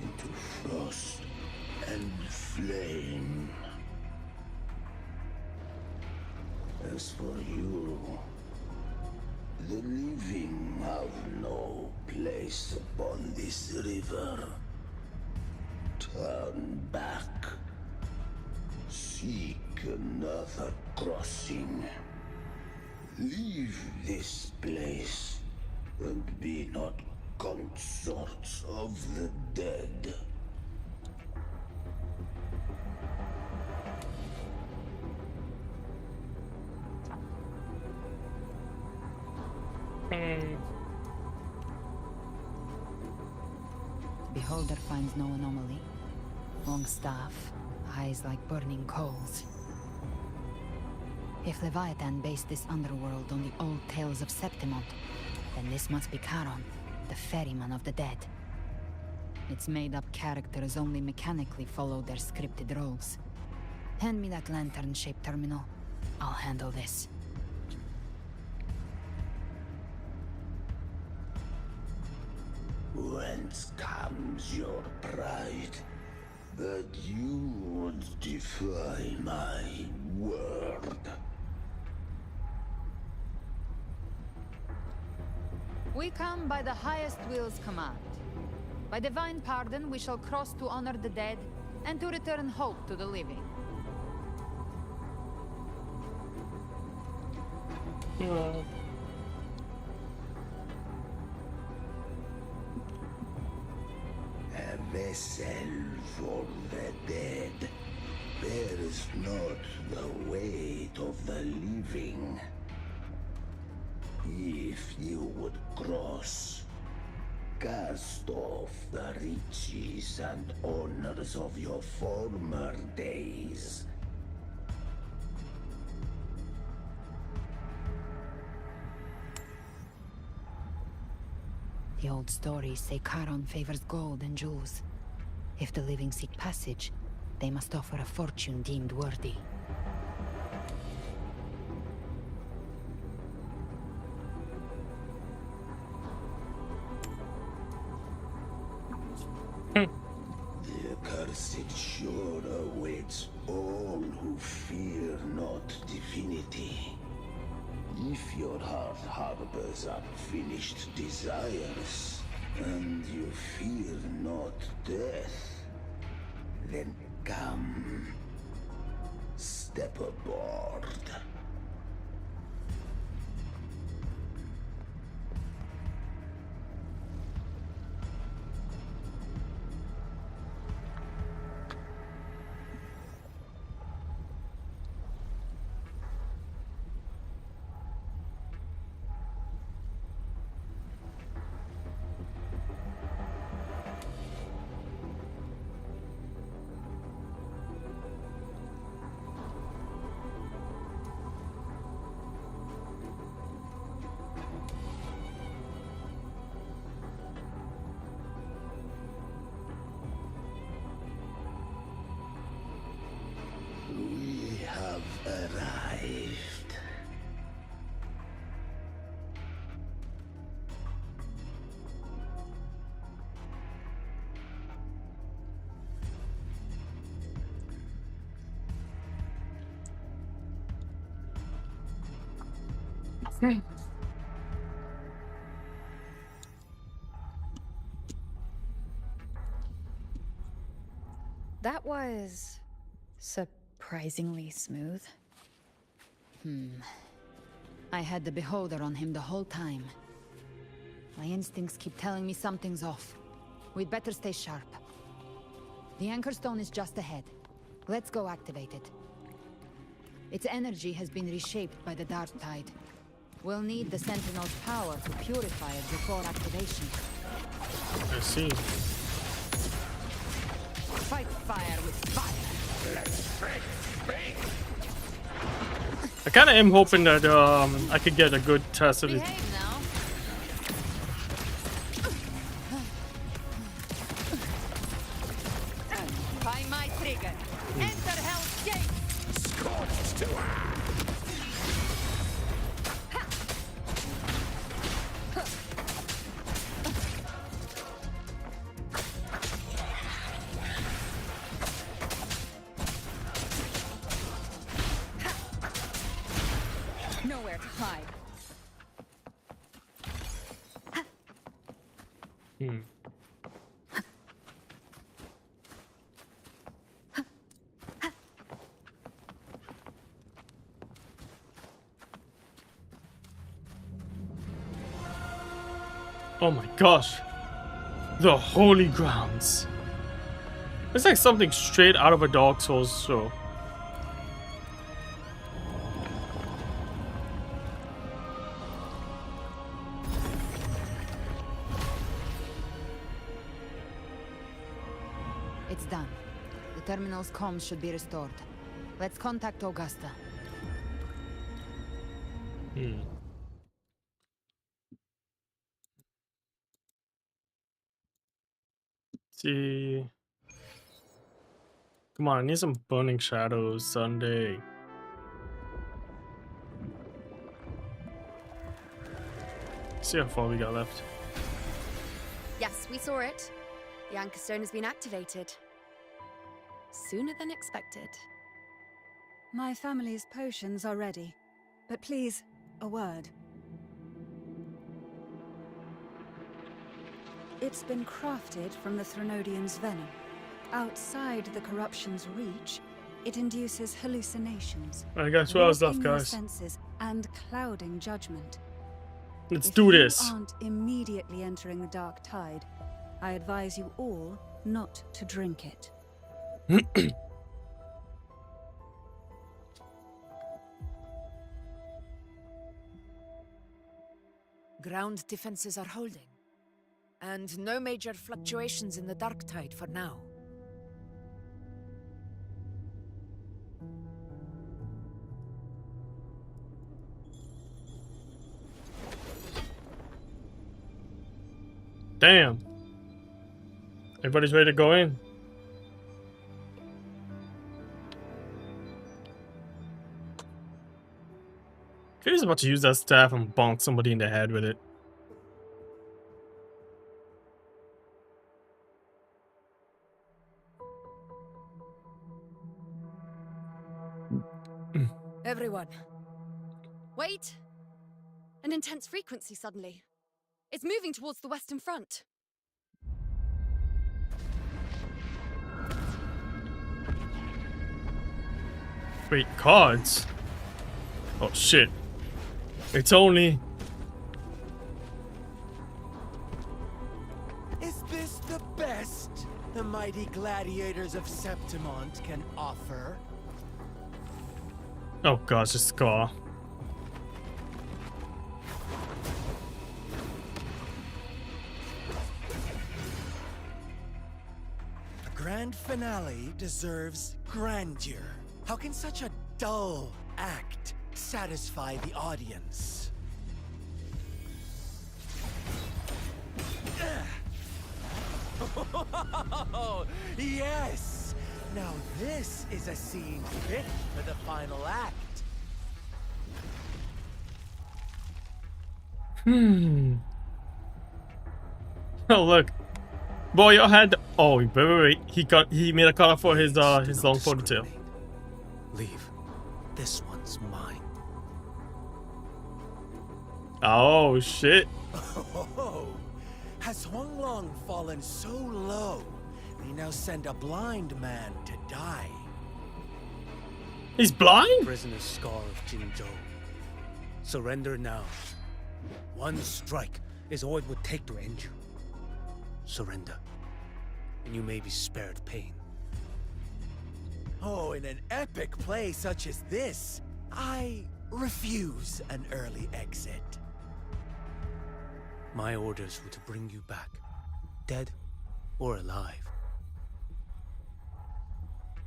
into frost and flame. As for you, the living have no place upon this river. Turn back. Seek another crossing. Leave this place and be not consorts of the dead. Beholder finds no anomaly. Long staff, eyes like burning coals. If Leviathan based this underworld on the old tales of Septimont, then this must be Charon, the ferryman of the dead. Its made-up characters only mechanically follow their scripted roles. Hand me that lantern-shaped terminal. I'll handle this. Whence comes your pride that you would defy my word? We come by the highest will's command. By divine pardon, we shall cross to honor the dead and to return hope to the living. A vessel for the dead bears not the weight of the living. If you would cross, cast off the riches and honors of your former days. The old stories say Charon favors gold and jewels. If the living seek passage, they must offer a fortune deemed worthy. The accursed shore awaits all who fear not divinity. If your heart harbors unfinished desires, and you fear not death, then come, step aboard. We have arrived. That was surprisingly smooth. I had the Beholder on him the whole time. My instincts keep telling me something's off. We'd better stay sharp. The Anchor Stone is just ahead. Let's go activate it. Its energy has been reshaped by the Dark Tide. We'll need the Sentinel's power to purify it before activation. I see. Fight fire with fire. I kind of am hoping that I could get a good test of it. By my trigger. Enter Hell's Gate. Scorched to Nowhere to hide. Oh my gosh. The Holy Grounds. It's like something straight out of a Dark Souls show. It's done. The terminal's comms should be restored. Let's contact Augusta. See. Come on, I need some Burning Shadows Sunday. See how far we got left. Yes, we saw it. The Anchor Stone has been activated. Sooner than expected. My family's potions are ready. But please, a word. It's been crafted from the Threnodian's venom. Outside the corruption's reach, it induces hallucinations. I guess what was left, warping your guys. senses and clouding judgment. Let's do this. If you aren't immediately entering the dark tide, I advise you all not to drink it. Ground defenses are holding. And no major fluctuations in the dark tide for now. Damn. Everybody's ready to go in. He's about to use that staff and bonk somebody in the head with it. Everyone. Wait! An intense frequency suddenly. It's moving towards the Western Front. Wait, cards? Oh shit. It's only... Is this the best the mighty gladiators of Septimont can offer? Oh gosh, it's Scar. A grand finale deserves grandeur. How can such a dull act satisfy the audience? Oh, yes! Now this is a scene fit for the final act. Oh look. Boy, your head. Oh, wait. He made a color for his long ponytail. Leave. This one's mine. Oh shit. Oh, has Huang Long fallen so low, they now send a blind man to die? He's blind? Prisoner Scar of Jinzhou. Surrender now. One strike is all it would take to end you. Surrender, and you may be spared pain. Oh, in an epic play such as this, I refuse an early exit. My orders were to bring you back, dead or alive.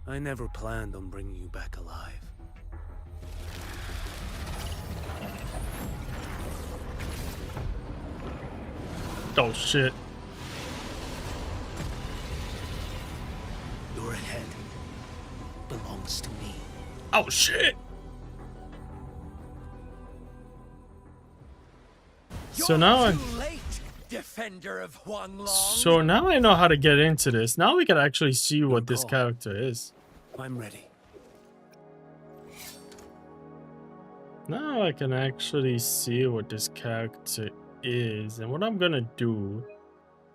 I never planned on bringing you back alive. Oh shit. Your head belongs to me. Oh shit. So now Defender of Huanglong. So now I know how to get into this. Now we can actually see what this character is. I'm ready. Now I can actually see what this character is. And what I'm gonna do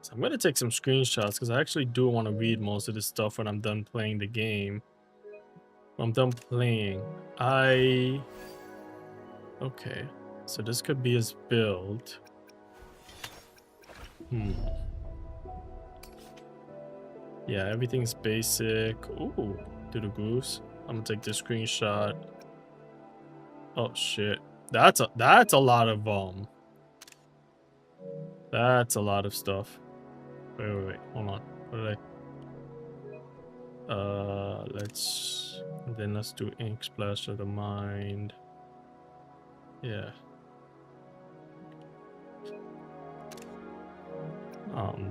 is I'm gonna take some screenshots because I actually do want to read most of this stuff when I'm done playing the game. When I'm done playing. Okay. So this could be his build. Yeah, everything's basic. Ooh, do the grooves. I'm gonna take this screenshot. Oh shit. That's a lot of that's a lot of stuff. Wait, hold on. What did I let's do ink splash of the mind. Yeah.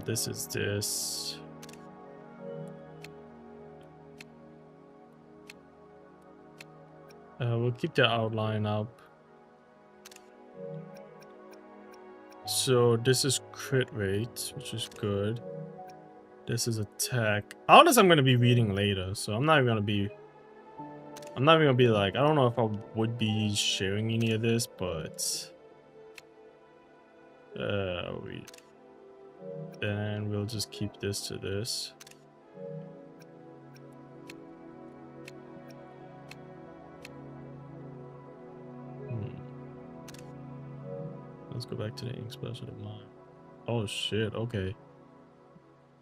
This is this. We'll keep the outline up. So this is crit rate, which is good. This is attack. All this I'm gonna be reading later, so I'm not even gonna be like, I don't know if I would be sharing any of this, but then we'll just keep this to this. Let's go back to the ink splash of the mind. Oh shit, okay.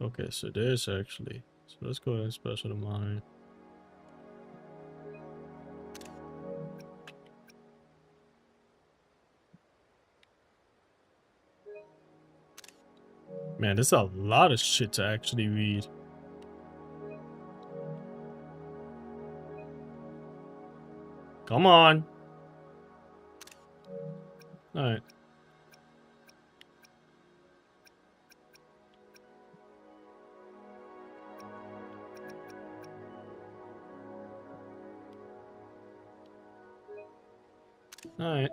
Okay, so there's actually. So let's go ahead and splash of the mind. Man, there's a lot of shit to actually read. Come on. Alright. Alright.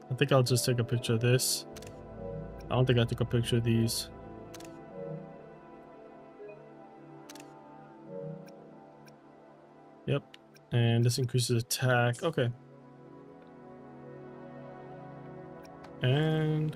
I think I'll just take a picture of this. I don't think I took a picture of these. Yep. And this increases attack. Okay. And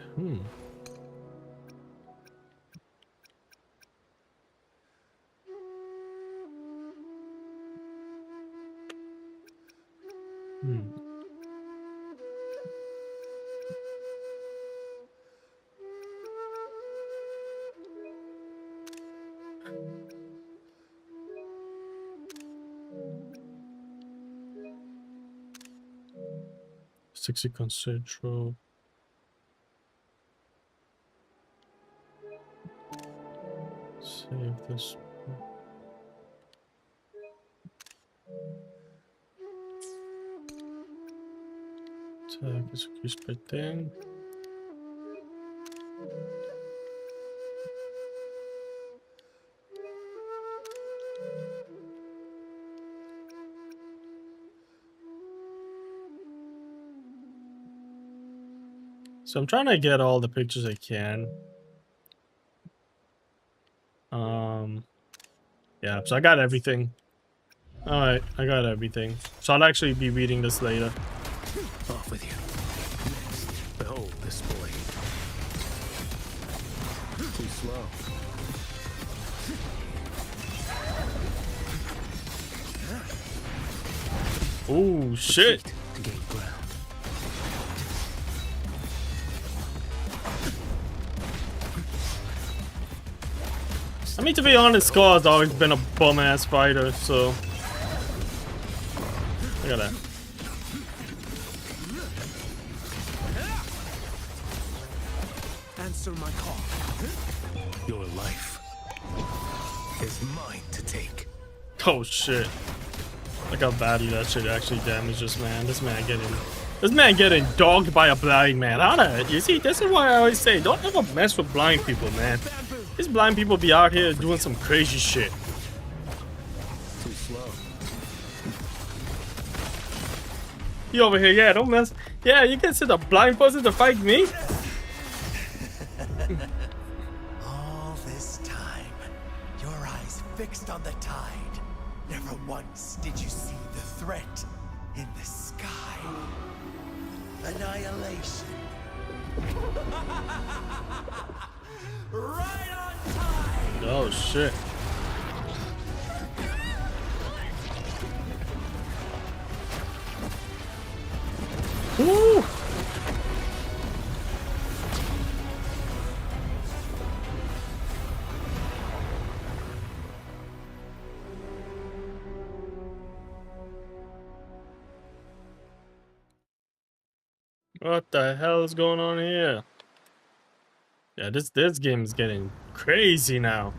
Sixty Concentral. Save this. Attack is increased by 10. So I'm trying to get all the pictures I can. Yeah, so I got everything. Alright, I got everything. So I'll actually be reading this later. Off with you. Next, behold this blade. Too slow. Oh shit. To gain ground. I mean, to be honest, Skull has always been a bum-ass fighter, so... Look at that. Answer my call. Your life is mine to take. Oh shit. Look how badly that shit actually damages, man. This man getting This man getting dogged by a blind man. How the, you see, this is why I always say, don't ever mess with blind people, man. These blind people be out here doing some crazy shit. Too slow. You over here, yeah, don't mess. Yeah, you can send a blind person to fight me? All this time, your eyes fixed on the tide. Never once did you see the threat in the sky. Annihilation. Right on time. Oh shit. Woo! What the hell is going on here? Yeah, this game is getting crazy now.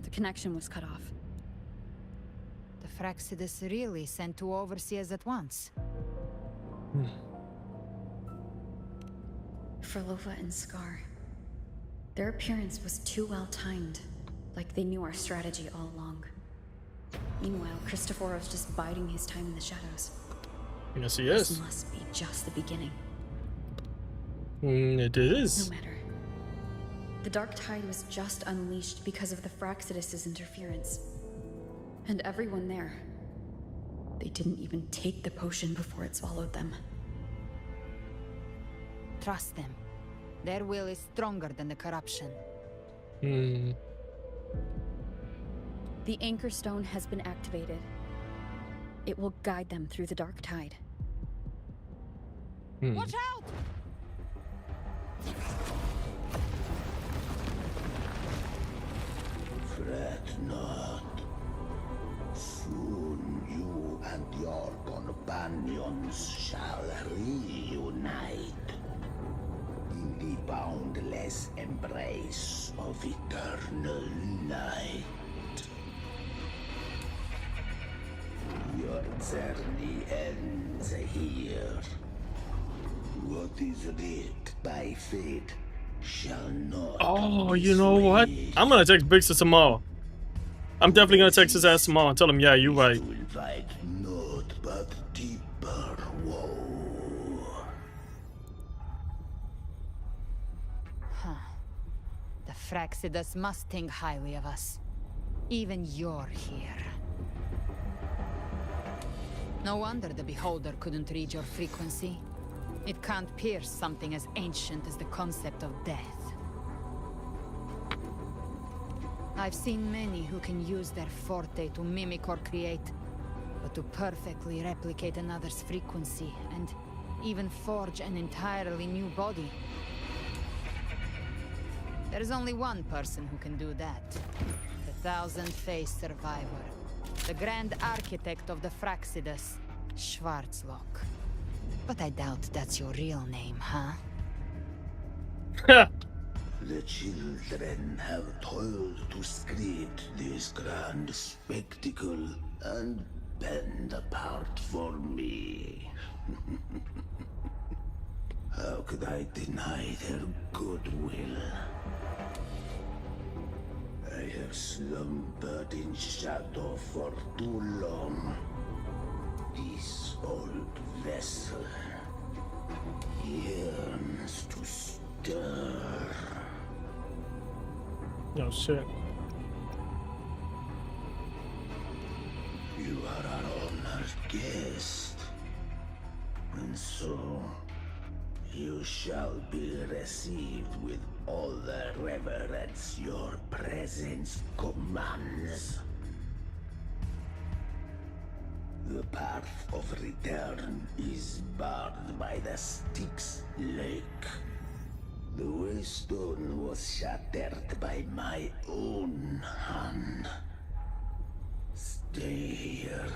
The connection was cut off. The Fraxidus really sent two overseers at once. For Lova and Scar, their appearance was too well timed, like they knew our strategy all along. Meanwhile, Christophorov's just biding his time in the shadows. Yes, he is. This must be just the beginning. It is. No matter. The Dark Tide was just unleashed because of the Fraxidus' interference. And everyone there, they didn't even take the potion before it swallowed them. Trust them. Their will is stronger than the corruption. The Anchor Stone has been activated. It will guide them through the Dark Tide. Watch out! Fret not. Soon you and your companions shall reunite in the boundless embrace of eternal night. Your journey ends here. What is writ by fate shall not. Oh, you know what? I'm gonna text Big Sis tomorrow. I'm definitely gonna text his ass tomorrow and tell him, yeah, you right. Invite naught but deeper woe. Huh. The Fraxidus must think highly of us. Even you're here. No wonder the Beholder couldn't read your frequency. It can't pierce something as ancient as the concept of death. I've seen many who can use their forte to mimic or create, but to perfectly replicate another's frequency and even forge an entirely new body. There's only one person who can do that. The thousand-faced survivor. The grand architect of the Fraxidus, Schwarzlock. But I doubt that's your real name, huh? The children have toiled to script this grand spectacle and bend apart for me. How could I deny their goodwill? I have slumbered in shadow for too long. This old vessel yearns to stir. No shit. You are our honored guest, and so you shall be received with all the reverence your presence commands. The path of return is barred by the Styx Lake. The waystone was shattered by my own hand. Stay here,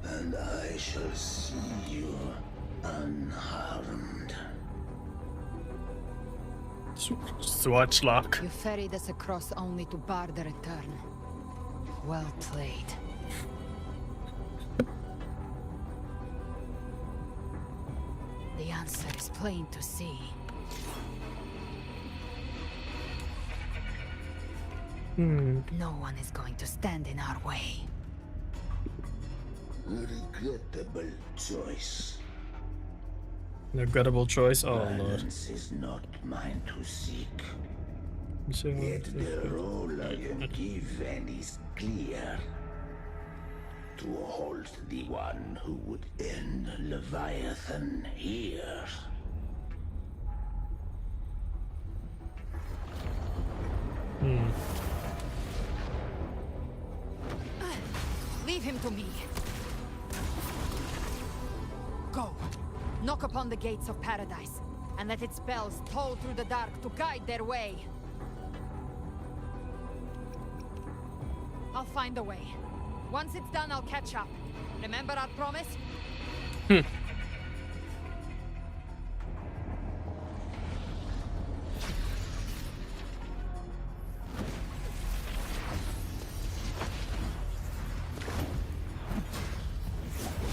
and I shall see you unharmed. Swatch lock. You ferried us across only to bar the return. Well played. The answer is plain to see. No one is going to stand in our way. Regrettable choice. Regrettable choice? Oh lord. Balance is not mine to seek. Yet the role I am given is clear. To hold the one who would end Leviathan here. Leave him to me. Go. Knock upon the gates of paradise, and let its bells toll through the dark to guide their way. I'll find a way. Once it's done, I'll catch up. Remember our promise?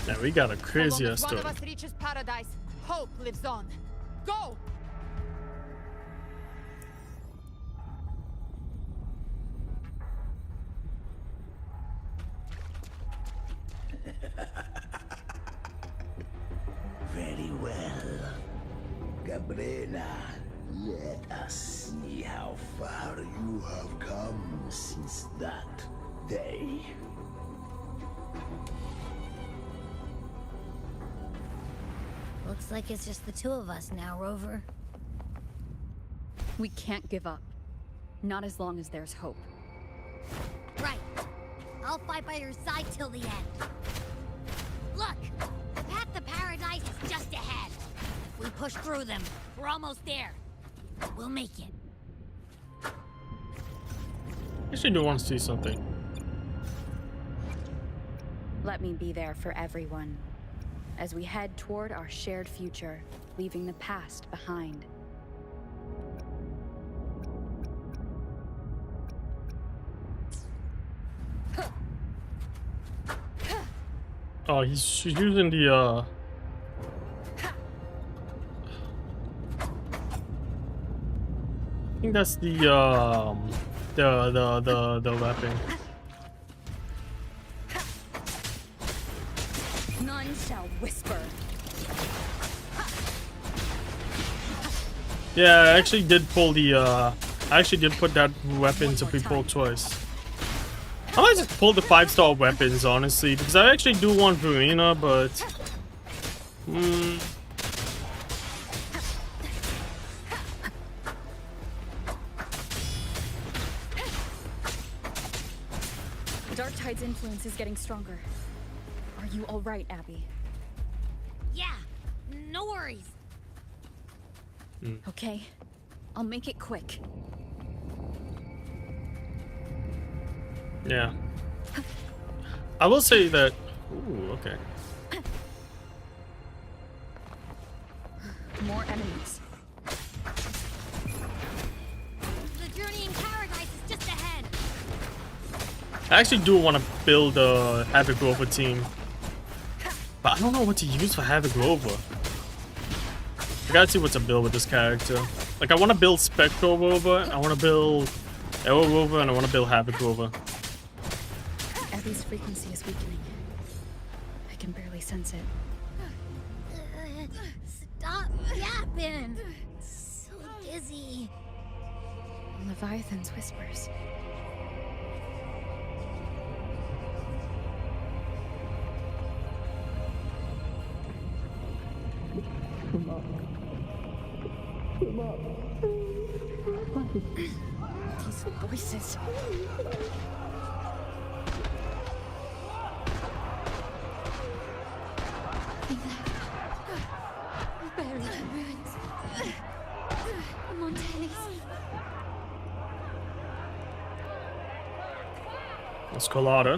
Now we got a crazy ass One story. of us reaches paradise, hope lives on. Go! Very well. Gabrena, let us see how far you have come since that day. Looks like it's just the two of us now, Rover. We can't give up. Not as long as there's hope. Right. I'll fight by your side till the end. Look! The path to paradise is just ahead. If we push through them, we're almost there. We'll make it. Actually do want to see something. Let me be there for everyone as we head toward our shared future, leaving the past behind. Oh, she's using the I think that's the weapon. None shall whisper. Yeah, I actually did pull the I actually did put that weapon to people twice. I might just pull the 5-star weapons, honestly, because I actually do want Verena, but Darktide's influence is getting stronger. Are you all right, Abby? Yeah, no worries. Okay, I'll make it quick. yeah. I will say that. Ooh, okay. More enemies. The journey in paradise is just ahead. I actually do want to build a Havoc Rover team, but I don't know what to use for Havoc Rover. I gotta see what to build with this character. Like, I want to build Spectral Rover, I want to build Arrow Rover, and I want to build Havoc Rover. Abby's frequency is weakening. I can barely sense it. Stop yapping. So dizzy. Leviathan's whispers. These voices. Buried in ruins. Montanis. Escalada.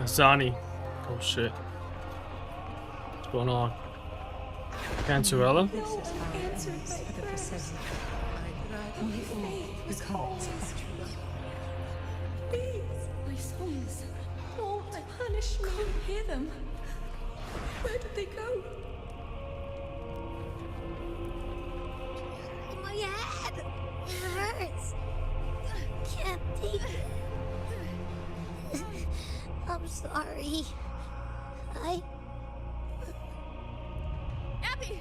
Zani. Oh shit. What's going on? Cancerella? This is how it ends for the Forsaken. We all become spectres. Please, my songs. Don't punish me. Can't hear them. Where did they go? My head! It hurts. Can't take it. I'm sorry. Abby!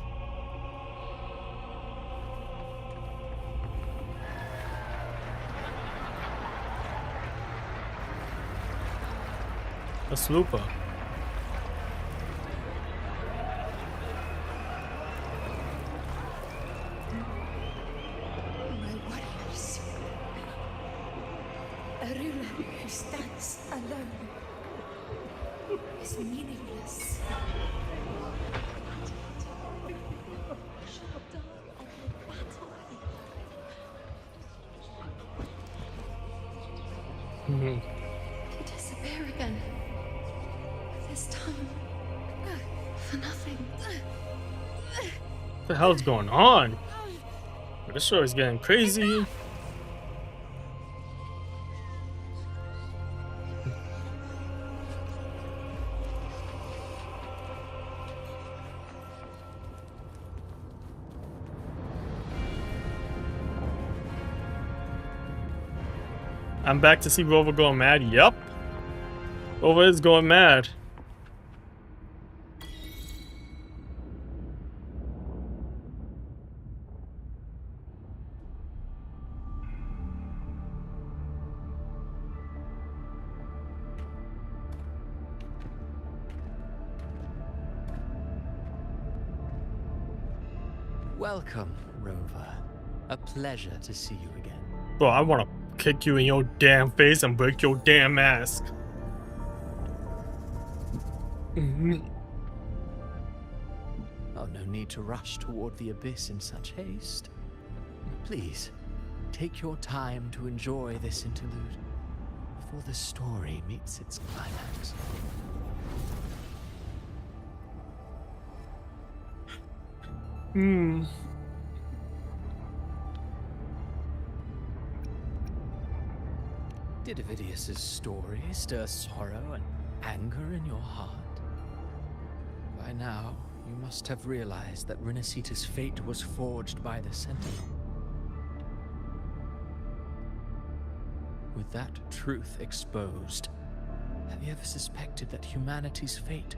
A slooper. My warriors. A ruler who stands alone is meaningless. Mhm. To disappear again. This time, for nothing. What the hell's going on? This show is getting crazy. I'm back to see Rover going mad. Yup. Rover is going mad. Welcome, Rover. A pleasure to see you again. Bro, I want to kick you in your damn face and break your damn mask. Oh, no need to rush toward the abyss in such haste. Please, take your time to enjoy this interlude before the story meets its climax. Did Avidius's story stir sorrow and anger in your heart? By now, you must have realized that Renacita's fate was forged by the Sentinel. With that truth exposed, have you ever suspected that humanity's fate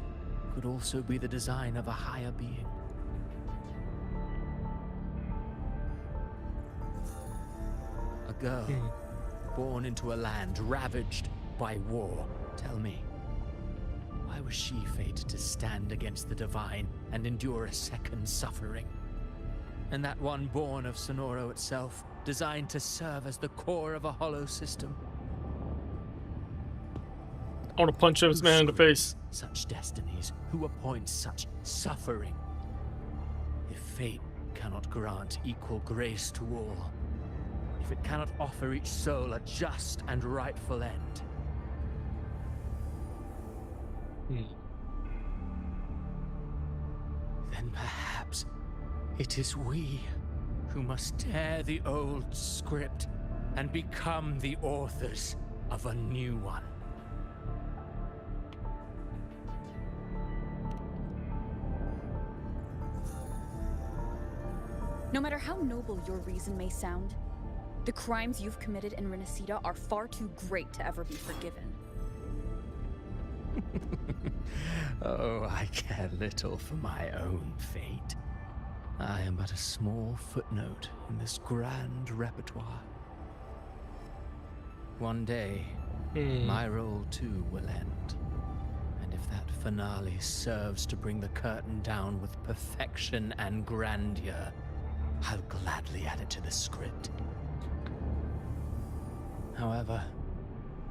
could also be the design of a higher being? A girl born into a land ravaged by war. Tell me, why was she fated to stand against the divine and endure a second suffering? And that one born of Sonoro itself, designed to serve as the core of a hollow system? I want to punch this man in the face. Such destinies, who appoints such suffering? If fate cannot grant equal grace to all, if it cannot offer each soul a just and rightful end, then perhaps it is we who must tear the old script and become the authors of a new one. No matter how noble your reason may sound, the crimes you've committed in Renacita are far too great to ever be forgiven. Oh, I care little for my own fate. I am but a small footnote in this grand repertoire. One day, my role too will end. And if that finale serves to bring the curtain down with perfection and grandeur, I'll gladly add it to the script. However,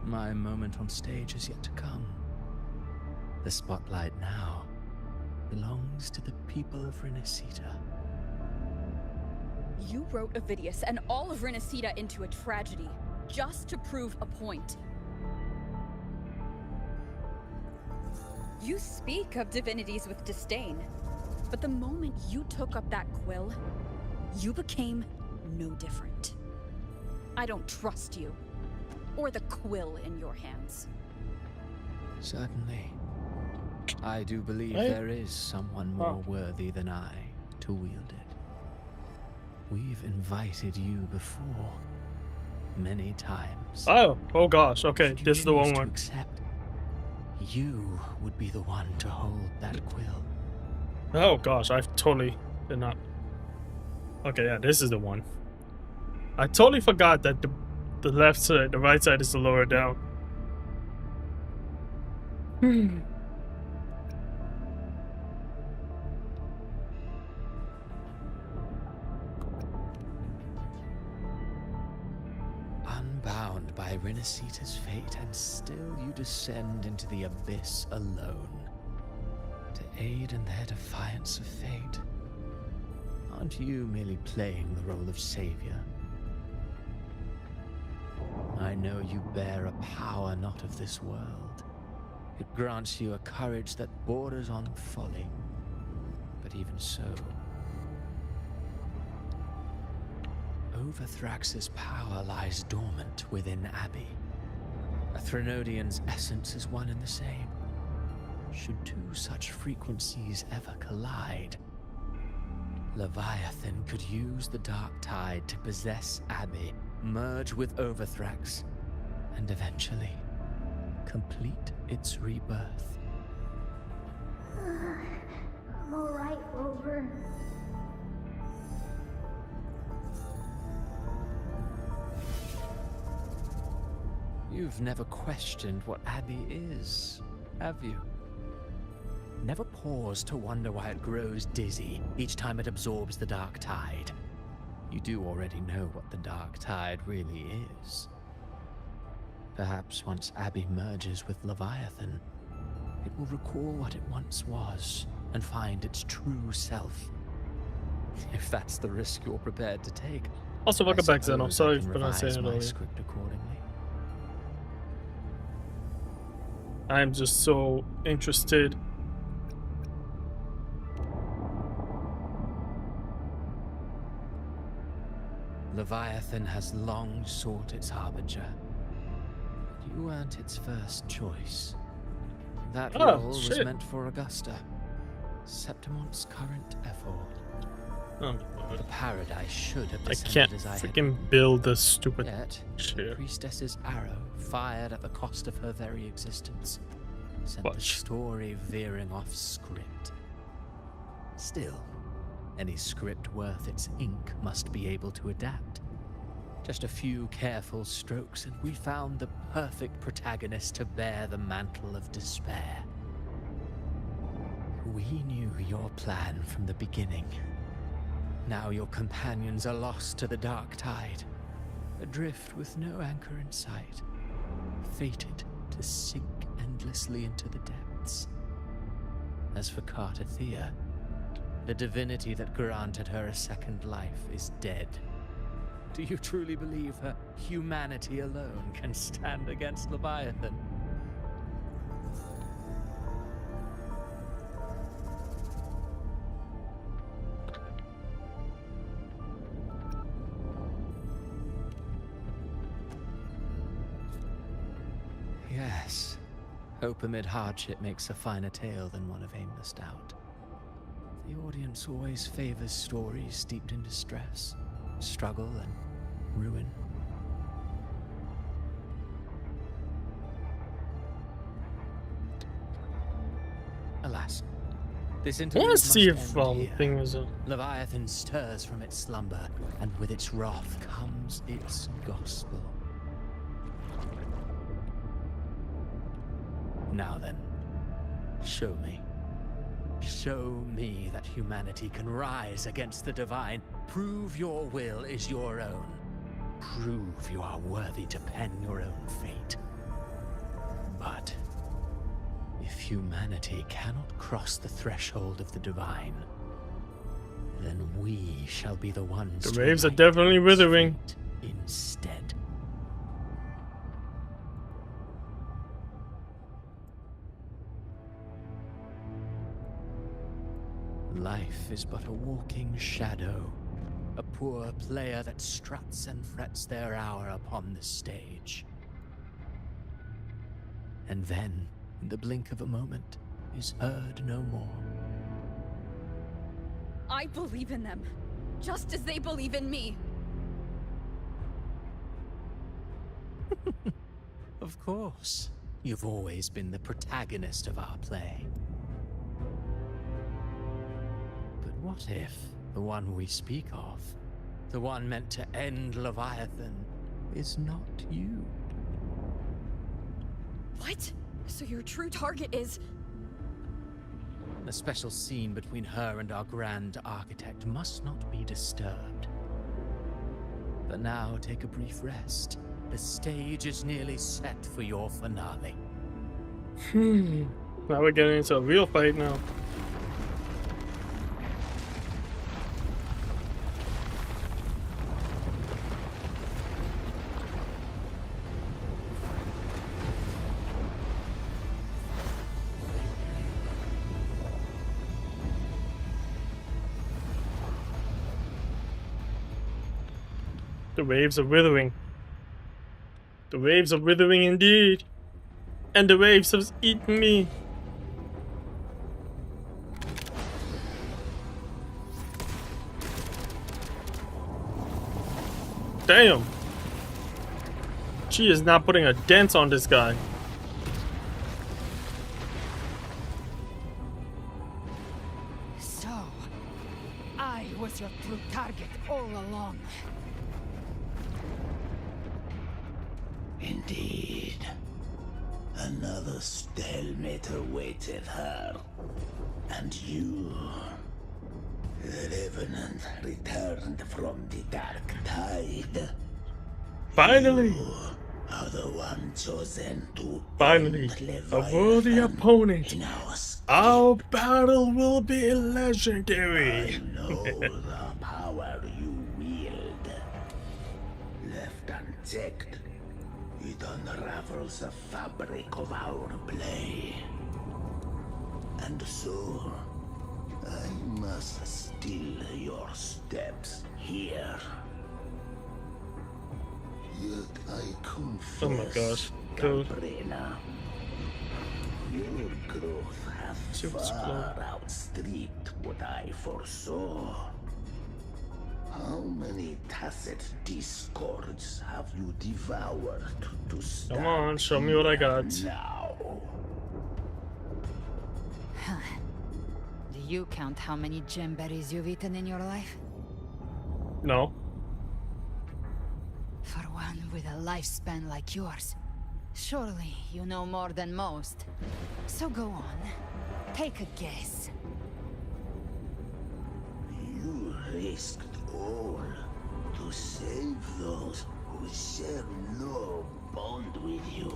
my moment on stage is yet to come. The spotlight now belongs to the people of Renacita. You wrote Avidius and all of Renacita into a tragedy, just to prove a point. You speak of divinities with disdain, But the moment you took up that quill, you became no different. I don't trust you, or the quill in your hands. Certainly. I do believe Hey. there is someone more worthy than I to wield it. We've invited you before, many times. Oh gosh, okay, this is the wrong one. Accept, you would be the one to hold that quill. Oh gosh, I totally did not. Okay, yeah, this is the one. I totally forgot that the left side, the right side is the lower down. Unbound by Renacita's fate, and still you descend into the abyss alone to aid in their defiance of fate. Aren't you merely playing the role of savior? I know you bear a power not of this world. It grants you a courage that borders on folly. But even so, Overthrax's power lies dormant within Abby. A Threnodian's essence is one and the same. Should two such frequencies ever collide, Leviathan could use the dark tide to possess Abby, merge with Overthrax, and eventually complete its rebirth. I'm alright, Rover. You've never questioned what Abby is, have you? Never paused to wonder why it grows dizzy each time it absorbs the dark tide. You do already know what the dark tide really is. Perhaps once Abby merges with Leviathan, it will recall what it once was and find its true self. If that's the risk you're prepared to take. Also, welcome back, Zeno. Sorry for not saying it my earlier. script accordingly. I'm just so interested. Leviathan has long sought its harbinger. But you weren't its first choice. That role was meant for Augusta, Septimon's current effort. Oh, the paradise should have I descended can't as I had freaking build this stupid Yet, shit. the priestess's arrow, fired at the cost of her very existence, sent the story veering off script. Still, any script worth its ink must be able to adapt. Just a few careful strokes and we found the perfect protagonist to bear the mantle of despair. We knew your plan from the beginning. Now your companions are lost to the dark tide, adrift with no anchor in sight, fated to sink endlessly into the depths. As for Cartathea, the divinity that granted her a second life is dead. Do you truly believe her humanity alone can stand against Leviathan? Yes. Hope amid hardship makes a finer tale than one of aimless doubt. The audience always favors stories steeped in distress, struggle, and ruin. Alas, this interlude Let's must see if end here. thing is a Leviathan stirs from its slumber, and with its wrath comes its gospel. Now then, show me. Show me that humanity can rise against the divine. Prove your will is your own. Prove you are worthy to pen your own fate. But if humanity cannot cross the threshold of the divine, then we shall be the ones the to waves are write definitely its withering. fate instead. Life is but a walking shadow, a poor player that struts and frets their hour upon the stage. And then, in the blink of a moment, is heard no more. I believe in them, just as they believe in me. Of course. You've always been the protagonist of our play. But what if the one we speak of, the one meant to end Leviathan, is not you? What? So your true target is... The special scene between her and our grand architect must not be disturbed. But now take a brief rest. The stage is nearly set for your finale. Now we're getting into a real fight now. The waves are withering. The waves are withering indeed. And the waves have eaten me. Damn. She is not putting a dent on this guy. So, I was your true target all along. Indeed. Another stalemate awaited her. And you, the Revenant, returned from the Dark Tide. Finally! You are the one chosen to Finally, a worthy opponent. Our battle will be legendary. I know the power you wield. Left unchecked, it unravels the fabric of our play. And so, I must still your steps here. Yet I confess, Oh my gosh, dude. Cabrera, your growth hath She was far outstripped what I foresaw. How many tacit discords have you devoured to stand Come on, show me what I got. now? Do you count how many gemberries you've eaten in your life? No. For one with a lifespan like yours, surely you know more than most. So go on, take a guess. You risked all to save those who share no bond with you.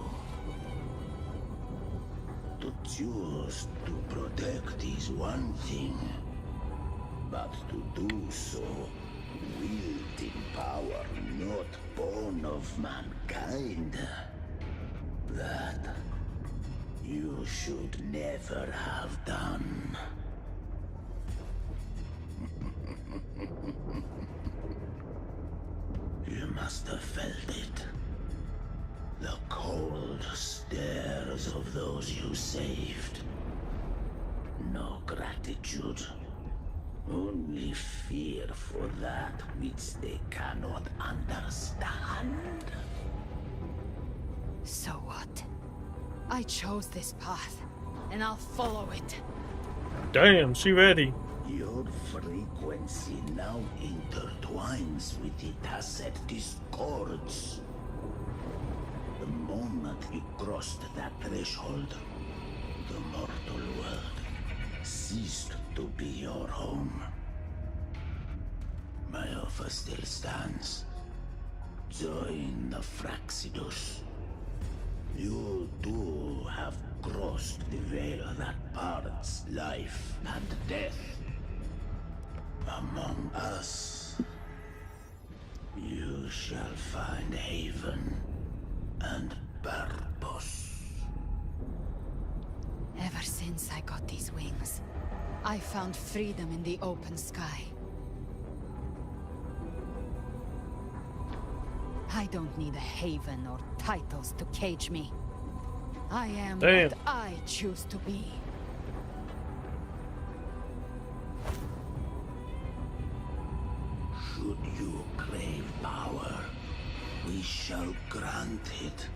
To choose to protect is one thing, but to do so wielding power not born of mankind, that you should never have done. You must have felt it. The cold stares of those you saved. No gratitude. Only fear for that which they cannot understand. So what? I chose this path, and I'll follow it. Damn, she ready. Your frequency now intertwines with the tacit discords. The moment you crossed that threshold, the mortal world ceased to be your home. My offer still stands. Join the Fraxidus. You too have crossed the veil that parts life and death. Among us, you shall find haven and purpose. Ever since I got these wings, I found freedom in the open sky. I don't need a haven or titles to cage me. I am Damn. what I choose to be. Should you crave power, we shall grant it.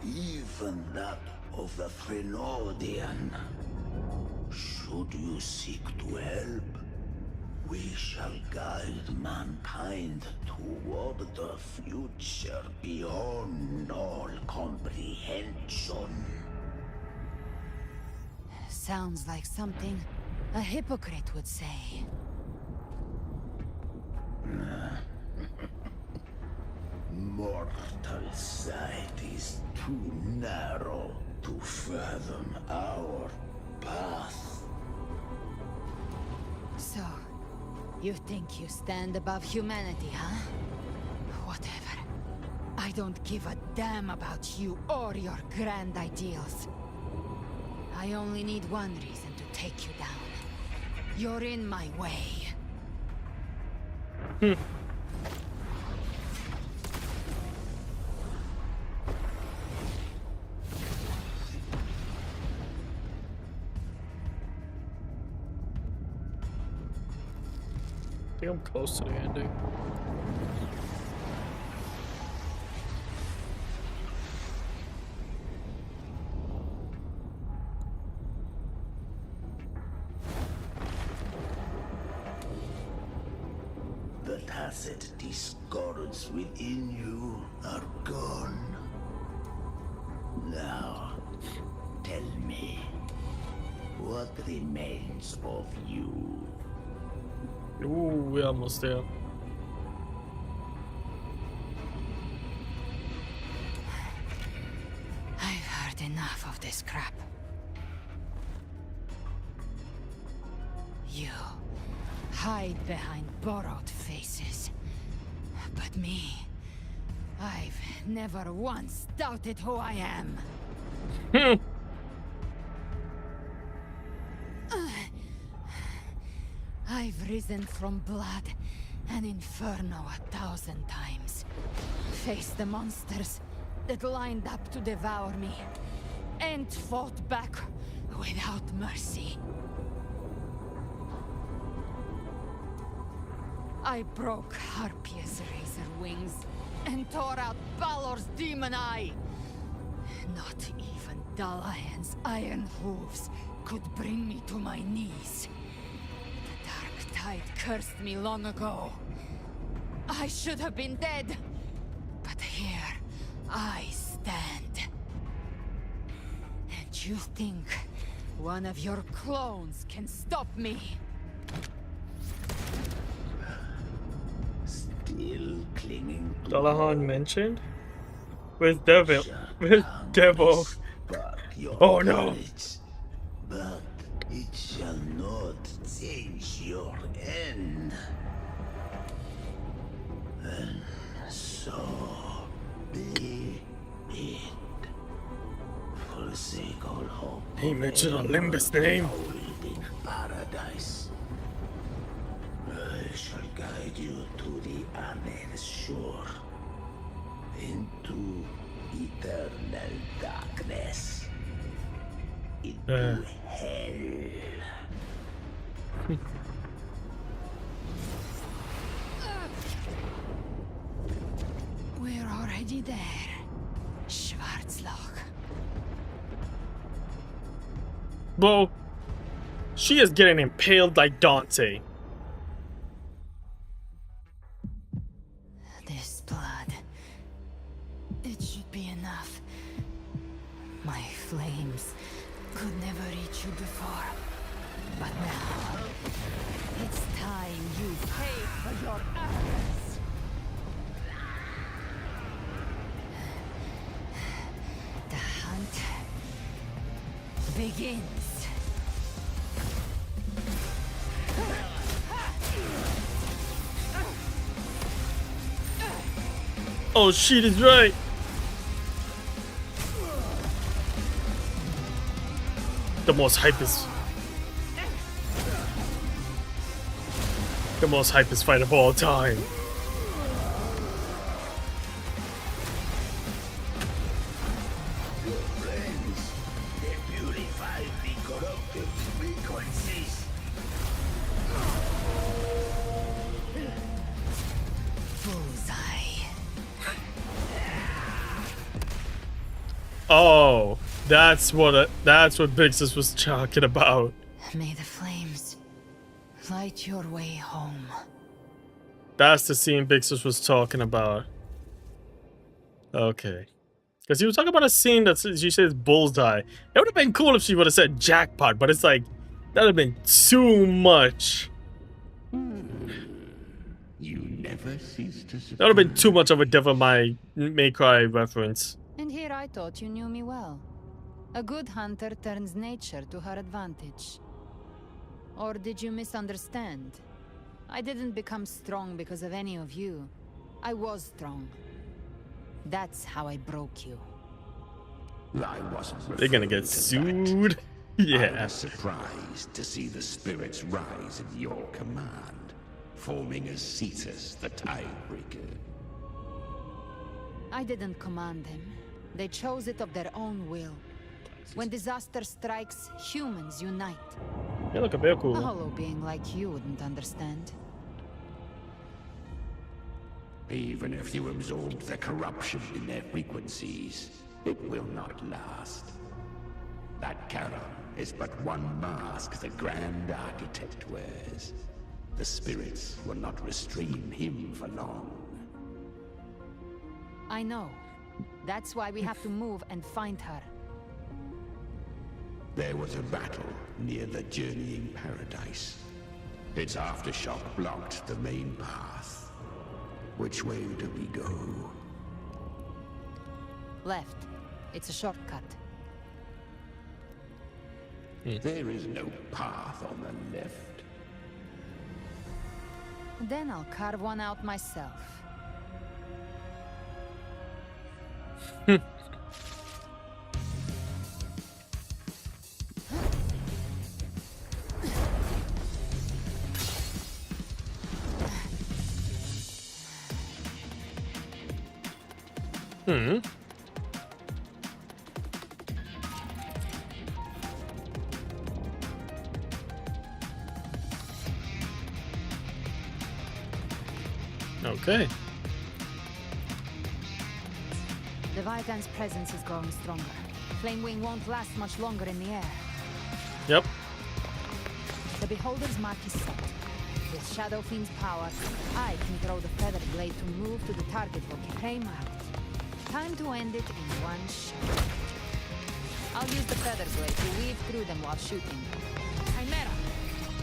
Even that of the Frenodian. Should you seek to help, we shall guide mankind toward the future beyond all comprehension. Sounds like something a hypocrite would say. Mortal sight is too narrow to fathom our path. So, you think you stand above humanity, huh? Whatever. I don't give a damn about you or your grand ideals. I only need one reason to take you down. You're in my way. I think I'm close to the ending. The tacit discords within you are gone. Now, tell me, what remains of you? Ooh, we're almost there. I've heard enough of this crap. You hide behind borrowed faces. But me, I've never once doubted who I am. I've risen from blood and inferno 1,000 times. Faced the monsters that lined up to devour me, and fought back without mercy. I broke Harpia's razor wings and tore out Balor's demon eye. Not even Dalahan's iron hooves could bring me to my knees. The dark tide cursed me long ago. I should have been dead, but here I stand. And you think one of your clones can stop me? Still clinging to Dalahan mentioned? With Devil. With Devil. Oh no! courage, but it shall not change your end. And so be it. Forsake all hope. He mentioned Olympus' name. In paradise. I shall guide you to the Amen shore. Into eternal darkness. Into hell. We're already there, Schwarzloch. Bro, she is getting impaled like Dante. This blood, it should be enough. My flames could never reach you before, but now it's time you pay for your actions. The hunt begins. Oh shit is right. The most hype is The most hypest fight of all time. Your friends, they purify the corrupted frequencies. Bullseye. Oh, that's what Bixus was talking about. May the flames light your way home. That's the scene Bixus was talking about. Okay. Because he was talking about a scene that she says bullseye. It would have been cool if she would have said jackpot, but it's like, that would have been too much. You never cease to surprise. That would have been too much of a Devil May Cry reference. And here I thought you knew me well. A good hunter turns nature to her advantage. Or did you misunderstand? I didn't become strong because of any of you. I was strong. That's how I broke you. I wasn't. They're gonna get sued. Yeah. I was surprised to see the spirits rise at your command, forming as Cetus the Tidebreaker. I didn't command them. They chose it of their own will. When disaster strikes, humans unite. Yeah, look, very A cool. hollow being like you wouldn't understand. Even if you absorb the corruption in their frequencies, it will not last. That Charon is but one mask the Grand Architect wears. The spirits will not restrain him for long. I know. That's why we have to move and find her. There was a battle near the Journeying Paradise. Its aftershock blocked the main path. Which way do we go? Left. It's a shortcut. There is no path on the left. Then I'll carve one out myself. Okay. The Vitan's presence is growing stronger. Flamewing won't last much longer in the air. Yep. The Beholder's mark is set. With Shadow Fiend's power, I can throw the Feather Blade to move to the target for came out. Time to end it in one shot. I'll use the Feather Blade to weave through them while shooting. Chimera,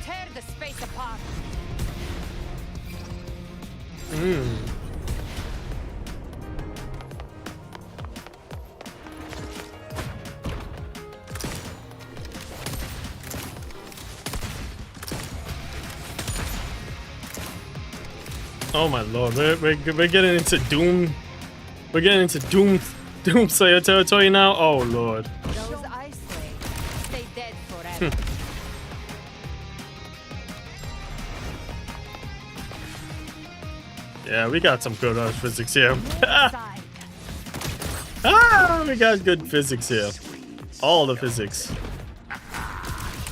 tear the space apart! Oh my lord, we're getting into Doom. We're getting into Doomslayer territory now. Oh lord. Those I slay stay dead forever. Yeah, we got some good physics here. We got good physics here. All the physics.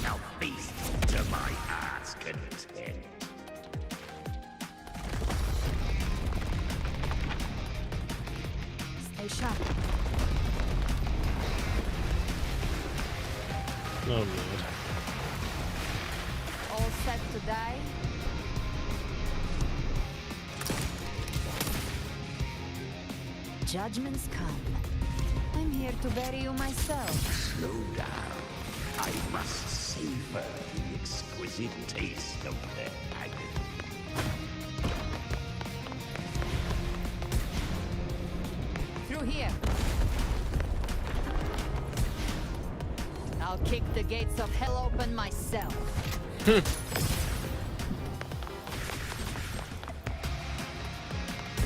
Now feast to my heart's content. Stay sharp. Oh lord. All set to die? Judgments come. I'm here to bury you myself. Slow down. I must savor the exquisite taste of their agony. Through here. I'll kick the gates of hell open myself.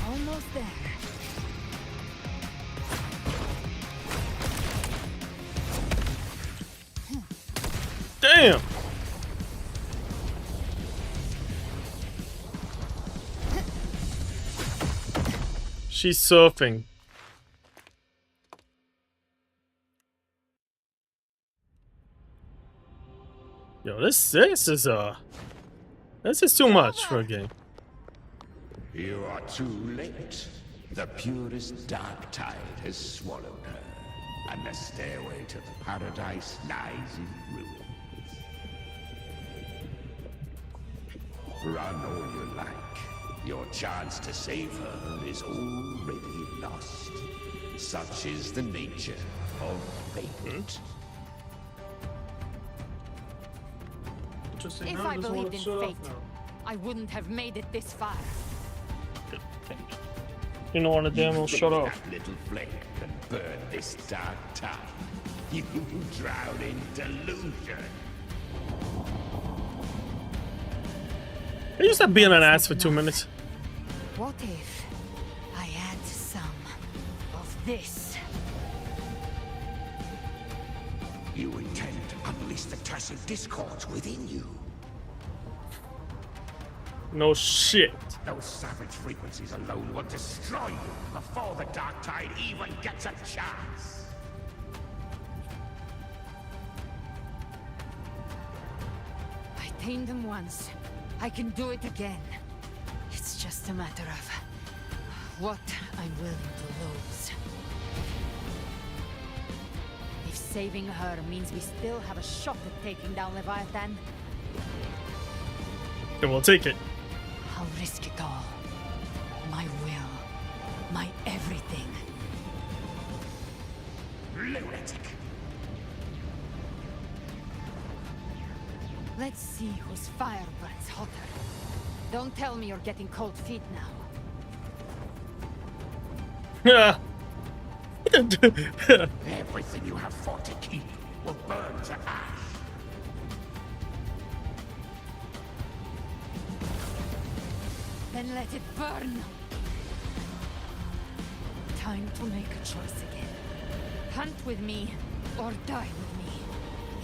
Almost there. Damn. She's surfing. Yo, this is too much for a game. You are too late. The purest dark tide has swallowed her, and the stairway to paradise lies in ruins. Run all you like. Your chance to save her is already lost. Such is the nature of fate. If I believed in fate, I wouldn't have made it this far. You don't want to damn well shut up. That little flake can burn this dark tide. You drown in delusion. Can you stop being an ass for 2 minutes? What if I add some of this? You intend to unleash the tacit discords within you. No shit. Those savage frequencies alone will destroy you before the dark tide even gets a chance. I tamed them once. I can do it again. It's just a matter of what I'm willing to lose. If saving her means we still have a shot at taking down Leviathan, Then we'll take it. I'll risk it all. My will. My everything. Lunatic. Let's see whose fire burns hotter. Don't tell me you're getting cold feet now. Everything you have fought to keep will burn to ash. Then let it burn. Time to make a choice again. Hunt with me, or die with me.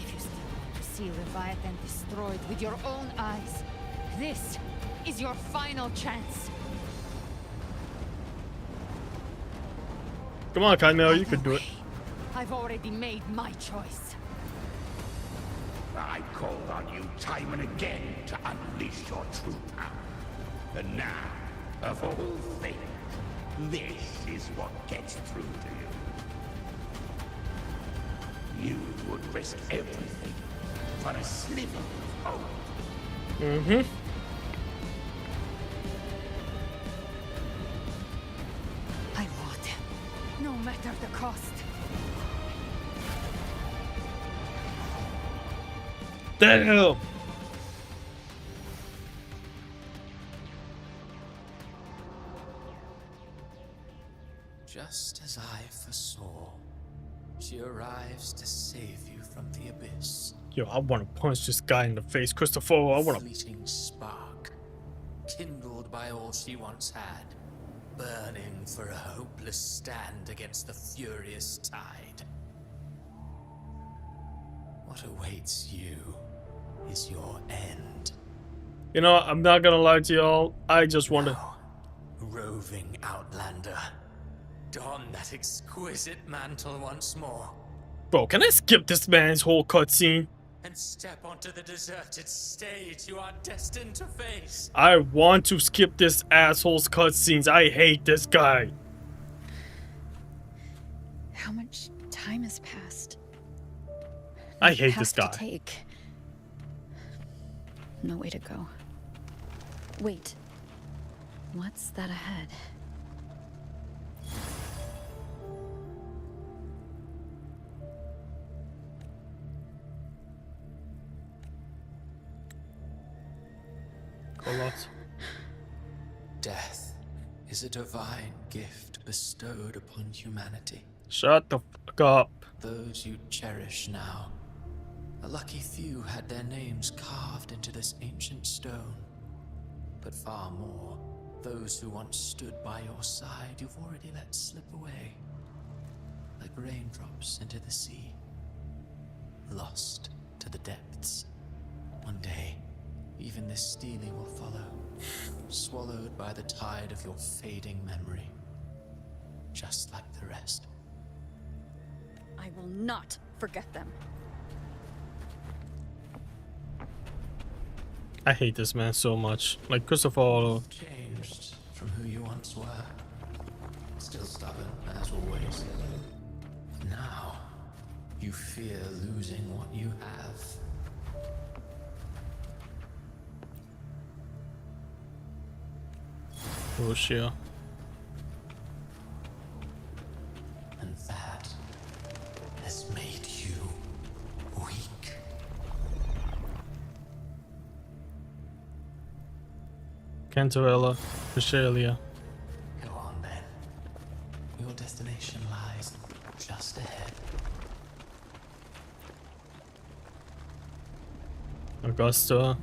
If you still want to see Leviathan destroyed with your own eyes, this is your final chance. Come on, Kyle, you can do it. I've already made my choice. I called on you time and again to unleash your true power. And now, of all things, this is what gets through to you. You would risk everything for a sliver of hope. Mm-hmm. I would, no matter the cost. Damn. Just as I foresaw, she arrives to save you from the abyss. Yo, I want to punch this guy in the face, Christopher. I want to. Fleeting spark, kindled by all she once had, burning for a hopeless stand against the furious tide. What awaits you is your end. You know, I'm not gonna lie to y'all. I just want to. Roving outlander, don that exquisite mantle once more. Bro, can I skip this man's whole cutscene? And step onto the deserted stage you are destined to face. I want to skip this asshole's cutscenes. I hate this guy. How much time has passed? I hate this Path guy. to take. No way to go. Wait. What's that ahead? Death is a divine gift bestowed upon humanity. Shut the fuck up. Those you cherish now, a lucky few had their names carved into this ancient stone. But far more, those who once stood by your side you've already let slip away. Like raindrops into the sea, lost to the depths. One day, even this steely will follow, swallowed by the tide of your fading memory. just like the rest. I will not forget them. I hate this man so much. Like, first of all, Changed from who you once were. Still stubborn, as always. Now, you fear losing what you have. oh shit. And that has made you weak. Cantarella, Visalia. Go on then. Your destination lies just ahead. Augusta.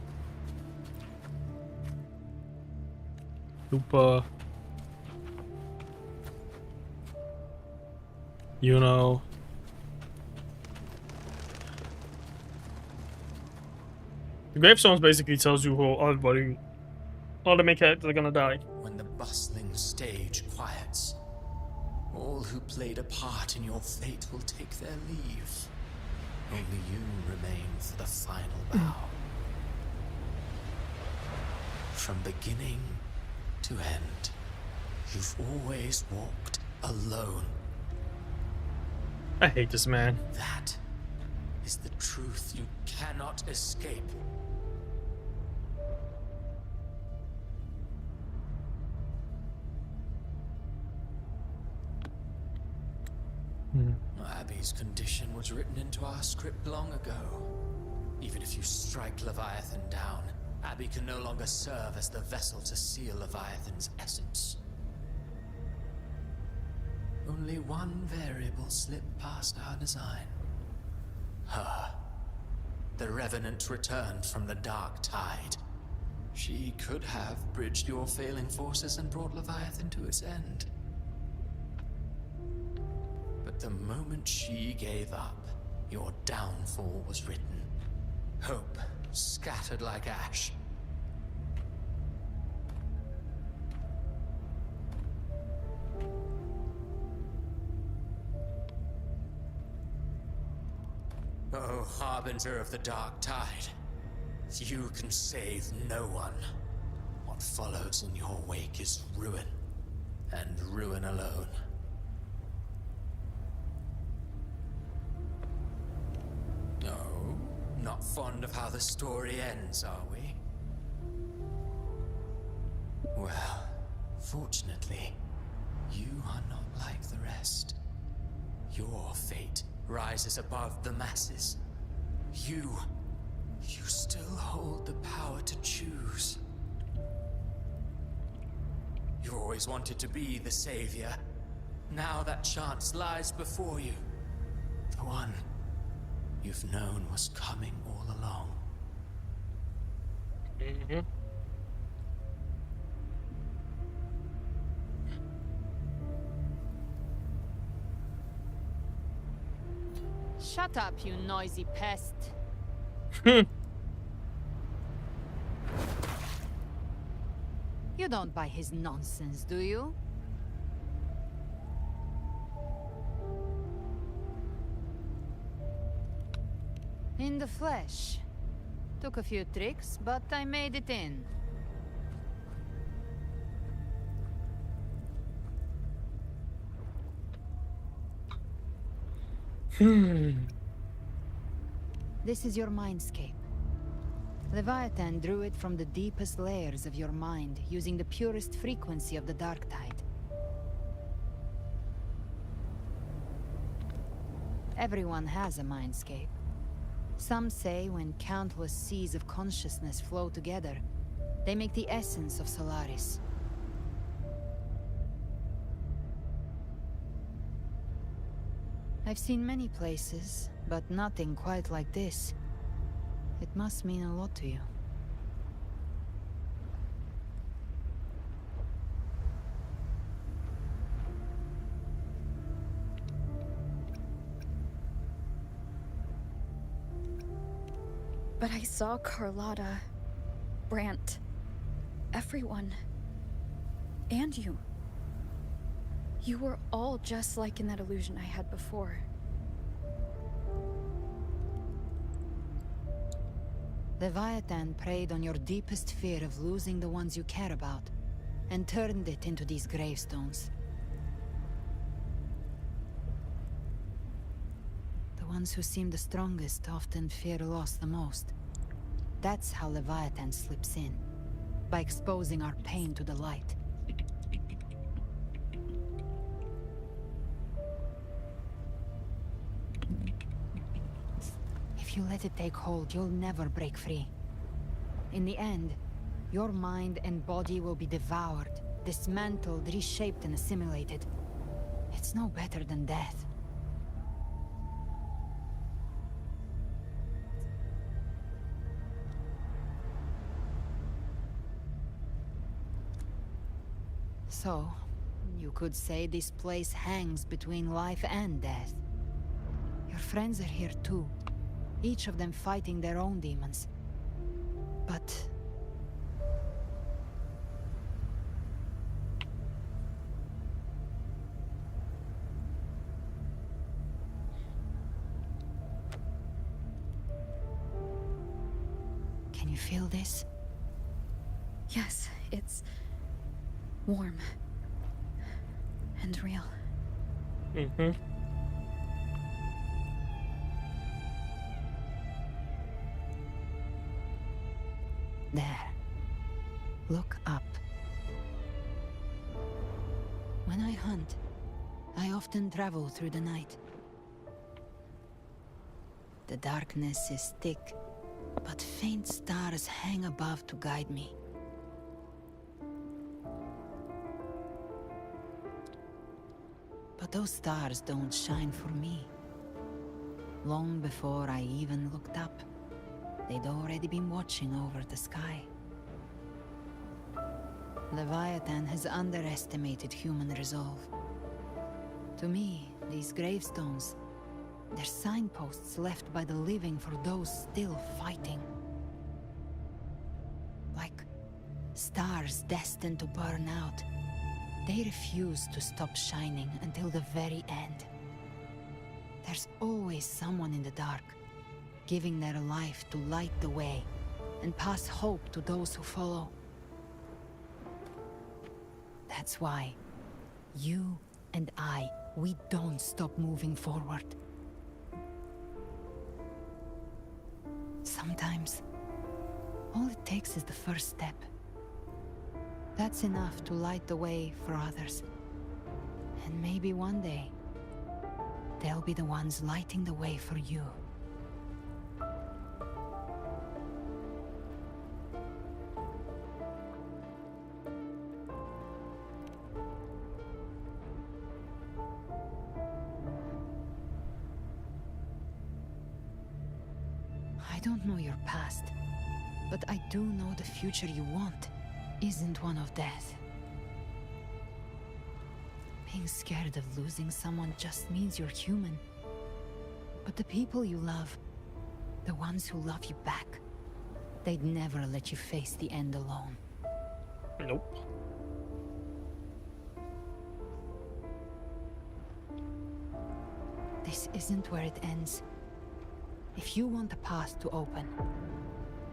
Lupa. You know. The gravestones basically tells you who everybody, all the main characters are gonna die. When the bustling stage quiets, all who played a part in your fate will take their leave. Only you remain for the final bow. From beginning to end, you've always walked alone. I hate this man. That is the truth you cannot escape. Abby's condition was written into our script long ago. Even if you strike Leviathan down, Abby can no longer serve as the vessel to seal Leviathan's essence. Only one variable slipped past our design. Her. The Revenant returned from the Dark Tide. She could have bridged your failing forces and brought Leviathan to its end. But the moment she gave up, your downfall was written. Hope scattered like ash. Oh, harbinger of the Dark Tide. You can save no one. What follows in your wake is ruin, and ruin alone. No, not fond of how the story ends, are we? Well, fortunately, you are not like the rest. Your fate rises above the masses. You still hold the power to choose. You always wanted to be the savior. Now that chance lies before you. The one you've known was coming all along. Shut up, you noisy pest. You don't buy his nonsense, do you? In the flesh. Took a few tricks, but I made it in. This is your mindscape. Leviathan drew it from the deepest layers of your mind, using the purest frequency of the Dark Tide. Everyone has a mindscape. Some say when countless seas of consciousness flow together, they make the essence of Solaris. I've seen many places, but nothing quite like this. It must mean a lot to you. But I saw Carlotta, Brant, everyone, and you. You were all just like in that illusion I had before. Leviathan preyed on your deepest fear of losing the ones you care about, and turned it into these gravestones. The ones who seem the strongest often fear loss the most. That's how Leviathan slips in, by exposing our pain to the light. If you let it take hold, you'll never break free. In the end, your mind and body will be devoured, dismantled, reshaped, and assimilated. It's no better than death. So, you could say this place hangs between life and death. Your friends are here too, each of them fighting their own demons. But... can you feel this? Yes, it's warm and real. Mm-hmm. There. Look up. When I hunt, I often travel through the night. The darkness is thick, but faint stars hang above to guide me. But those stars don't shine for me. Long before I even looked up, they'd already been watching over the sky. Leviathan has underestimated human resolve. To me, these gravestones, they're signposts left by the living for those still fighting. Like stars destined to burn out, they refuse to stop shining until the very end. There's always someone in the dark, giving their life to light the way and pass hope to those who follow. That's why you and I, we don't stop moving forward. Sometimes, all it takes is the first step. That's enough to light the way for others. And maybe one day, they'll be the ones lighting the way for you. I don't know your past, but I do know the future you want isn't one of death. Being scared of losing someone just means you're human. But the people you love, the ones who love you back, they'd never let you face the end alone. Nope. This isn't where it ends. If you want a path to open,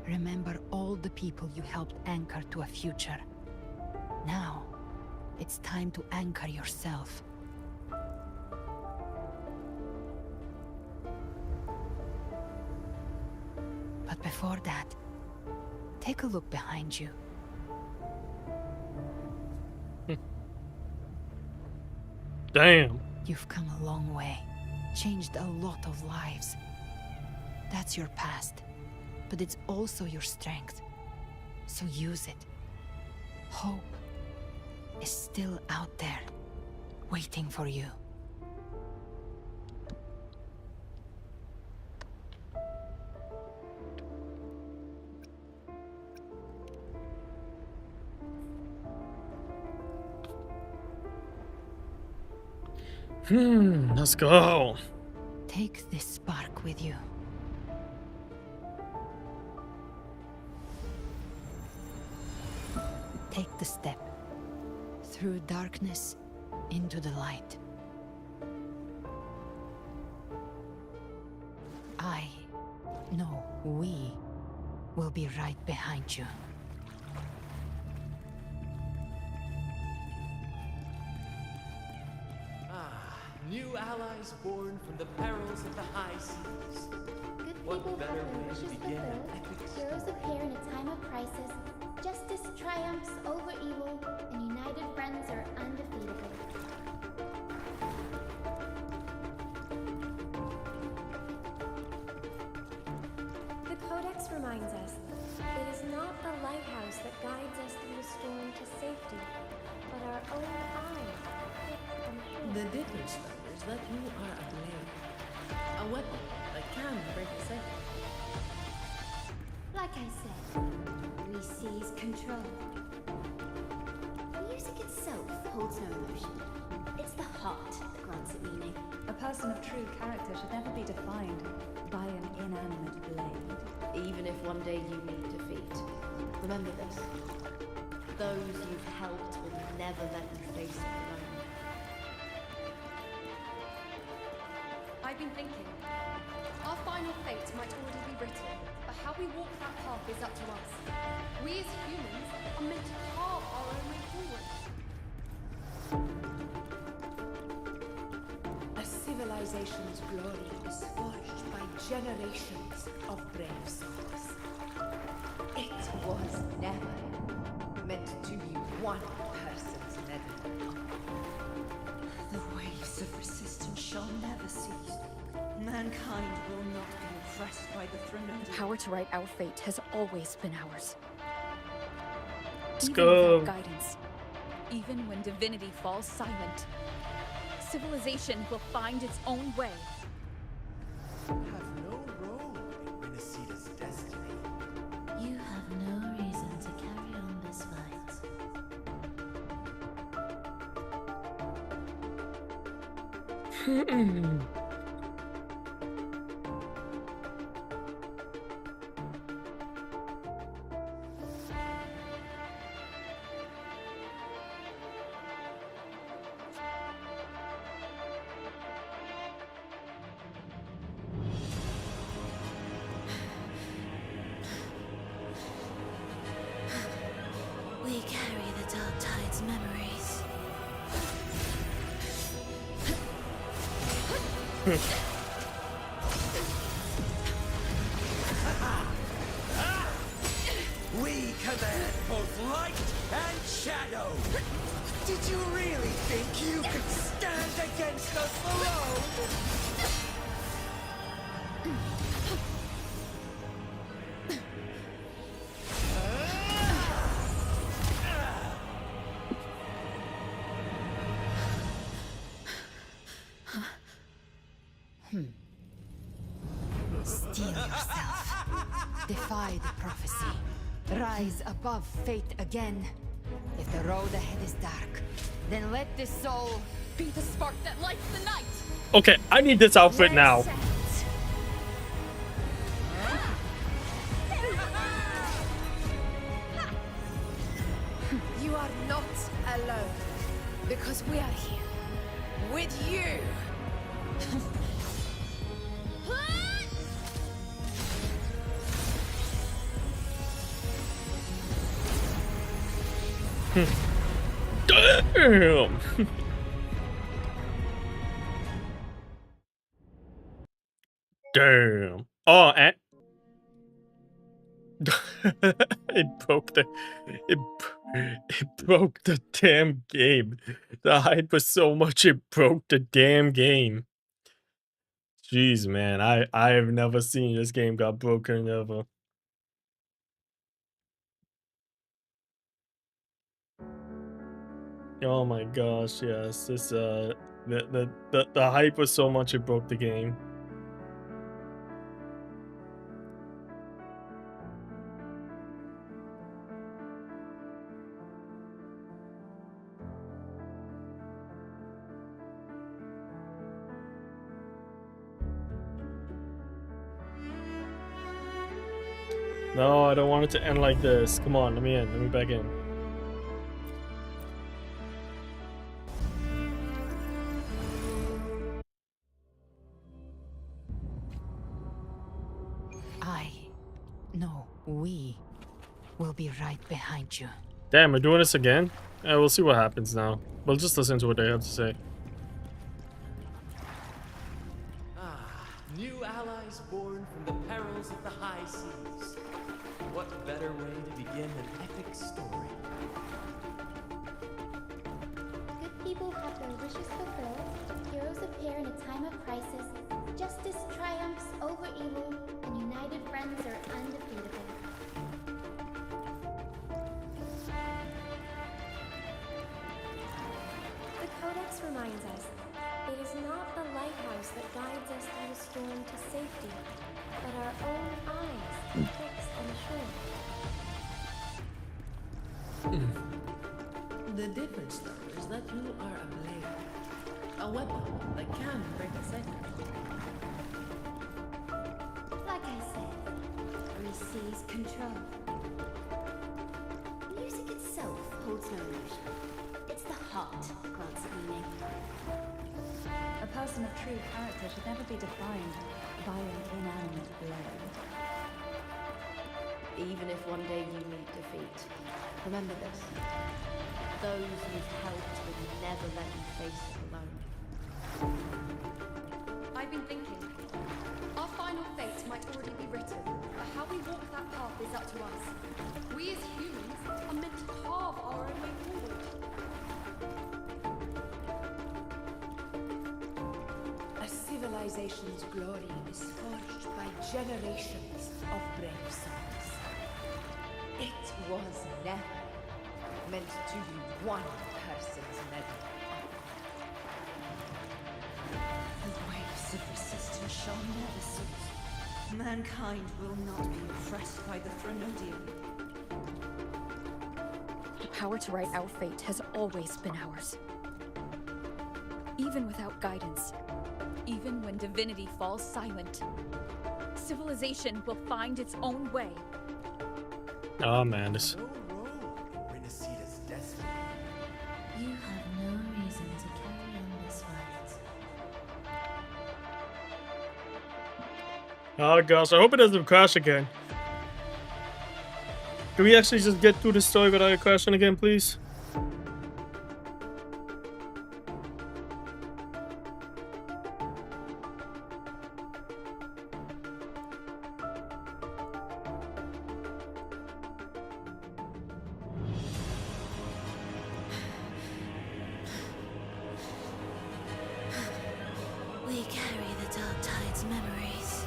remember all the people you helped anchor to a future. Now, it's time to anchor yourself. But before that, take a look behind you. Damn. You've come a long way, changed a lot of lives. That's your past, but it's also your strength. So use it. Hope is still out there, waiting for you. Let's go. Take this spark with you. Take the step. Through darkness, into the light. No, we will be right behind you. New allies born from the perils of the high seas. What better way to begin an epic story? Heroes appear in a time of crisis. Justice triumphs over evil, and united friends are undefeatable. The Codex reminds us, it is not the lighthouse that guides us through the storm to safety, but our own eyes. The difference, though, is that you are a blade. A weapon that can break a sail. Like I said, we seize control. Music itself holds no emotion. It's the heart that grants it meaning. A person of true character should never be defined by an inanimate blade. Even if one day you meet defeat, remember this. Those you've helped will never let you face it alone. I've been thinking. Our final fate might already be written, but how we walk that path is up to us. We as humans are meant to carve our own way forward. A civilization's glory is forged by generations of brave souls. It was never meant to be one person's medal. The waves of resistance shall never cease. Mankind will not be oppressed by the throne. The power to write our fate has always been ours. Let's Even go. without guidance, even when divinity falls silent, civilization will find its own way. Have no role in Renacita's destiny. You have no reason to carry on this fight. We carry the Dark Tide's memories. We command both light and shadow. Did you really think you could stand against us alone? Steel yourself. Defy the prophecy. Rise above fate again. If the road ahead is dark, then let this soul be the spark that lights the night. Okay, I need this outfit now. You are not alone, because we are here with you. Damn. Damn. Oh, and it broke the it broke the damn game. The hype was so much it broke the damn game. Jeez, man, I have never seen this game got broken ever. Oh my gosh, yes, this the hype was so much it broke the game. No, I don't want it to end like this. Come on, let me in. Let me back in. We'll be right behind you. Damn, we're doing this again? Yeah, we'll see what happens now. We'll just listen to what they have to say. New allies born from the perils of the high seas. What better way to begin an epic story? Good people have their wishes fulfilled, heroes appear in a time of crisis, justice triumphs over evil, and united friends are undefeatable. The Codex reminds us, it is not the lighthouse that guides us through the storm to safety, but our own eyes fixed on the shore. The difference, though, is that you are a blade. A weapon that can break a second. Like I said, receives control. Music itself holds no emotion. It's the heart that grants it meaning. A person of true character should never be defined by an inanimate blade. Even if one day you meet defeat, remember this. Those you've helped will never let you face it alone. I've been thinking. Our final fate might already be written, but how we walk that path is up to us. We as humans are meant to carve our own way forward. A civilization's glory is forged by generations of brave souls. It was never meant to be one person's medal. The waves of resistance shall never cease. Mankind will not be oppressed by the Threnodium. The power to write our fate has always been ours. Even without guidance, even when divinity falls silent, civilization will find its own way. Oh man, this. You have no reason to carry on this fight. Oh gosh, I hope it doesn't crash again. Can we actually just get through the story without it crashing again, please? We carry the Dark Tide's memories.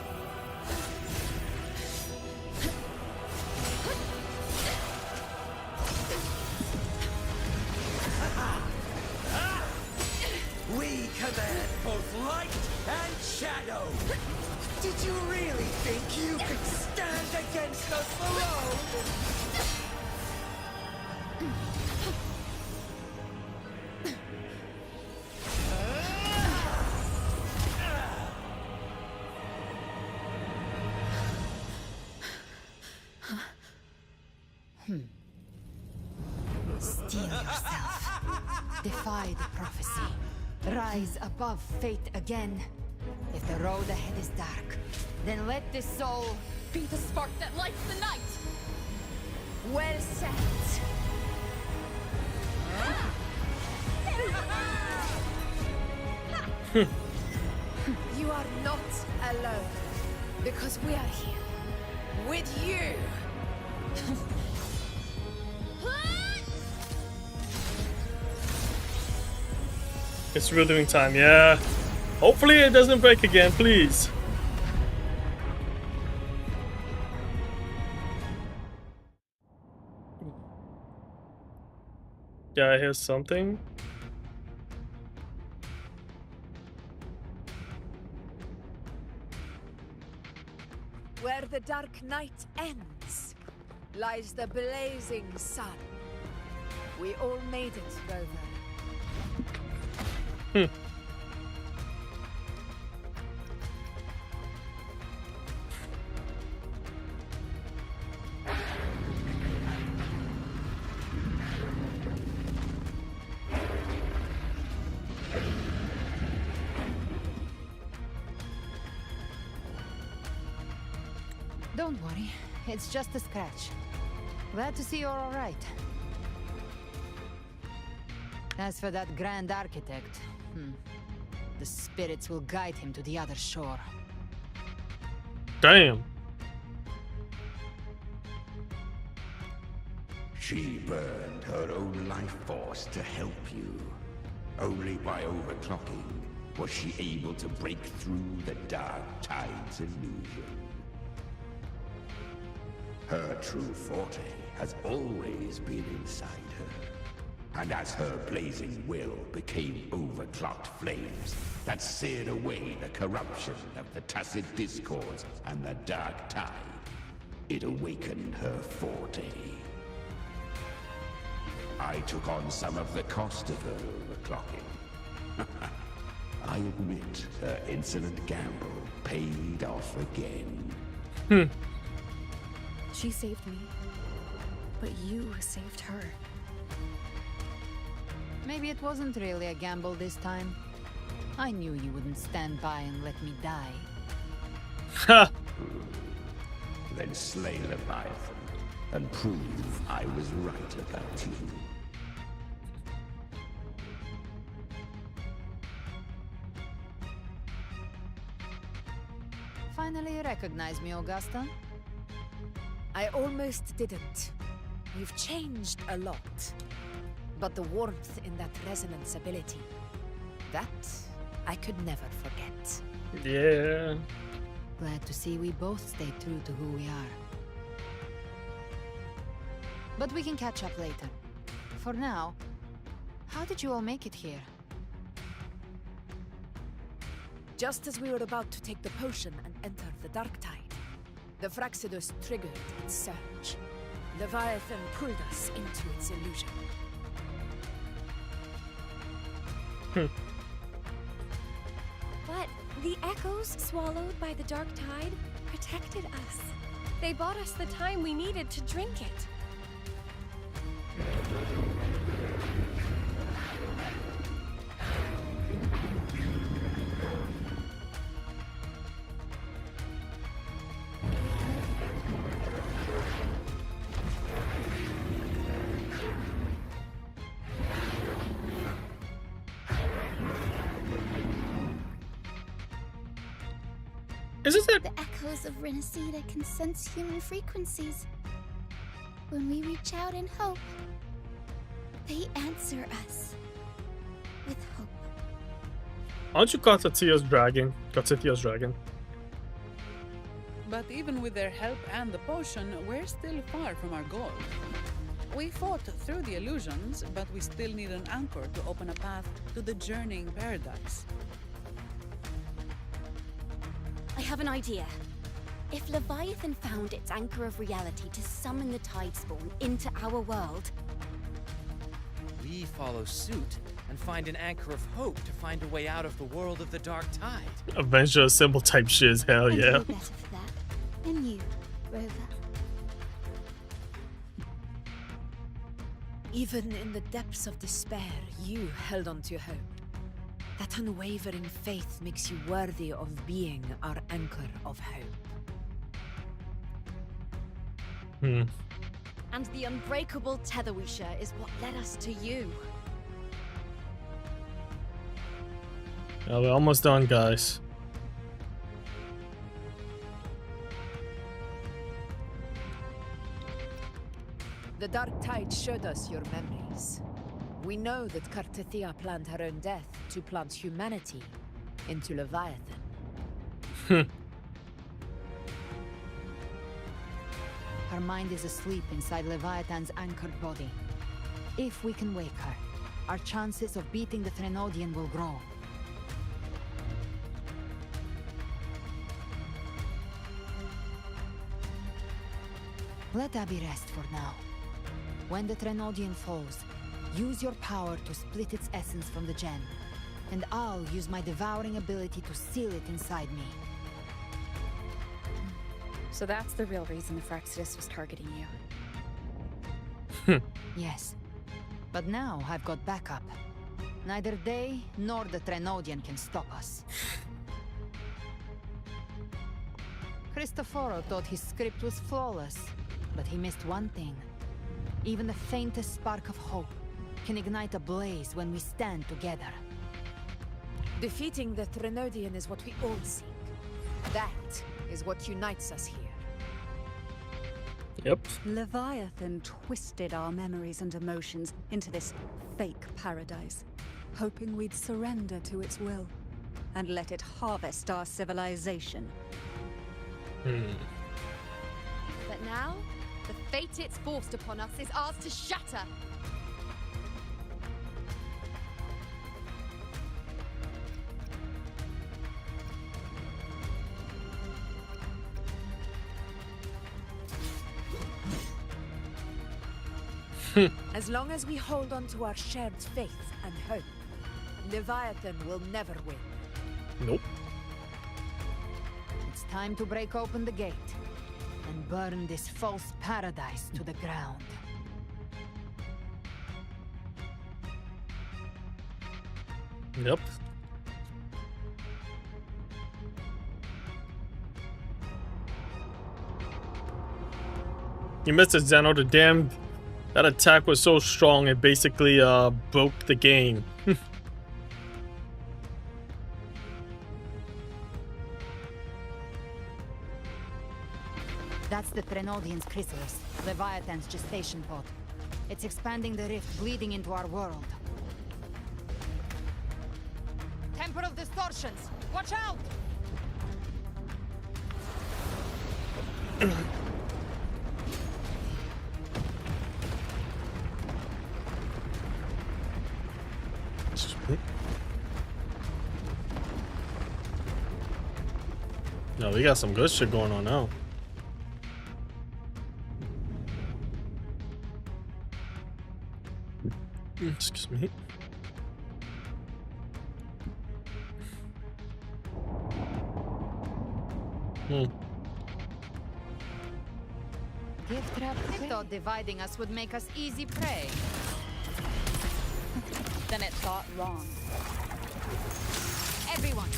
We command both light and shadow! Did you really think you could stand against us alone? Steel yourself. Defy the prophecy. Rise above fate again. If the road ahead is dark, then let this soul be the spark that lights the night. Well said. You are not alone, because we are here with you. It's redoing time, yeah. Hopefully it doesn't break again, please. Yeah, I hear something. Where the dark night ends, lies the blazing sun. We all made it, Rover. Don't worry, it's just a scratch. Glad to see you're all right. As for that Grand Architect, the spirits will guide him to the other shore. Damn. She burned her own life force to help you. Only by overclocking was she able to break through the Dark Tide's illusion. Her true forte has always been inside her. And as her blazing will became overclocked flames that seared away the corruption of the Tacit Discords and the Dark Tide, it awakened her forte. I took on some of the cost of her overclocking. I admit her insolent gamble paid off again. She saved me, but you saved her. Maybe it wasn't really a gamble this time. I knew you wouldn't stand by and let me die. Ha! Then slay Leviathan and prove I was right about you. Finally you recognize me, Augusta? I almost didn't. You've changed a lot. But the warmth in that resonance ability, that I could never forget. Yeah. Glad to see we both stayed true to who we are. But we can catch up later. For now, how did you all make it here? Just as we were about to take the potion and enter the Dark Tide, the Fraxidus triggered its surge. Leviathan pulled us into its illusion. But the echoes swallowed by the Dark Tide protected us. They bought us the time we needed to drink it. Isn't that The echoes of Renacida can sense human frequencies. When we reach out in hope, they answer us with hope. Aren't you Gotsatia's dragon? Gotsatia's dragon. But even with their help and the potion, we're still far from our goal. We fought through the illusions, but we still need an anchor to open a path to the journeying paradise. I have an idea. If Leviathan found its anchor of reality to summon the Tidespawn into our world, We follow suit and find an anchor of hope to find a way out of the world of the Dark Tide. Avenger symbol type shiz, hell And yeah. who better for that than you, Rover? Even in the depths of despair, you held on to hope. That unwavering faith makes you worthy of being our anchor of hope. and the unbreakable tether we share is what led us to you. Yeah, we're almost done, guys. The Dark Tide showed us your memories. We know that Kartathea planned her own death to plant humanity into Leviathan. Her mind is asleep inside Leviathan's anchored body. If we can wake her, our chances of beating the Threnodian will grow. Let Abby rest for now. When the Threnodian falls, use your power to split its essence from the gem, and I'll use my devouring ability to seal it inside me. So that's the real reason the Fraxidus was targeting you. Yes. But now I've got backup. Neither they nor the Threnodian can stop us. Cristoforo thought his script was flawless, but he missed one thing. Even the faintest spark of hope can ignite a blaze when we stand together. Defeating the Threnodian is what we all seek. That is what unites us here. Yep. Leviathan twisted our memories and emotions into this fake paradise, hoping we'd surrender to its will and let it harvest our civilization. But now, the fate it's forced upon us is ours to shatter. As long as we hold on to our shared faith and hope, Leviathan will never win. Nope. It's time to break open the gate and burn this false paradise to the ground. Yep. You missed it, Zeno. The damn that attack was so strong it basically broke the game. That's the Threnodian's chrysalis, Leviathan's gestation pod. It's expanding the rift, bleeding into our world. Temporal distortions! Watch out! No, we got some good shit going on now. Excuse me. I thought dividing us would make us easy prey. Then it thought wrong. Everyone,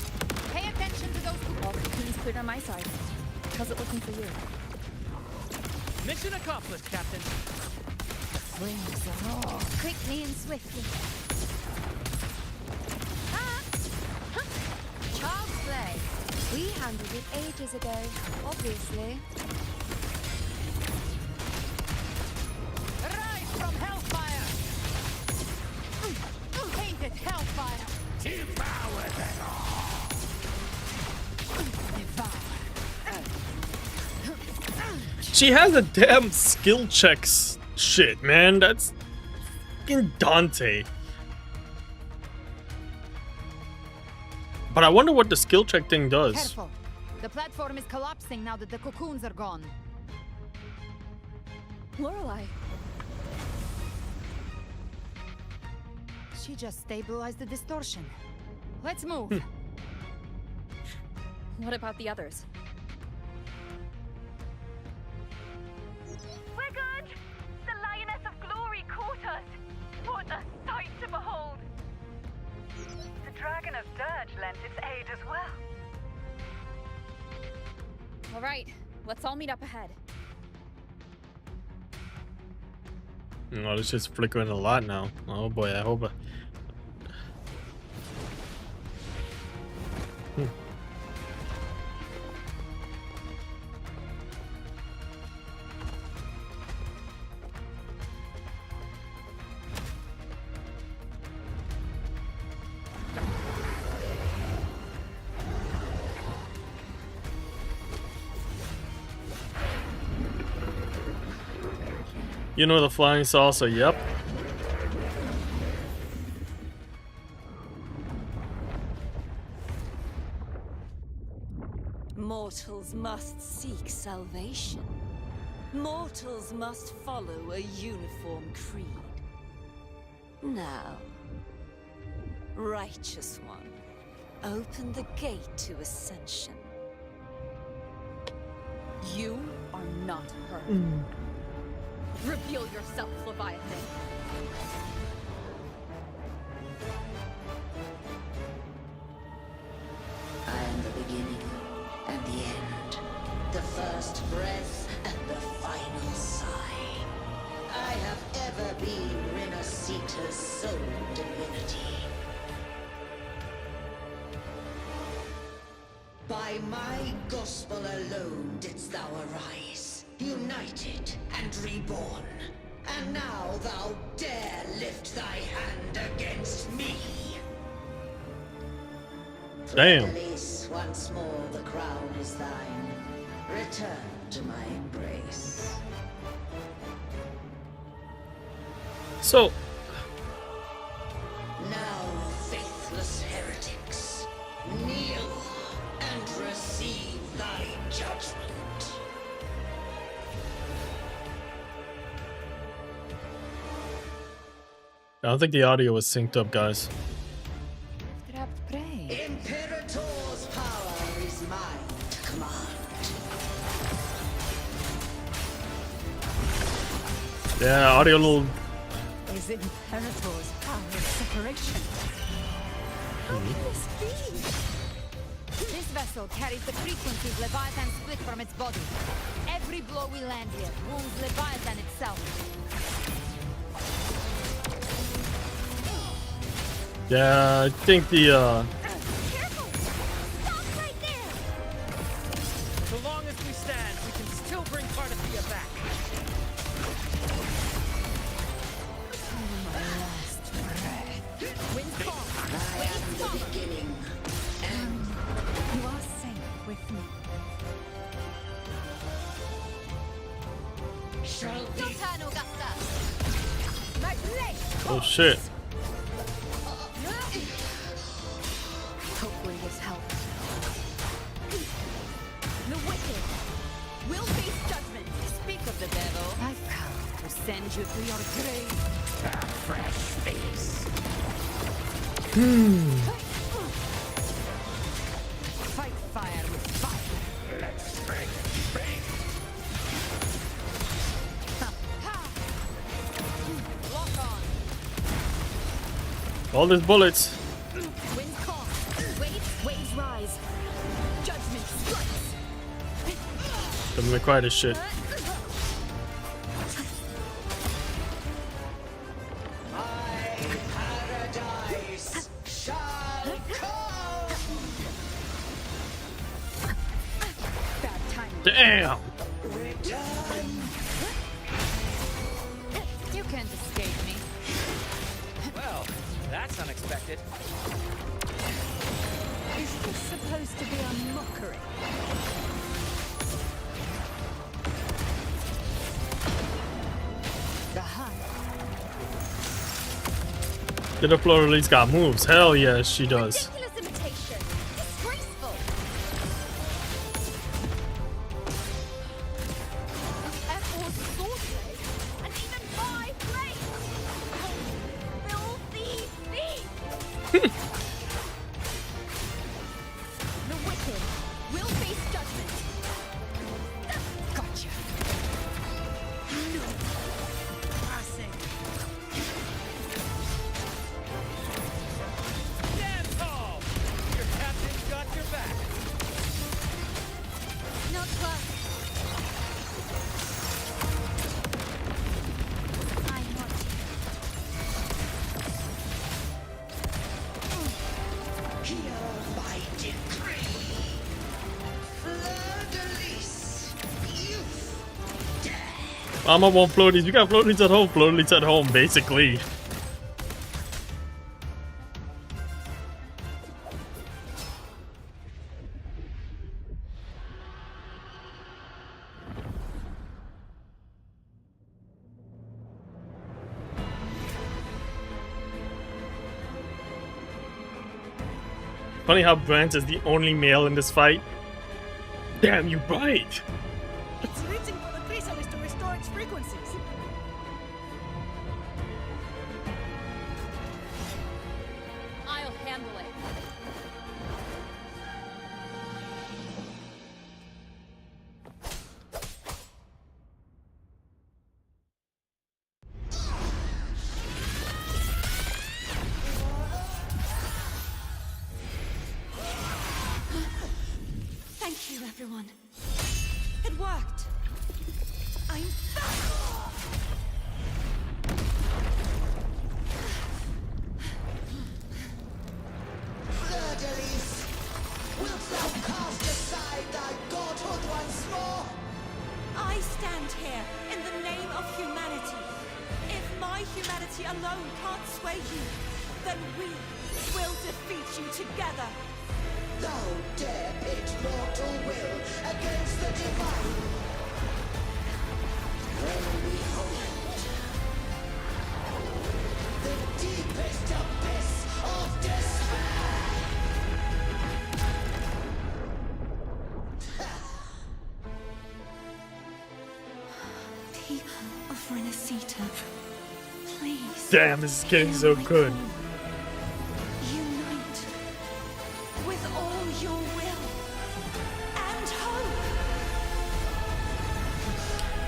pay attention to those who... All cocoons cleared on my side. How's it looking for you? Mission accomplished, Captain. Flames are all quickly and swiftly. Child's play. We handled it ages ago, obviously. Rise from hellfire! Painted hellfire! Devour them all! She has a damn skill checks shit, man. That's fucking Dante. But I wonder what the skill check thing does. Careful. The platform is collapsing now that the cocoons are gone. Lorelei. She just stabilized the distortion. Let's move. What about the others? We're good! The Lioness of Glory caught us! What a sight to behold! The Dragon of Dirge lent its aid as well. All right, let's all meet up ahead. Oh, this shit's flickering a lot now. Oh boy, I hope. You know the flying salsa, yep. Mortals must seek salvation. Mortals must follow a uniform creed. Now, Righteous One, open the gate to ascension. You are not her. Reveal yourself, Leviathan. I am the beginning and the end, the first breath and the final sigh. I have be Renacita's sole divinity. By my gospel alone didst thou arise, united and reborn. And now thou dare lift thy hand against me. Damn. Release once more the crown is thine. Return to my embrace. So, now, faithless heretics, kneel and receive thy judgment. I don't think the audio was synced up, guys. Imperator's power is mine to command. Yeah, audio a little. Is Imperator's power of separation? How can this be? This vessel carries the frequencies Leviathan split from its body. Every blow we land here wounds Leviathan itself. Yeah, I think the Careful! Stop right there! So long as we stand, we can still bring Cardathia back. My last breath. Wind calm. I am the beginning. And You are safe with me. shall be. oh shit. Hopefully this helps. The wicked will face judgment. Speak of the devil. I've come to send you to your grave. A fresh face. Fight fire with fire. Let's break. Lock on. All these bullets. Wind calm. Waves rise. Judgment strikes. Gonna make quite a shit. Paradise shall come. Bad timing. Damn. Return. You can't escape me. Well, that's unexpected. Is this supposed to be a mockery? The hunt. Did the floor release got moves? Hell yeah, she does. Ridiculous imitation. Disgraceful. F4 swordplay, and even my blade. Filthy thief. The wicked will face judgment. Gotcha. No. Passing. Stand tall! Your captain's got your back. Not close. I'm not. Hear my decree. Fleur-de-lis. Youth. Death. Mama want floaties. You got floaties at home. Floaties at home, basically. Funny how Brant is the only male in this fight. Damn, you right. It's reaching for the chrysalis to restore its frequencies. I'll handle it. Thank you, everyone. alone can't sway you, then we will defeat you together. Thou dare pit mortal will against the divine. When we hold the deepest abyss of despair. People of Renacita, please. Damn, this is getting so good. Unite with all your will and hope.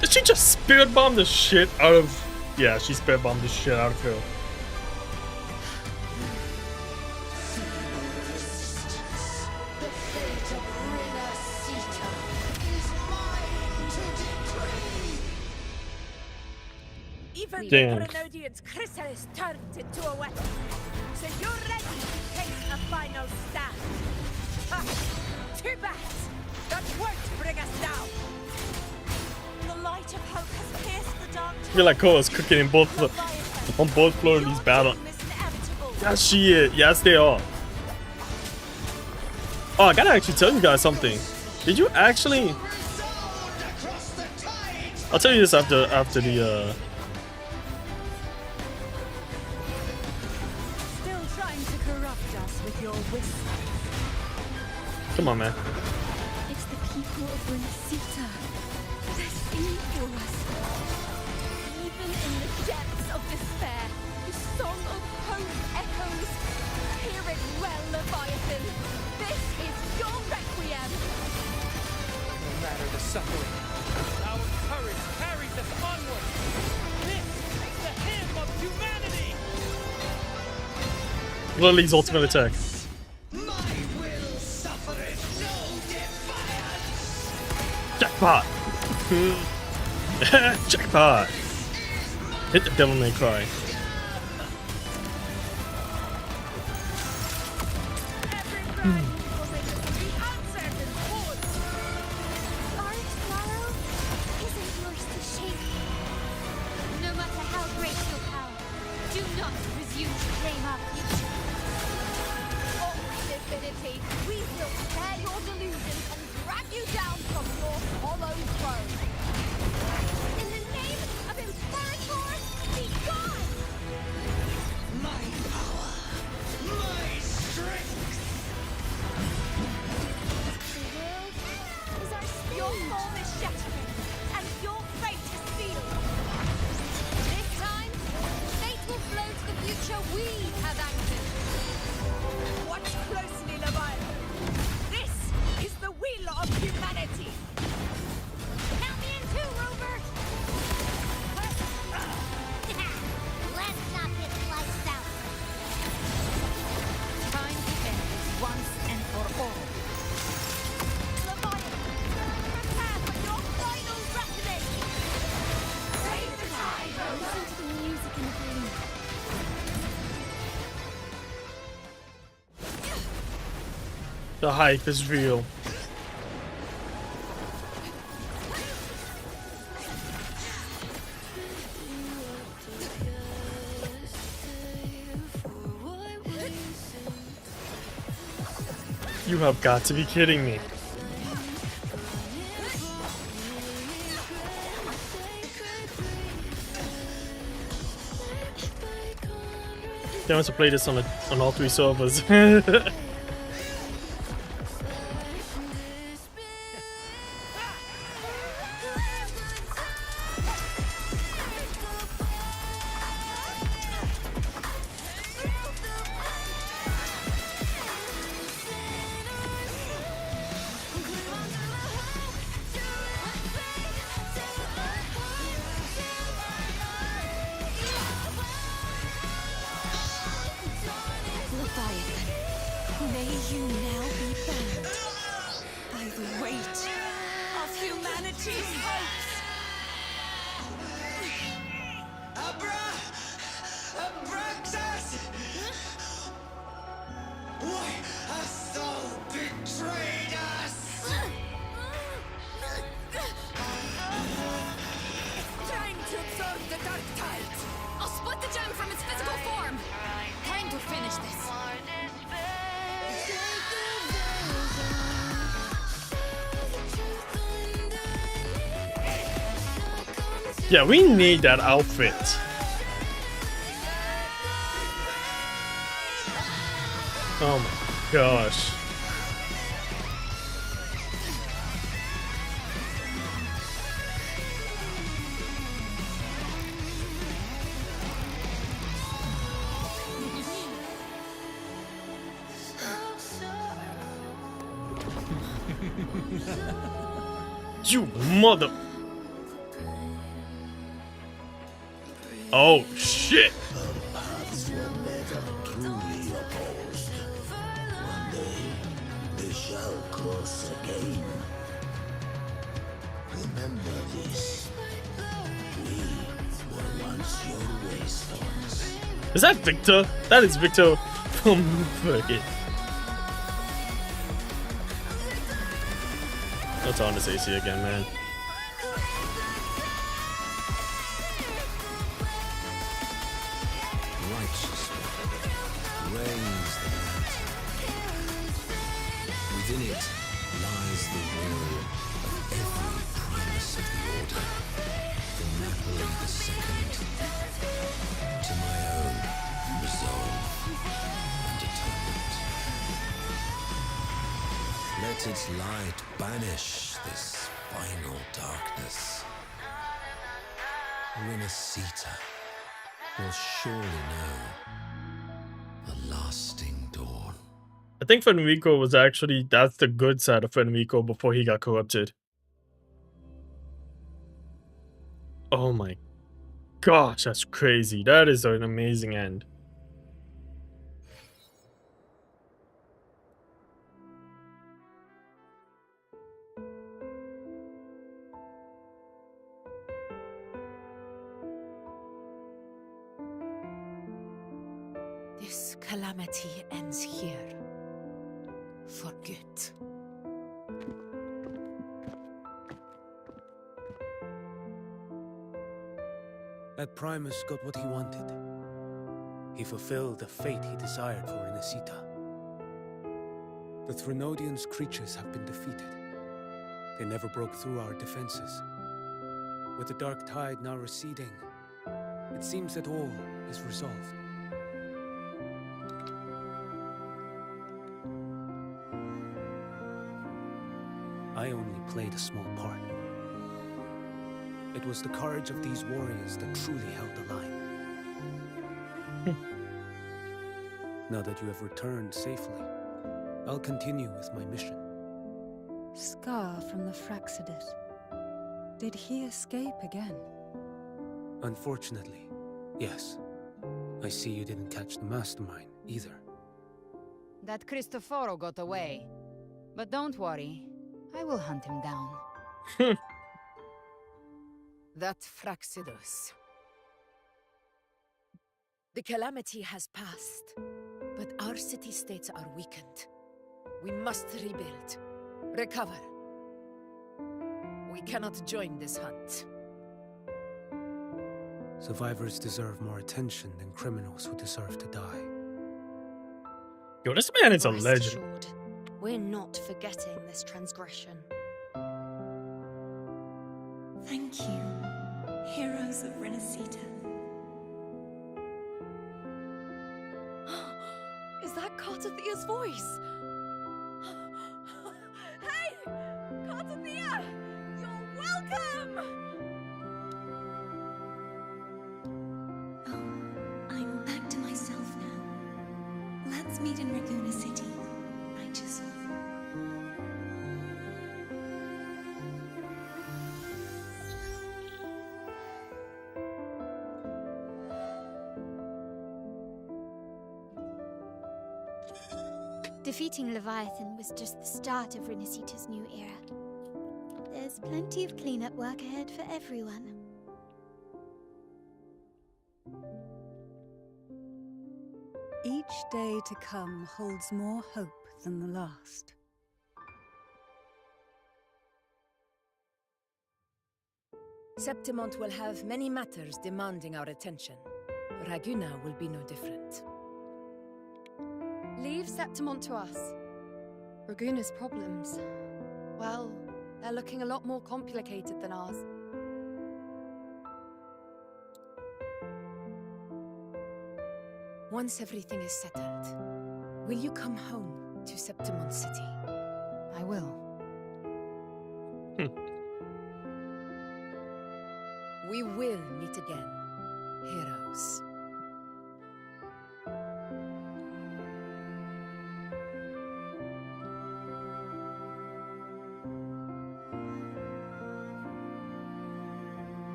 Did she just spirit bomb the shit out of? Yeah, she spirit bombed the shit out of Phil. The fate of Renacita is mine to decree. Even Damn. the Grenadian's chrysalis turned into a weapon. So you're ready to take a final stand. Ha! Too bad! That won't bring us down! The light of hope has pierced the dark. I feel like Cole's cooking in both on both floors of these battles. Yes, she is. Yes, they are. Oh, I gotta actually tell you guys something. Did you actually? I'll tell you this after the. Still trying to corrupt us with your whisper. Come on, man. It's the people of Renacita. They're singing for us. Even in the depths of despair, the song of hope echoes. Hear it well, Leviathan. This is your requiem. No matter the suffering, our courage carries us onward. This is the hymn of humanity. Lily's ultimate attack. My will suffereth no defiance. Jackpot. Jackpot. Hit the Devil May Cry. Our sorrow isn't yours to shake. No matter how great your power, do not presume to claim our future. Oh, divinity, we will tear your delusions and drag you down from your hollow throne. In the name of Imperator, be gone! My power, my strength. The world is our spirit. Your form is shattering, and your fate is sealed. This time, fate will flow to the future we have acted. Watch closely, Leviathan. This is the will of humanity. Count me in too, Rover! Let's knock this lights out. Time to end this once and for all. Leviathan, prepare for your final reckoning! Save the tide, Listen to the music in the room. The hype is real. You have got to be kidding me. They want to play this on all three servers. Leviathan, may you now be bound by the weight of humanity's hopes. Abraxas! Why hast thou betrayed us? Trying to absorb the dark tide. I'll split the gem from its Yeah, we need that outfit. Oh my gosh. You mother. Oh shit. They shall cross again. Remember this. We were once your wastelands. Is that Victor? That is Victor from Fucking. Let's on this AC again, man. Righteous one, raise the lantern. Within it lies the will of every primus of the Order, from Napoli II to my own resolve and atonement. Let its light banish this final darkness. Renacita will surely know a lasting dawn. I think Fenrico was actually, that's the good side of Fenrico before he got corrupted. Oh my gosh, that's crazy. That is an amazing end. This calamity ends here. For good. That Primus got what he wanted. He fulfilled the fate he desired for Renacita. The Threnodians' creatures have been defeated. They never broke through our defenses. With the dark tide now receding, it seems that all is resolved. I only played a small part. It was the courage of these warriors that truly held the line. Now that you have returned safely, I'll continue with my mission. Scar from the Fraxidus. Did he escape again? Unfortunately, yes. I see you didn't catch the mastermind either. That Cristoforo got away. But don't worry, I will hunt him down. That Fraxidus. The calamity has passed, but our city-states are weakened. We must rebuild, recover. We cannot join this hunt. Survivors deserve more attention than criminals who deserve to die. Yo, this man is a Rest legend. assured, we're not forgetting this transgression. Thank you, heroes of Renacita. Is that Cartathea's voice? Hey! Cartathea! You're welcome! Oh, I'm back to myself now. Let's meet in Raguna City, righteous one. Defeating Leviathan was just the start of Renacita's new era. There's plenty of cleanup work ahead for everyone. Each day to come holds more hope than the last. Septimont will have many matters demanding our attention. Raguna will be no different. Leave Septimont to us. Raguna's problems, well, they're looking a lot more complicated than ours. Once everything is settled, will you come home to Septimon City? I will. We will meet again, heroes.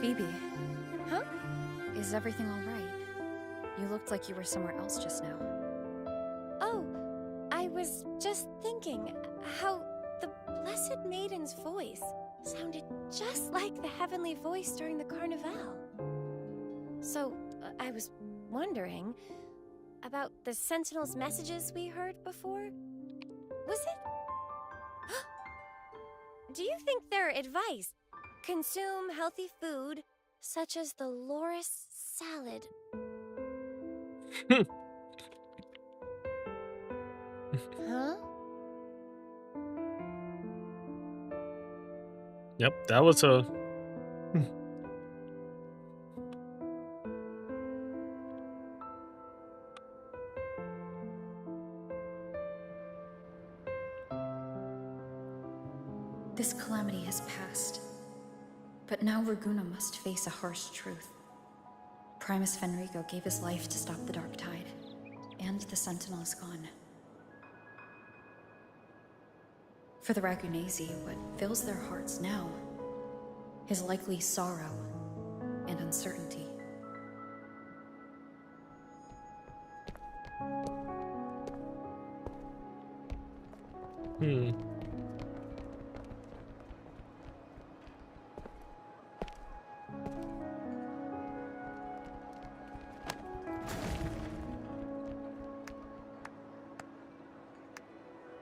Phoebe. Huh? Is everything all right? You looked like you were somewhere else just now. Oh, I was just thinking how the Blessed Maiden's voice sounded just like the heavenly voice during the Carnival. So, I was wondering about the Sentinel's messages we heard before. Was it? Do you think their advice? Consume healthy food, such as the loris salad. Huh? Yep, that was a... This calamity has passed. But now Raguna must face a harsh truth. Primus Fenrico gave his life to stop the Dark Tide, and the Sentinel is gone. For the Ragunesi, what fills their hearts now is likely sorrow and uncertainty.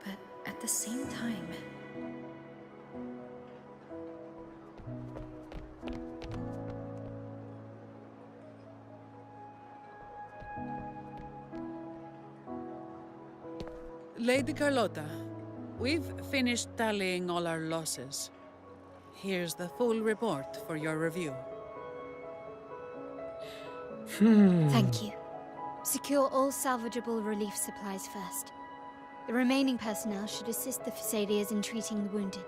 But at the same time, Lady Carlotta, we've finished tallying all our losses. Here's the full report for your review. Thank you. Secure all salvageable relief supplies first. The remaining personnel should assist the Phasaelias in treating the wounded.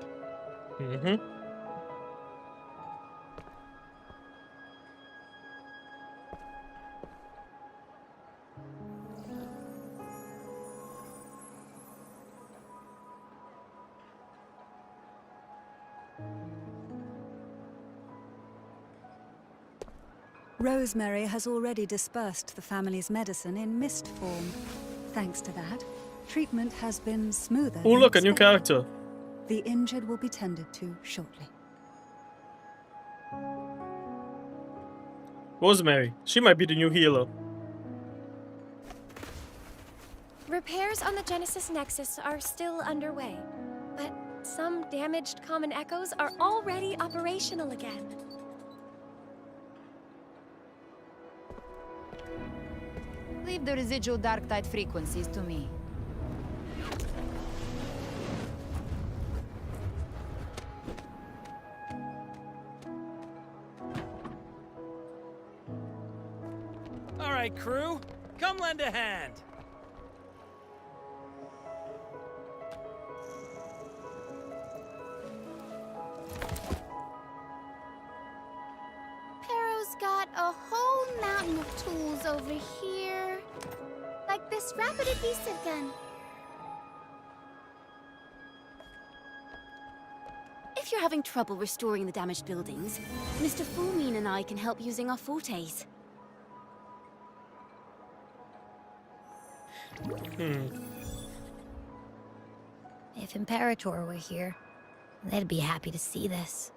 Rosemary has already dispersed the family's medicine in mist form. Thanks to that, treatment has been smoother. Oh, than look, a new expected. character. The injured will be tended to shortly. Rosemary. She might be the new healer. Repairs on the Genesis Nexus are still underway, but some damaged common echoes are already operational again. Leave the residual dark tide frequencies to me. All right, crew, come lend a hand. Pero's got a whole mountain of tools over here. Like this rapid adhesive gun. If you're having trouble restoring the damaged buildings, Mr. Fulmin and I can help using our fortes. If Imperator were here, they'd be happy to see this.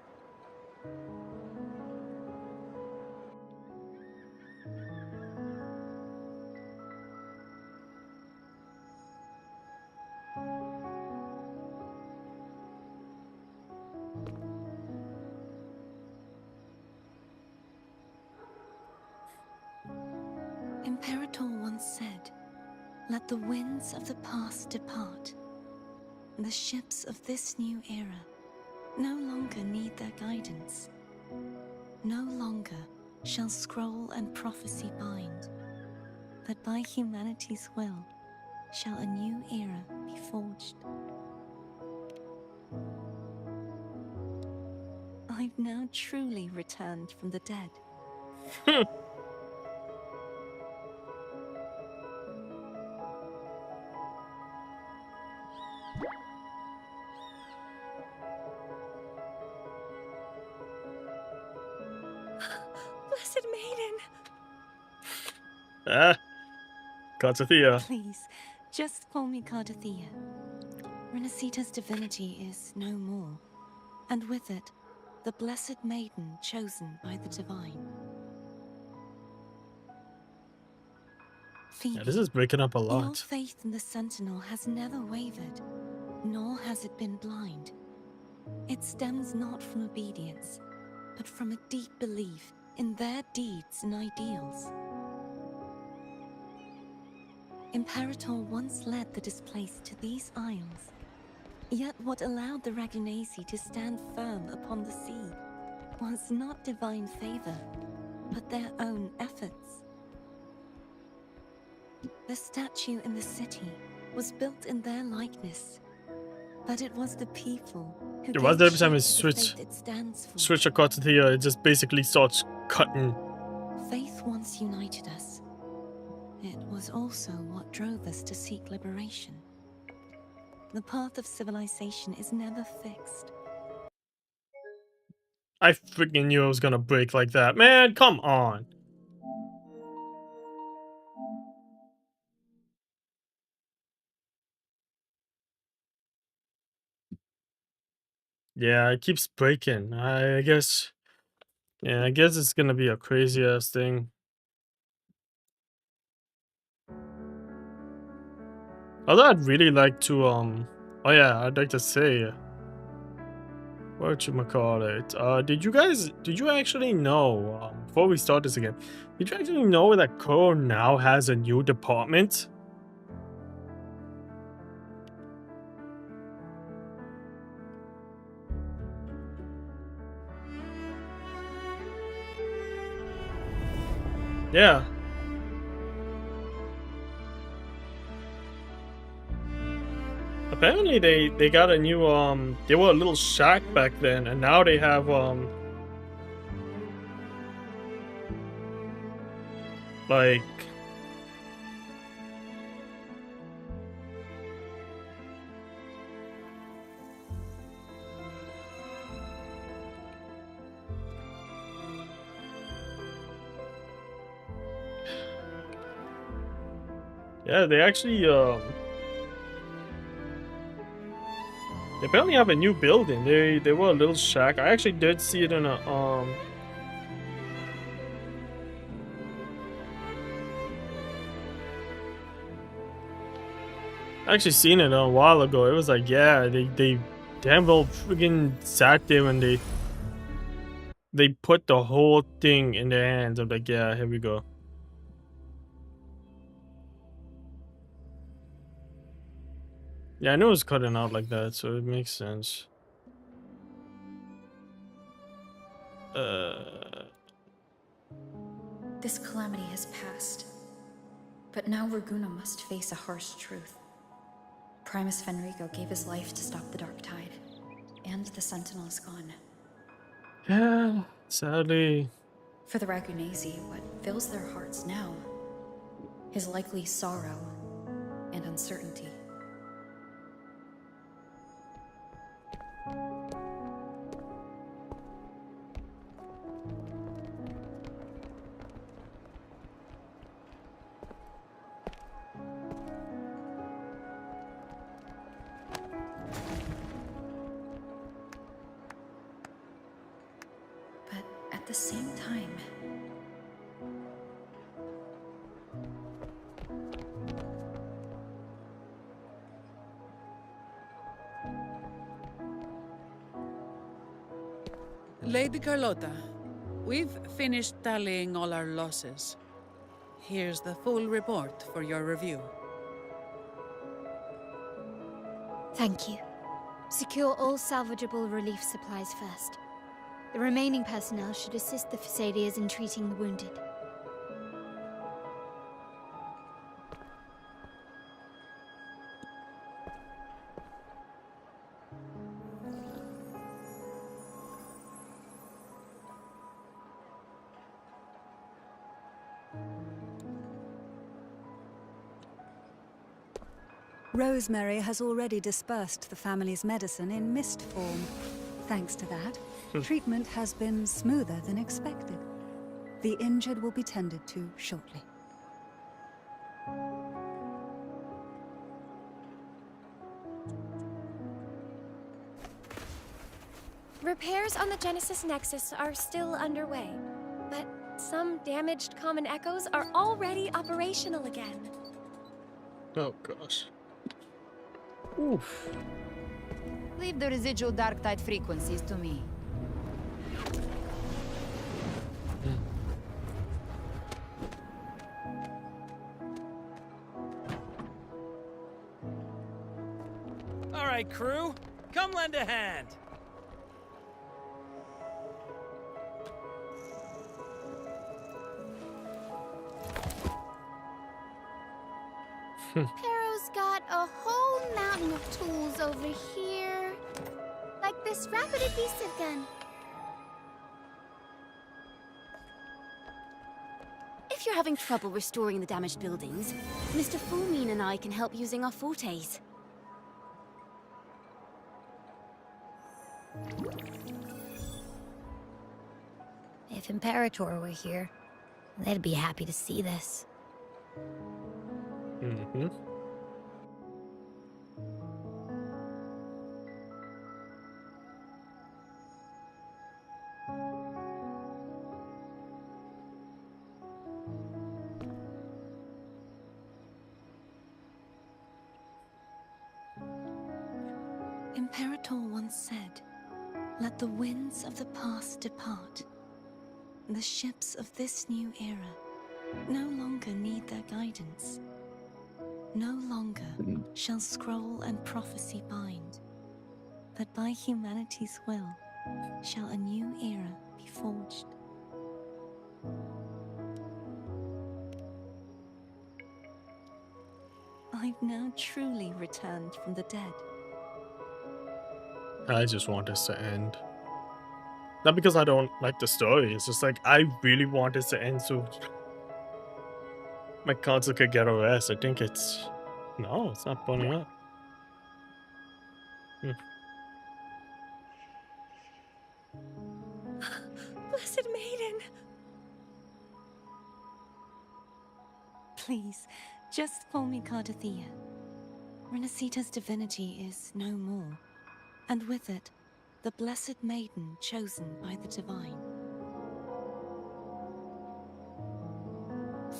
Imperator once said, "Let the winds of the past depart. The ships of this new era no longer need their guidance. No longer shall scroll and prophecy bind, but by humanity's will shall a new era be forged. I've now truly returned from the dead. Blessed Maiden! Ah, Cartathea. Please, just call me Cardathea. Renacita's divinity is no more, and with it, the Blessed Maiden chosen by the Divine. Phoebe, Yeah, this is breaking up a your lot. faith in the Sentinel has never wavered, nor has it been blind. It stems not from obedience, but from a deep belief in their deeds and ideals. Imperator once led the displaced to these isles, yet what allowed the Ragunasi to stand firm upon the sea was not divine favor, but their own efforts. The statue in the city was built in their likeness, but it was the people who Yeah, why gave every time I shape to the faith it stands for. switch a Cartathea, it just basically starts cutting. Faith once united us. It was also what drove us to seek liberation. The path of civilization is never fixed. I freaking knew it was gonna break like that. Man, come on. Yeah, it keeps breaking. I guess. Yeah, I guess it's gonna be a crazy ass thing. Although I'd really like to oh yeah, I'd like to say whatchamacallit. Did you actually know, before we start this again, did you actually know that Kuro now has a new department? Yeah. Apparently they got a new they were a little shack back then, and now they have like yeah, they actually they apparently have a new building. They were a little shack. I actually did see it in a I actually seen it a while ago. It was like, yeah, they damn well freaking sat there and they put the whole thing in their hands. I'm like, yeah, here we go. Yeah, I knew it was cutting out like that, so it makes sense. This calamity has passed, but now Raguna must face a harsh truth. Primus Fenrico gave his life to stop the Dark Tide, and the Sentinel is gone. Yeah, sadly. For the Ragunasi, what fills their hearts now is likely sorrow and uncertainty. But at the same time, Lady Carlotta, we've finished tallying all our losses. Here's the full report for your review. Thank you. Secure all salvageable relief supplies first. The remaining personnel should assist the Facadiers in treating the wounded. Rosemary has already dispersed the family's medicine in mist form. Thanks to that, treatment has been smoother than expected. The injured will be tended to shortly. Repairs on the Genesis Nexus are still underway, but some damaged common echoes are already operational again. Oh gosh. Oof. Leave the residual Darktide frequencies to me. All right, crew, come lend a hand. Pero's got a whole mountain of tools over here. Like this rapid adhesive gun. If you're having trouble restoring the damaged buildings, Mr. Fulmin and I can help using our fortes. If Imperator were here, they'd be happy to see this. Mm-hmm. Imperator once said, "Let the winds of the past depart. The ships of this new era no longer need their guidance. No longer shall scroll and prophecy bind, but by humanity's will shall a new era be forged." I've now truly returned from the dead. I just want this to end. Not because I don't like the story, it's just like I really want this to end so my console could get a rest. I think it's... No, it's not burning up. Blessed Maiden! Please, just call me Cardathea. Renacita's divinity is no more, and with it, the Blessed Maiden chosen by the Divine.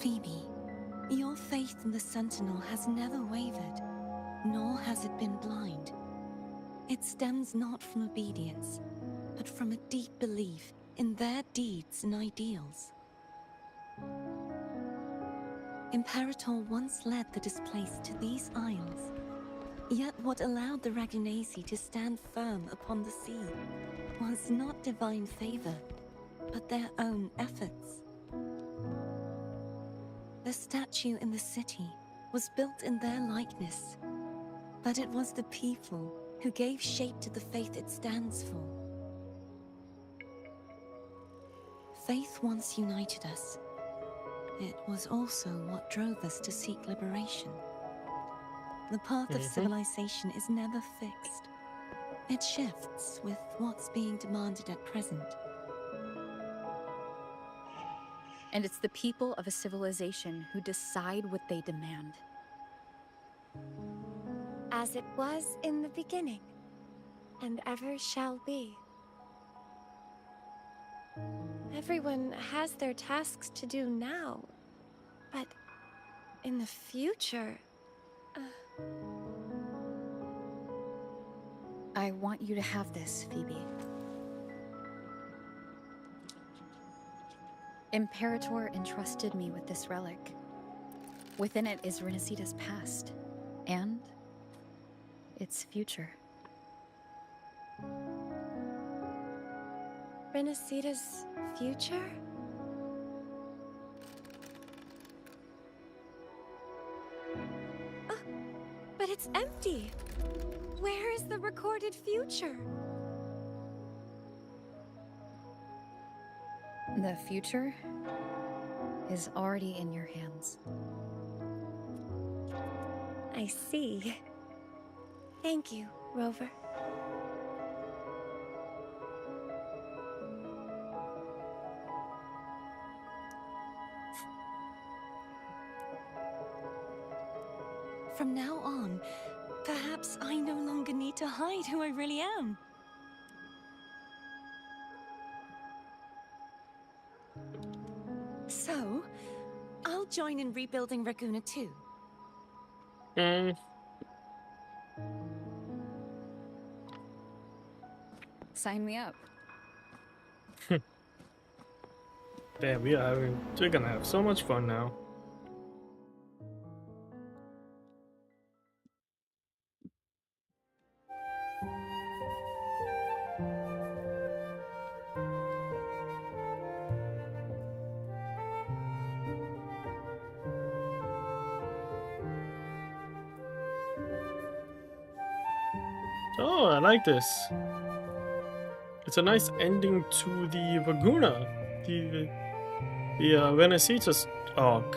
Phoebe, your faith in the Sentinel has never wavered, nor has it been blind. It stems not from obedience, but from a deep belief in their deeds and ideals. Imperator once led the displaced to these isles, yet what allowed the Ragunasi to stand firm upon the sea was not divine favor, but their own efforts. The statue in the city was built in their likeness, but it was the people who gave shape to the faith it stands for. Faith once united us. It was also what drove us to seek liberation. The path of civilization is never fixed. It shifts with what's being demanded at present. And it's the people of a civilization who decide what they demand. As it was in the beginning, and ever shall be. Everyone has their tasks to do now, but in the future... I want you to have this, Phoebe. Imperator entrusted me with this relic. Within it is Renacita's past, and its future. Renacita's future? Oh, but it's empty. Where is the recorded future? The future is already in your hands. I see. Thank you, Rover. From now on, perhaps I no longer need to hide who I really am. So, I'll join in rebuilding Raguna too. Sign me up. Damn, we're gonna have so much fun now. Oh, I like this. It's a nice ending to the Laguna, the Venecitas arc.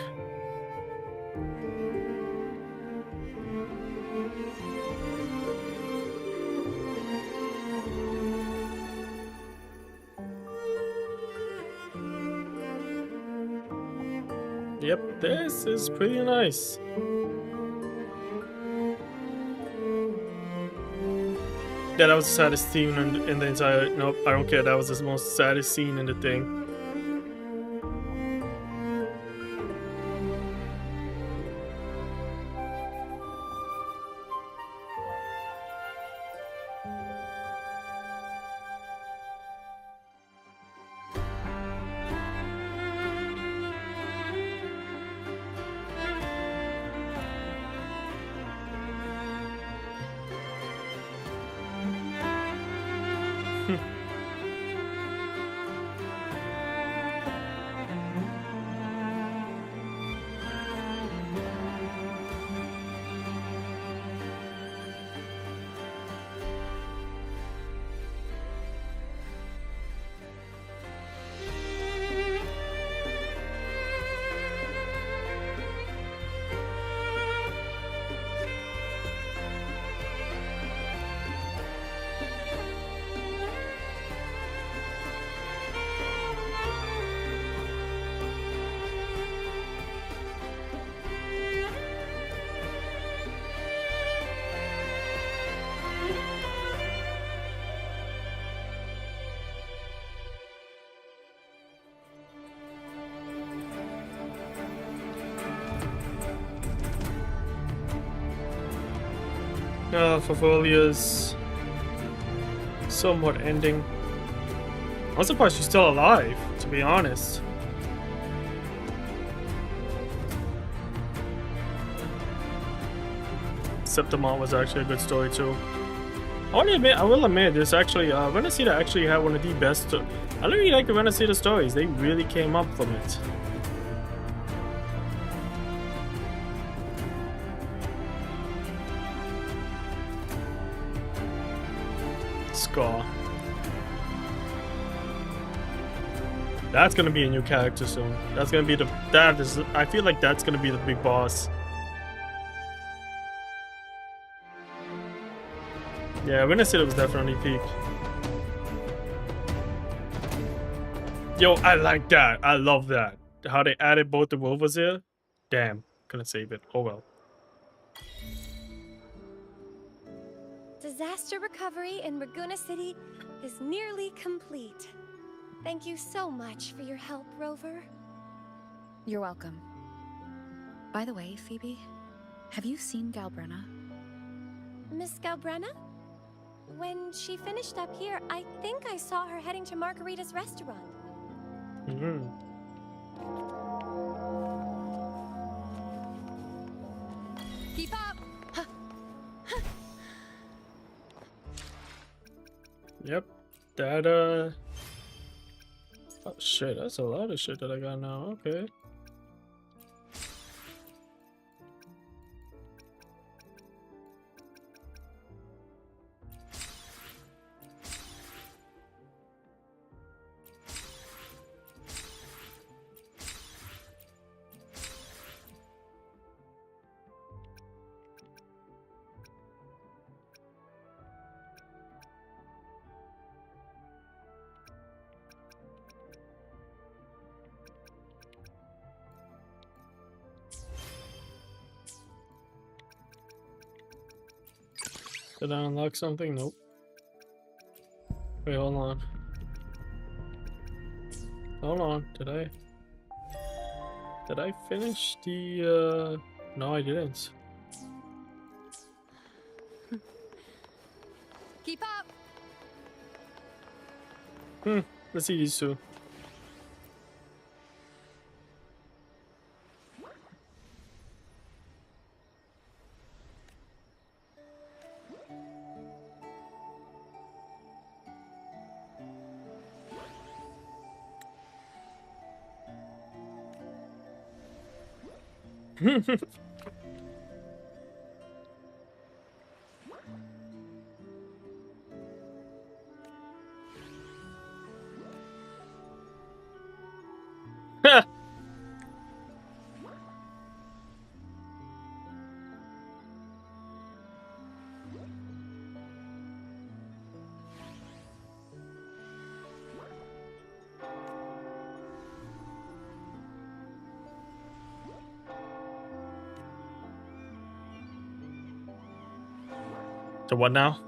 Yep, this is pretty nice. Yeah, that was the saddest scene in the entire. Nope, I don't care. That was the most saddest scene in the thing. Favolia's somewhat ending. I'm surprised she's still alive, to be honest. Septimont was actually a good story too. I will admit, this actually, Renacita actually had one of the best. I really like the Renacita stories. They really came up from it. Scar. That's gonna be a new character soon. That's gonna be I feel like that's gonna be the big boss. Yeah, Renacita was definitely peak. Yo, I like that. I love that. How they added both the rovers here. Damn, couldn't save it. Oh well. Disaster recovery in Raguna City is nearly complete. Thank you so much for your help, Rover. You're welcome. By the way, Phoebe, have you seen Galbrenna? Miss Galbrenna? When she finished up here, I think I saw her heading to Margarita's restaurant. Keep up! Yep, that Oh shit, that's a lot of shit that I got now. Okay. Did I unlock something? Nope. Wait, hold on. Hold on. Did I finish the no, I didn't. Keep up. Let's see these two. So what now?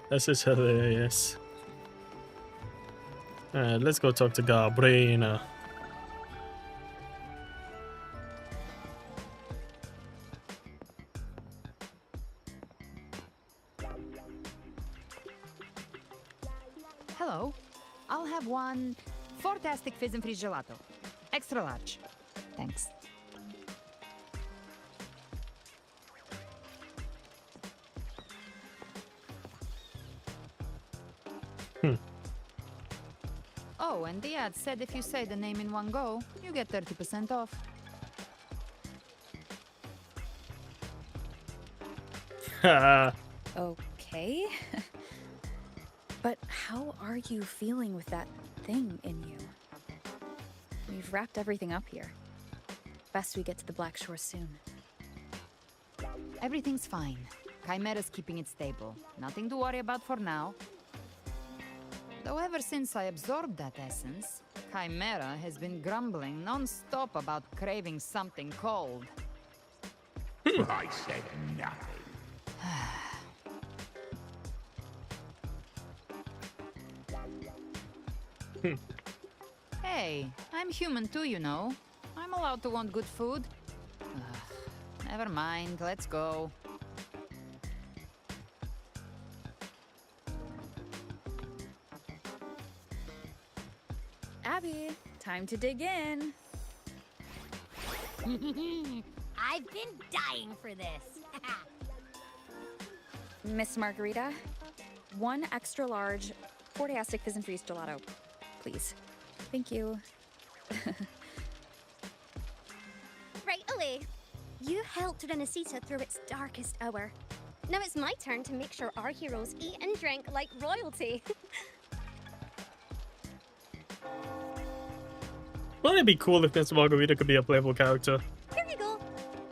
This is hilarious. Alright, let's go talk to Gabrina. Hello. I'll have one fantastic fizz and freeze gelato. Extra large. Thanks. Oh, and the ad said if you say the name in one go, you get 30% off. Okay. But how are you feeling with that thing in you? We've wrapped everything up here. Best we get to the Black Shore soon. Everything's fine. Chimera's keeping it stable. Nothing to worry about for now. Though ever since I absorbed that essence, Chimera has been grumbling non-stop about craving something cold. I said nothing. Hey, I'm human too, you know. I'm allowed to want good food. Never mind, let's go. Abby, time to dig in. I've been dying for this. Miss Margarita, one extra large Fortiastic Fizz and Freeze gelato, please. Thank you. Right away. You helped Renesita through its darkest hour. Now it's my turn to make sure our heroes eat and drink like royalty. Wouldn't it be cool if Miss Margarita could be a playable character? Here you go.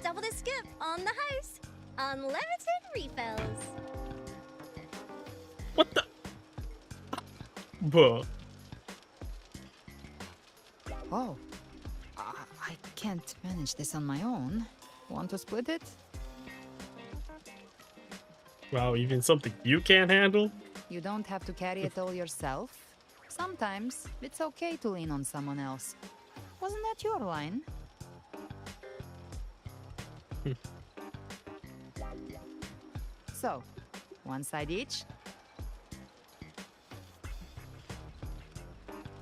Double the scoop on the house. Unlimited refills. What the? Bro. Oh. I can't manage this on my own. Want to split it? Wow, even something you can't handle? You don't have to carry it all yourself. Sometimes it's okay to lean on someone else. Wasn't that your line? So, one side each?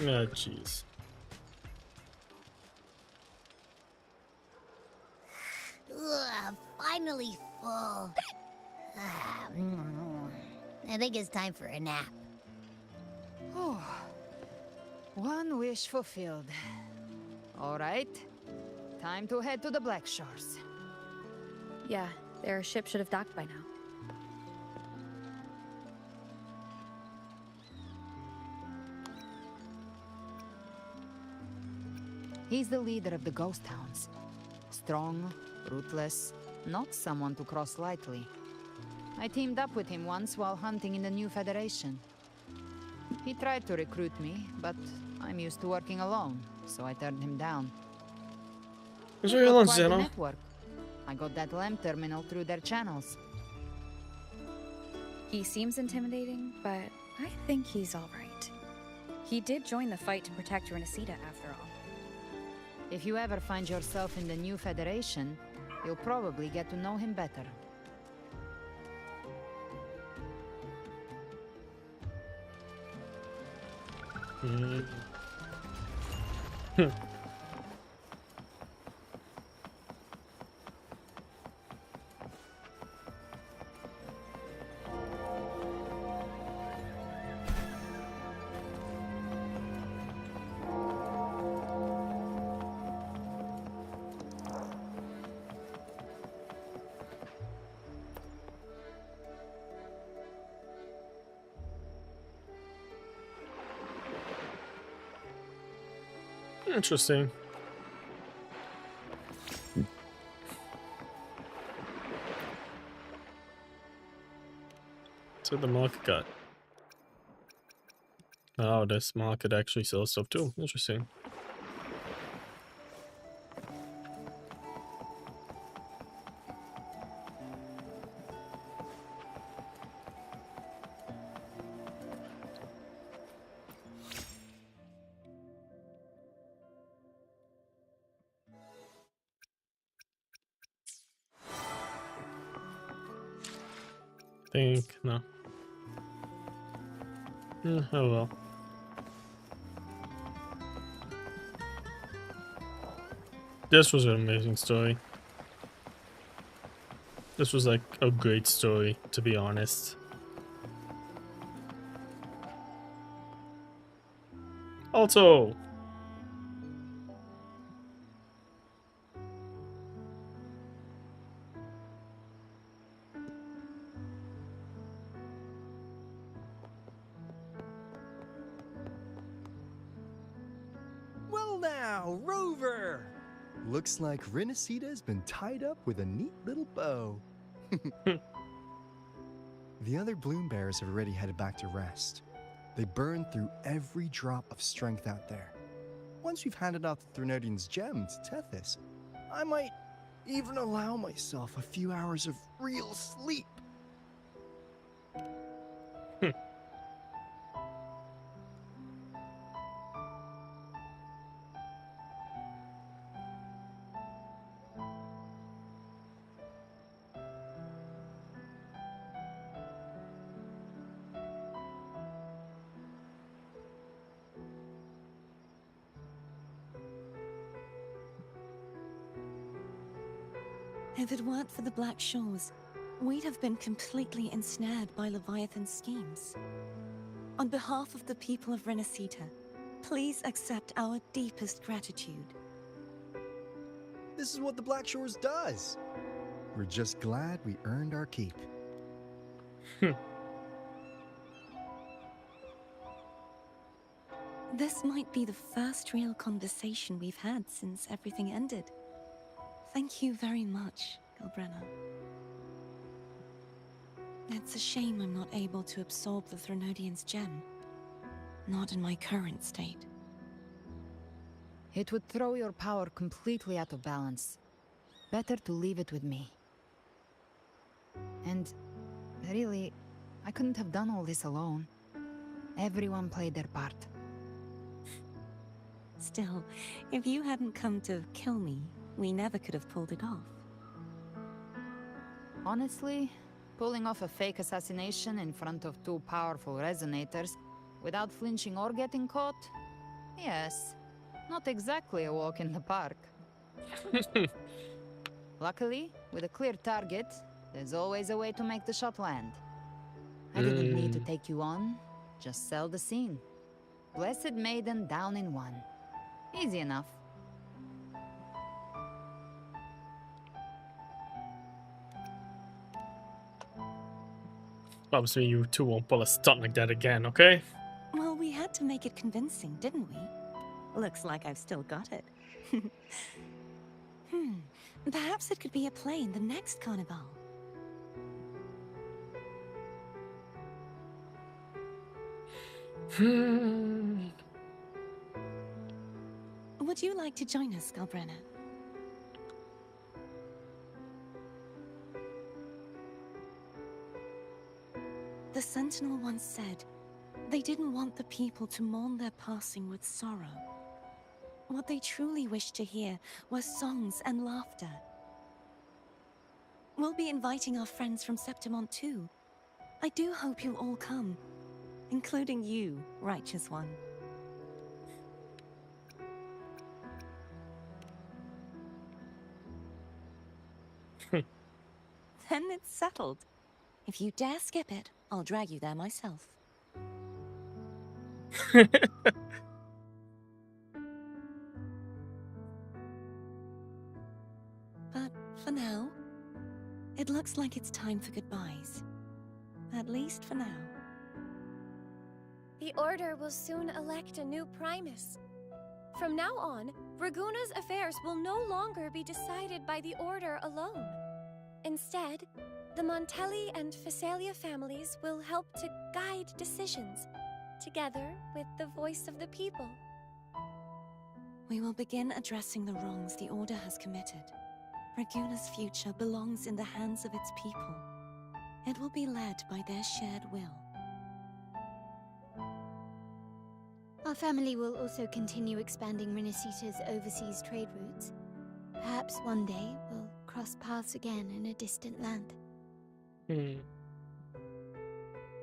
Yeah, jeez. Ugh, finally full. I think it's time for a nap. Oh, one wish fulfilled. All right, time to head to the Black Shores. Yeah, their ship should have docked by now. He's the leader of the Ghost Hounds. Strong, ruthless, not someone to cross lightly. I teamed up with him once while hunting in the New Federation. He tried to recruit me, but I'm used to working alone, so I turned him down. Is They've er got lan quite the Zeno? network. I got that LEM terminal through their channels. He seems intimidating, but I think he's alright. He did join the fight to protect Renesita after all. If you ever find yourself in the New Federation, you'll probably get to know him better. Interesting. So the market got. Oh, this market actually sells stuff too. Interesting. No. Oh well. This was an amazing story. This was like a great story, to be honest. Also, Well now, Rover! Looks like Renesita's been tied up with a neat little bow. The other bloom bearers have already headed back to rest. They burned through every drop of strength out there. Once we've handed out the Threnodian's gem to Tethys, I might even allow myself a few hours of real sleep. If it weren't for the Black Shores, we'd have been completely ensnared by Leviathan's schemes. On behalf of the people of Renesita, please accept our deepest gratitude. This is what the Black Shores does. We're just glad we earned our keep. This might be the first real conversation we've had since everything ended. Thank you very much, Gilbrenna. It's a shame I'm not able to absorb the Threnodian's gem. Not in my current state. It would throw your power completely out of balance. Better to leave it with me. And really, I couldn't have done all this alone. Everyone played their part. Still, if you hadn't come to kill me, we never could have pulled it off. Honestly, pulling off a fake assassination in front of two powerful resonators without flinching or getting caught? Yes, not exactly a walk in the park. Luckily, with a clear target, there's always a way to make the shot land. I didn't need to take you on, just sell the scene. Blessed Maiden down in one. Easy enough. Obviously, you two won't pull a stunt like that again, okay? Well, we had to make it convincing, didn't we? Looks like I've still got it. Perhaps it could be a play in the next carnival. Would you like to join us, Galbrenna? The Sentinel once said they didn't want the people to mourn their passing with sorrow. What they truly wished to hear were songs and laughter. We'll be inviting our friends from Septimont too. I do hope you'll all come, including you, Righteous One. Then it's settled. If you dare skip it, I'll drag you there myself. But for now, it looks like it's time for goodbyes. At least for now. The Order will soon elect a new Primus. From now on, Raguna's affairs will no longer be decided by the Order alone. Instead, the Montelli and Phasalia families will help to guide decisions, together with the voice of the people. We will begin addressing the wrongs the Order has committed. Raguna's future belongs in the hands of its people. It will be led by their shared will. Our family will also continue expanding Renacita's overseas trade routes. Perhaps one day we'll cross paths again in a distant land.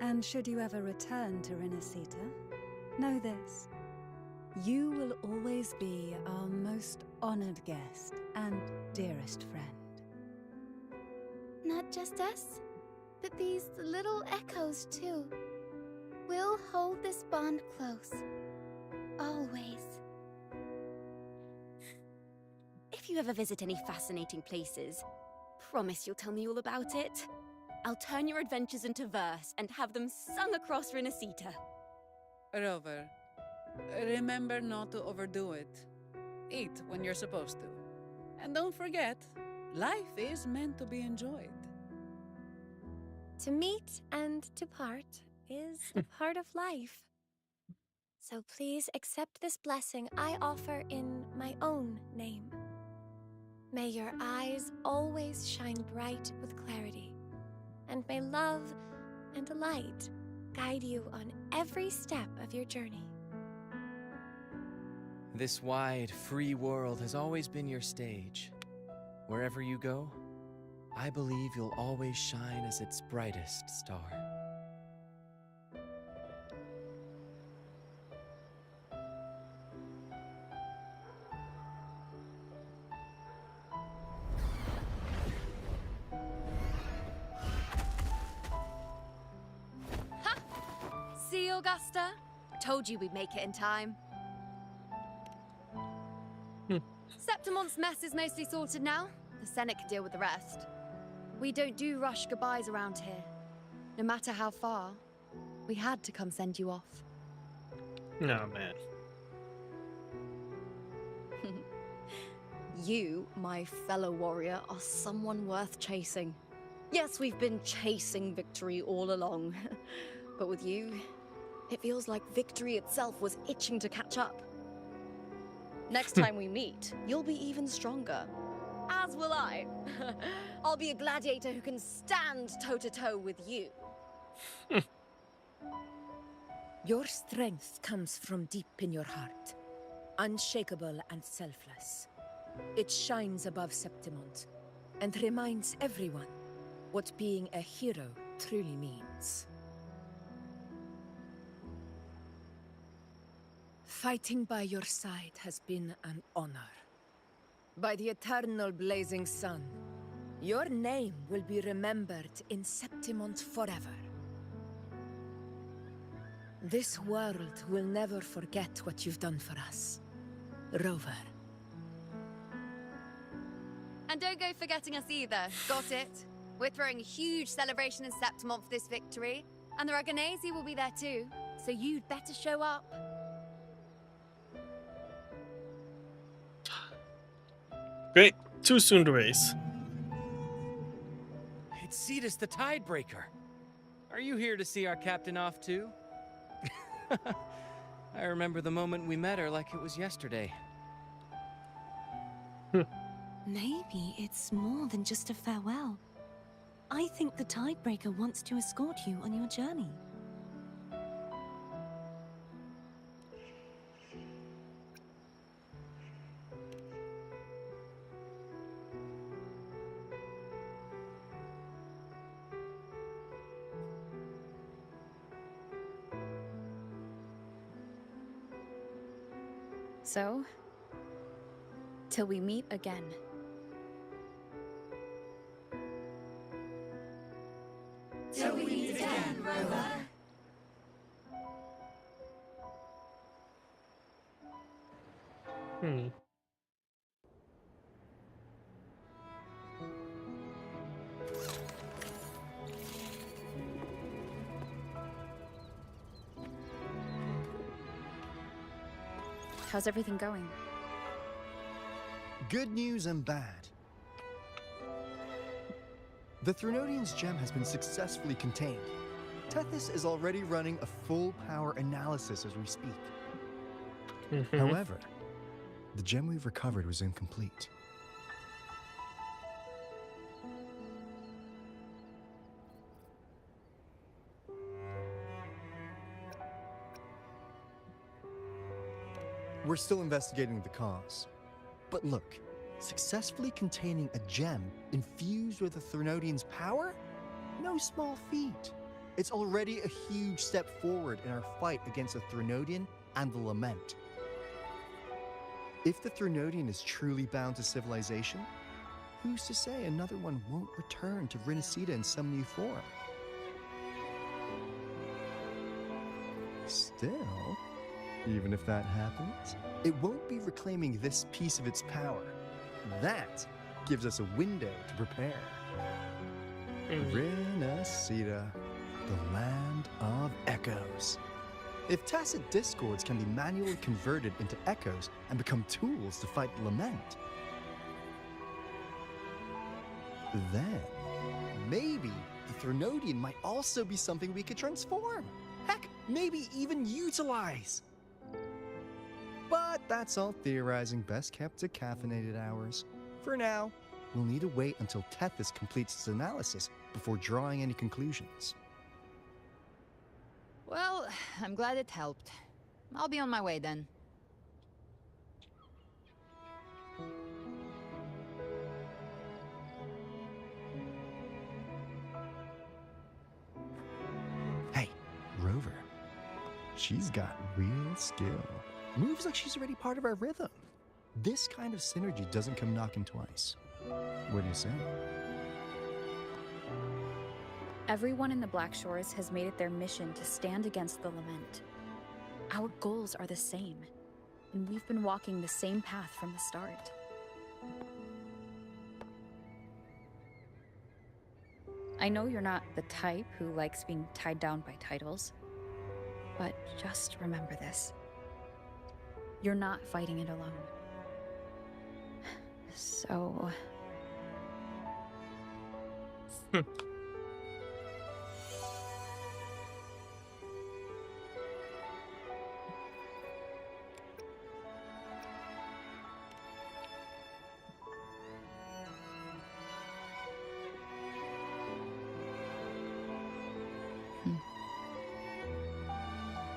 And should you ever return to Renacita, know this. You will always be our most honored guest and dearest friend. Not just us, but these little echoes too. We'll hold this bond close. Always. If you ever visit any fascinating places, promise you'll tell me all about it. I'll turn your adventures into verse and have them sung across Renacita. Rover, remember not to overdo it. Eat when you're supposed to. And don't forget, life is meant to be enjoyed. To meet and to part is a part of life. So please accept this blessing I offer in my own name. May your eyes always shine bright with clarity, and may love and light guide you on every step of your journey. This wide, free world has always been your stage. Wherever you go, I believe you'll always shine as its brightest star. See, Augusta? Told you we'd make it in time. Septimont's mess is mostly sorted now. The Senate can deal with the rest. We don't do rush goodbyes around here. No matter how far, we had to come send you off. No, man. You, my fellow warrior, are someone worth chasing. Yes, we've been chasing victory all along. But with you, it feels like victory itself was itching to catch up. Next time we meet, you'll be even stronger. As will I. I'll be a gladiator who can stand toe-to-toe with you. Your strength comes from deep in your heart, unshakable and selfless. It shines above Septimont and reminds everyone what being a hero truly means. Fighting by your side has been an honor. By the eternal blazing sun, your name will be remembered in Septimont forever. This world will never forget what you've done for us, Rover. And don't go forgetting us either, got it? We're throwing a huge celebration in Septimont for this victory, and the Raganesi will be there too, so you'd better show up. Great. Too soon to race. It's Cetus the Tidebreaker. Are you here to see our captain off too? I remember the moment we met her like it was yesterday. Maybe it's more than just a farewell. I think the Tidebreaker wants to escort you on your journey. So, till we meet again. Till we meet again, Rover. How's everything going? Good news and bad. The Threnodian's gem has been successfully contained. Tethys is already running a full power analysis as we speak. However, the gem we've recovered was incomplete. We're still investigating the cause. But look, successfully containing a gem infused with the Threnodian's power? No small feat. It's already a huge step forward in our fight against the Threnodian and the Lament. If the Threnodian is truly bound to civilization, who's to say another one won't return to Rinasida in some new form? Still, even if that happens, it won't be reclaiming this piece of its power. That gives us a window to prepare. Rinasida, the land of echoes. If tacit discords can be manually converted into echoes and become tools to fight the Lament, then maybe the Threnodian might also be something we could transform. Heck, maybe even utilize. But that's all theorizing best kept to caffeinated hours. For now, we'll need to wait until Tethys completes its analysis before drawing any conclusions. Well, I'm glad it helped. I'll be on my way then. Hey, Rover. She's got real skill. Moves like she's already part of our rhythm. This kind of synergy doesn't come knocking twice. What do you say? Everyone in the Black Shores has made it their mission to stand against the Lament. Our goals are the same, and we've been walking the same path from the start. I know you're not the type who likes being tied down by titles, but just remember this. You're not fighting it alone. So...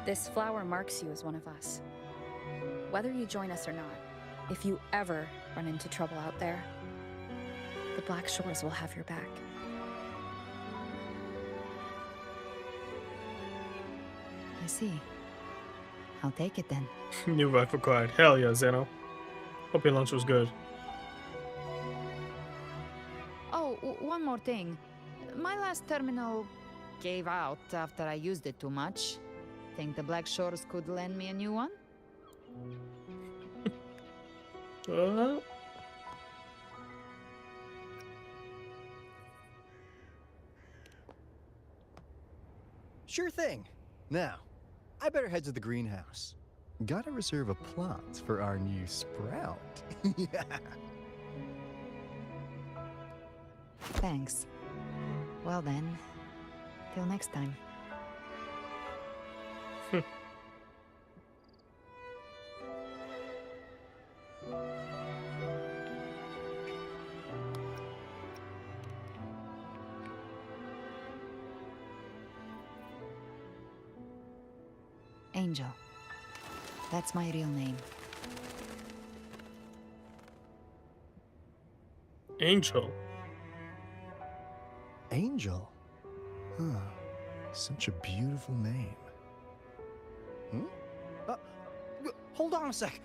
This flower marks you as one of us. Whether you join us or not, if you ever run into trouble out there, the Black Shores will have your back. see. I'll take it then. New rifle required. Hell yeah, Zeno. Hope your lunch was good. Oh, one more thing. My last terminal gave out after I used it too much. Think the Black Shores could lend me a new one? Sure thing. Now, I better head to the greenhouse. Gotta reserve a plot for our new sprout. Yeah. Thanks. Well then, till next time. Angel. That's my real name. Angel. Angel? Huh. Such a beautiful name. Hold on a sec.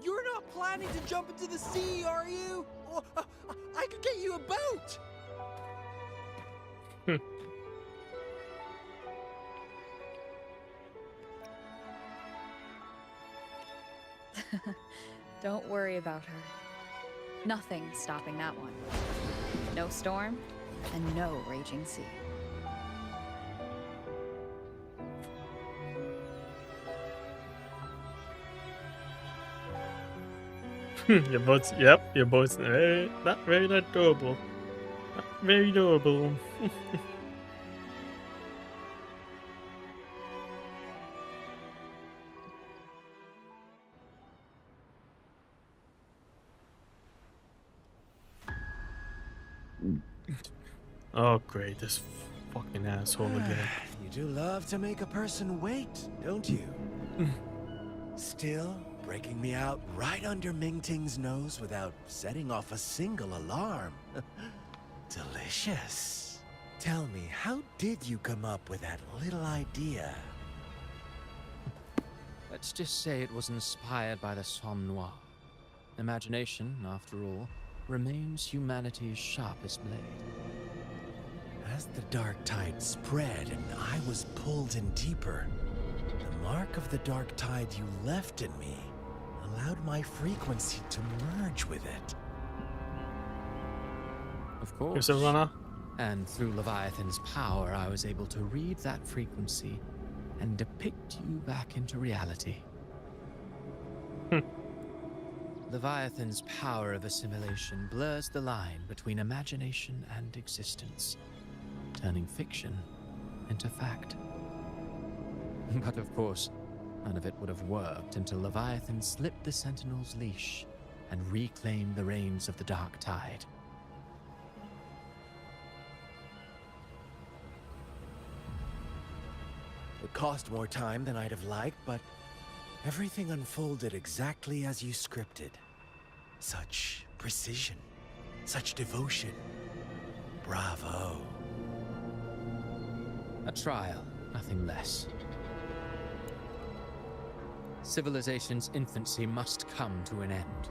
You're not planning to jump into the sea, are you? I could get you a boat. Don't worry about her. Nothing's stopping that one. No storm, and no raging sea. Your boat's, yep, your boat's not very adorable. Not very adorable. Oh great, this fucking asshole again. You do love to make a person wait, don't you? Still breaking me out right under Mingting's nose without setting off a single alarm. Delicious. Tell me, how did you come up with that little idea? Let's just say it was inspired by the Somme Noir. Imagination, after all, remains humanity's sharpest blade. As the dark tide spread and I was pulled in deeper, the mark of the dark tide you left in me allowed my frequency to merge with it. Of course. Here's a runner. And through Leviathan's power, I was able to read that frequency and depict you back into reality. Leviathan's power of assimilation blurs the line between imagination and existence, turning fiction into fact. But of course, none of it would have worked until Leviathan slipped the Sentinel's leash and reclaimed the reins of the Dark Tide. It cost more time than I'd have liked, but everything unfolded exactly as you scripted. Such precision, such devotion. Bravo. A trial, nothing less. Civilization's infancy must come to an end.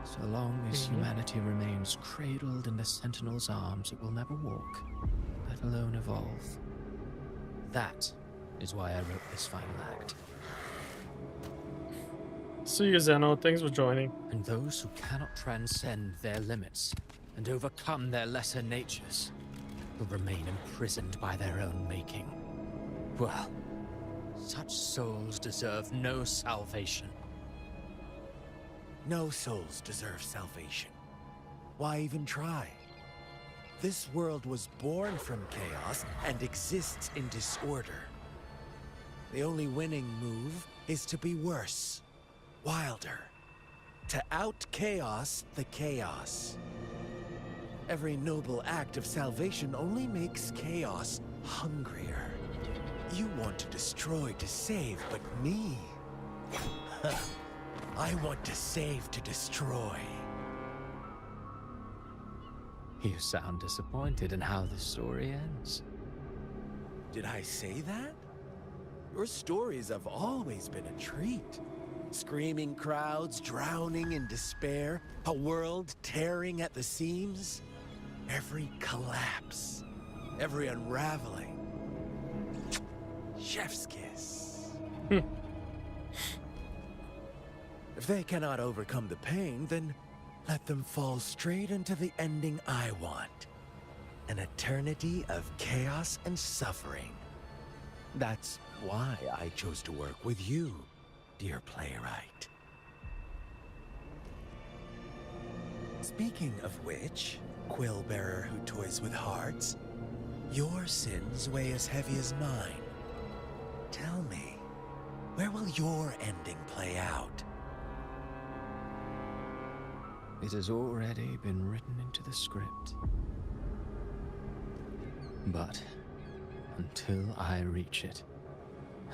So long as humanity remains cradled in the Sentinel's arms, it will never walk, let alone evolve. That is why I wrote this final act. See you, Zeno. Thanks for joining. And those who cannot transcend their limits and overcome their lesser natures will remain imprisoned by their own making. Well, such souls deserve no salvation. No souls deserve salvation. Why even try? This world was born from chaos and exists in disorder. The only winning move is to be worse, wilder, to out-chaos the chaos. Every noble act of salvation only makes chaos hungrier. You want to destroy to save, but me? I want to save to destroy. You sound disappointed in how this story ends. Did I say that? Your stories have always been a treat. Screaming crowds drowning in despair, a world tearing at the seams. Every collapse, every unraveling. Chef's kiss. If they cannot overcome the pain, then let them fall straight into the ending I want. An eternity of chaos and suffering. That's why I chose to work with you, dear playwright. Speaking of which, quill bearer who toys with hearts, your sins weigh as heavy as mine. Tell me, where will your ending play out? It has already been written into the script. But until I reach it,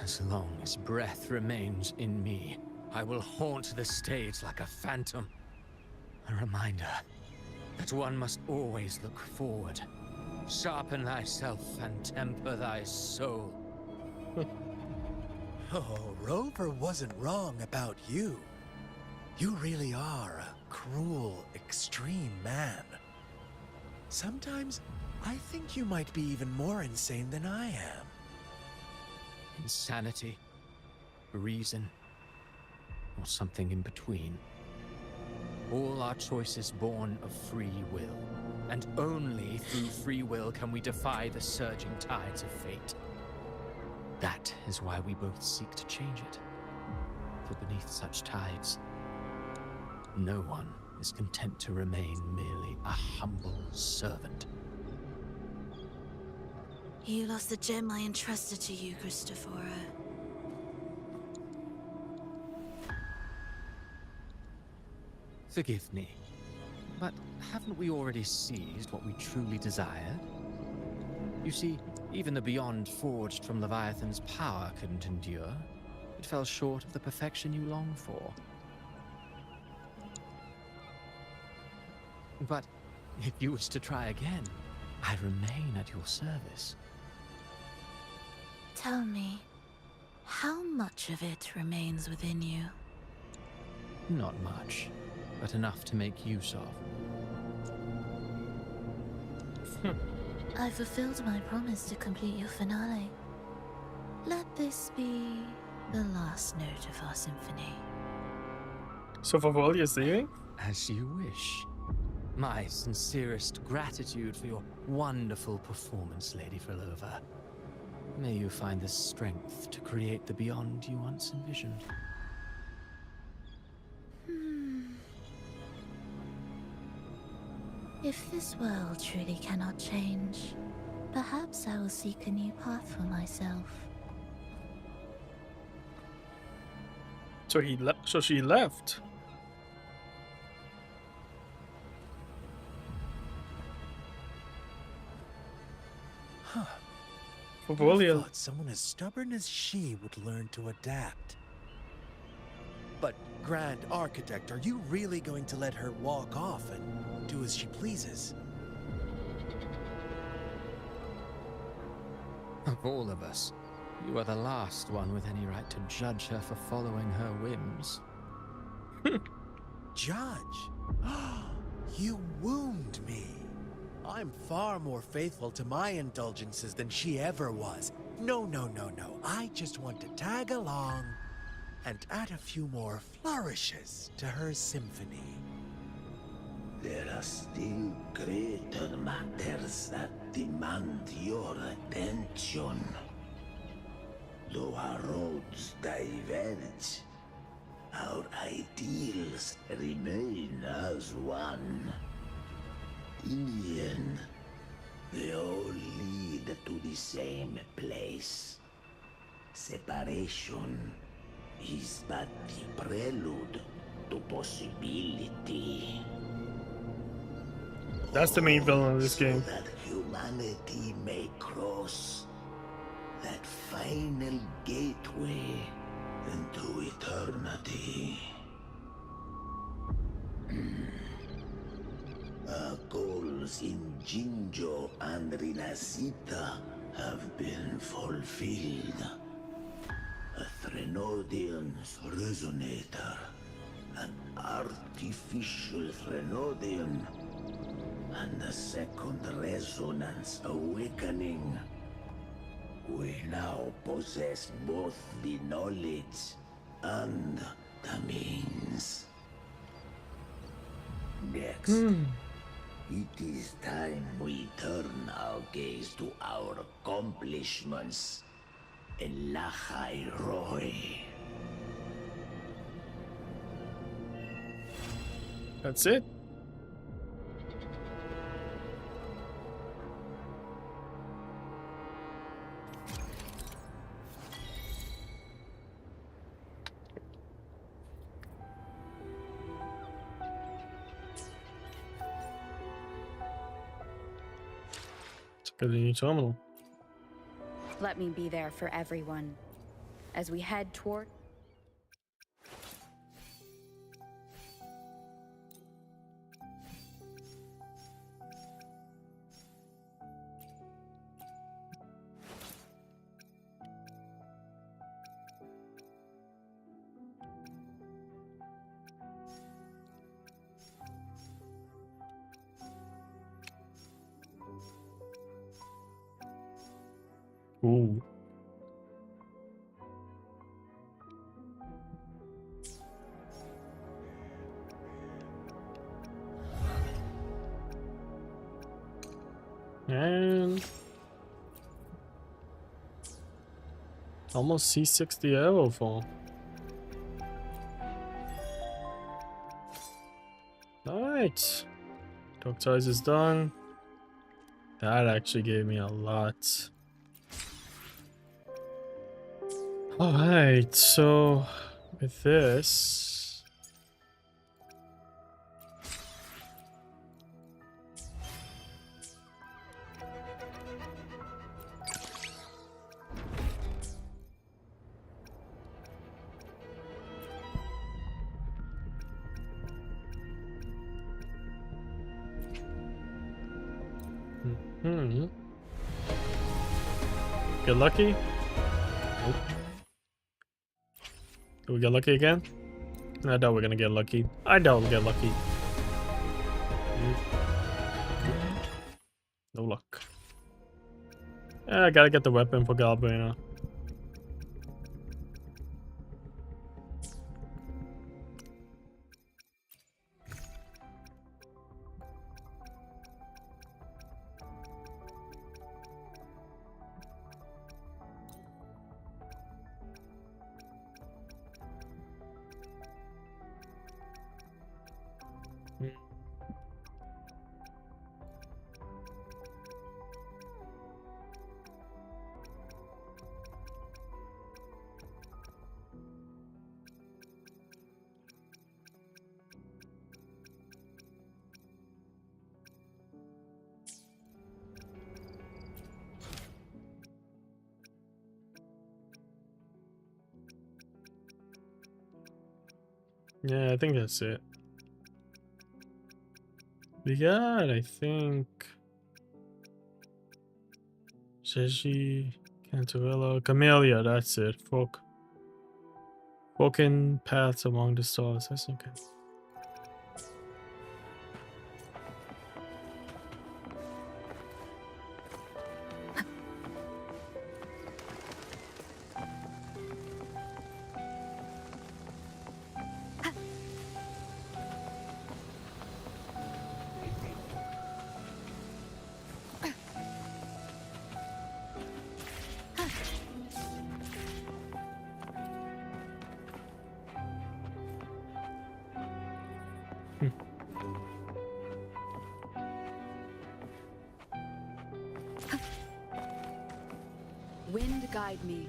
as long as breath remains in me, I will haunt the stage like a phantom. A reminder that one must always look forward. Sharpen thyself and temper thy soul. Oh, Rover wasn't wrong about you. You really are a cruel, extreme man. Sometimes I think you might be even more insane than I am. Insanity, reason, or something in between. All our choices born of free will, and only through free will can we defy the surging tides of fate. That is why we both seek to change it. For beneath such tides, no one is content to remain merely a humble servant. You lost the gem I entrusted to you, Christophora. Forgive me, but haven't we already seized what we truly desired? You see, even the beyond forged from Leviathan's power couldn't endure. It fell short of the perfection you long for. But if you wish to try again, I remain at your service. Tell me, how much of it remains within you? Not much, but enough to make use of. I fulfilled my promise to complete your finale. Let this be the last note of our symphony. So for all you're saying? As you wish. My sincerest gratitude for your wonderful performance, Lady Frolova. May you find the strength to create the beyond you once envisioned. If this world truly cannot change, perhaps I will seek a new path for myself. So she left. Huh. For I Bolia. thought someone as stubborn as she would learn to adapt. But, Grand Architect, are you really going to let her walk off and do as she pleases? Of all of us, you are the last one with any right to judge her for following her whims. Judge? You wound me. I'm far more faithful to my indulgences than she ever was. No. I just want to tag along and add a few more flourishes to her symphony. There are still greater matters that demand your attention. Though our roads diverge, our ideals remain as one. In the end, they all lead to the same place. Separation is but the prelude to possibility. That's the main villain of this game. So that humanity may cross that final gateway into eternity. Our goals in Jinjo and Rinasita have been fulfilled. Threnodium's resonator. An artificial Threnodium. And the second resonance awakening. We now possess both the knowledge and the means. Next, it is time we turn our gaze to our accomplishments in Lahai Roy. That's it? Let's go to the new terminal. Let me be there for everyone as we head toward. Ooh. And almost C60 Aerofall. Alright. Dog size is done. That actually gave me a lot. Alright, so with this. Get lucky? Nope. Did we get lucky again? I doubt we're gonna get lucky. I doubt we'll get lucky. No luck. I gotta get the weapon for Galbrina. Yeah, I think that's it. We got, I think, Jeji, Cantarella, Camellia, that's it. Broken paths among the stars, that's okay. Wind guide me.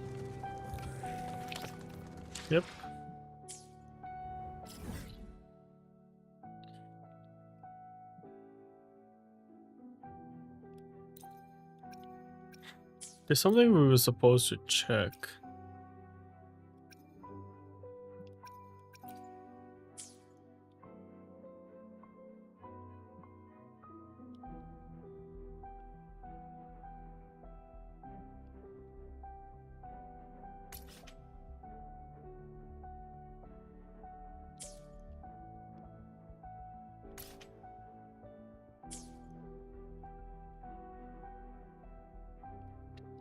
Yep. There's something we were supposed to check.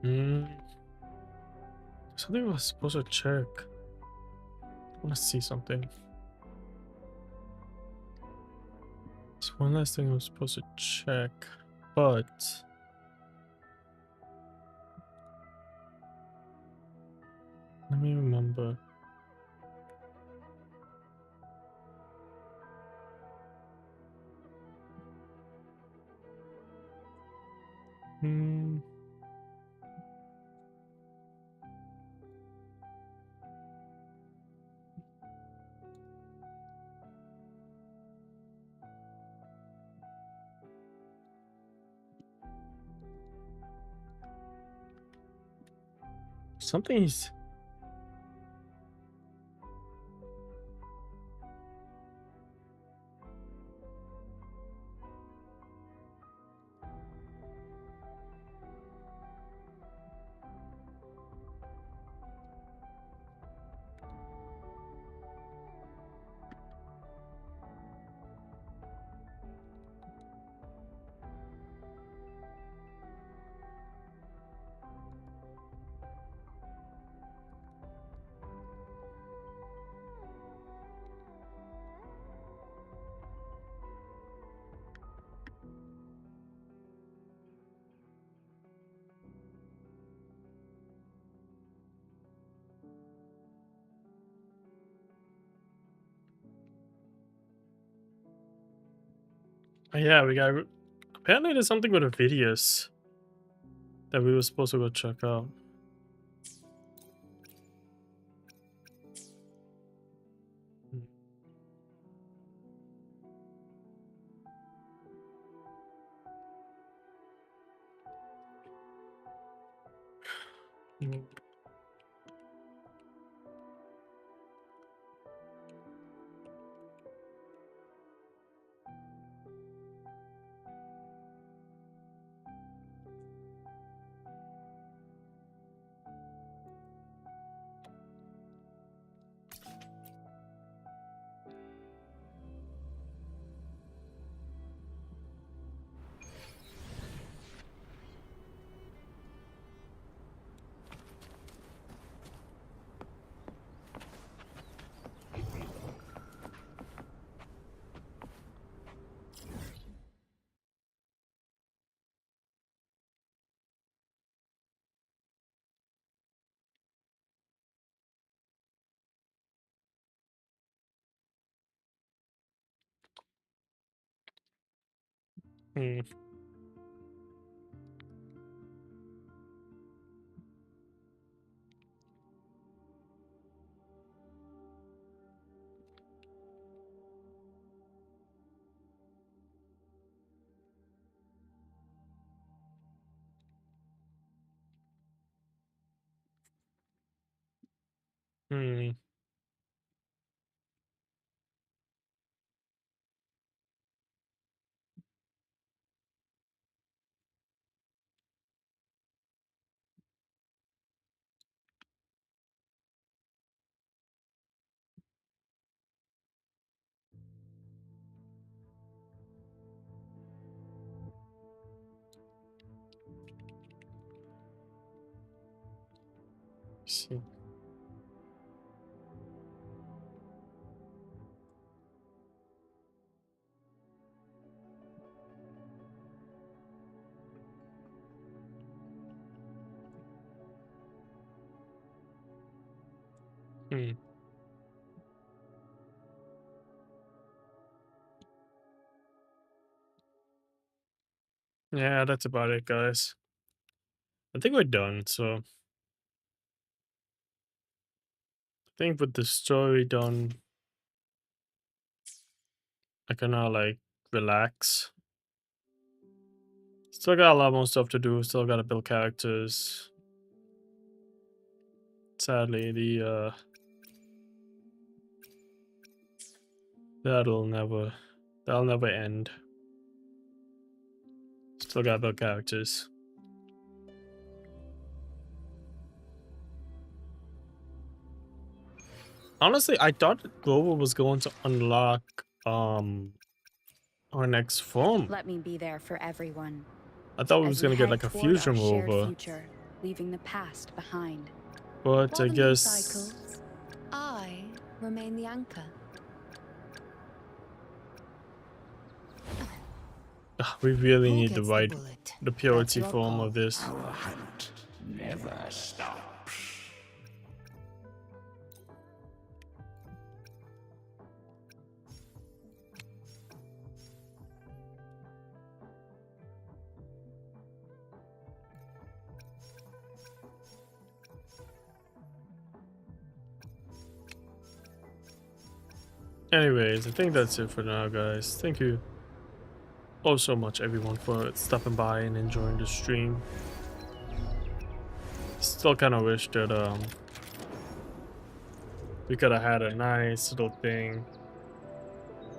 Hmm. Something I was supposed to check. I want to see something. There's one last thing I was supposed to check, but let me remember. Hmm. Something's. Oh, yeah, we got. Apparently, there's something with the videos that we were supposed to go check out. Hmm. Hmm. Hmm. See. Hmm. Yeah, that's about it, guys. I think we're done. So I think with the story done, I can now like relax. Still got a lot more stuff to do. Still got to build characters. Sadly, the that'll never end. Still got to build characters. Honestly, I thought Grover was going to unlock our next form. Let me be there for everyone. I thought we As was we gonna get head like a toward our fusion shared rover. future, leaving the past behind. But I While the moon guess cycles, I remain the anchor. we really Who need the gets the right, bullet? the purity That's your form call. of this. Our hunt never stops. Anyways, I think that's it for now, guys. Thank you all so much, everyone, for stopping by and enjoying the stream. Still kind of wish that we could have had a nice little thing,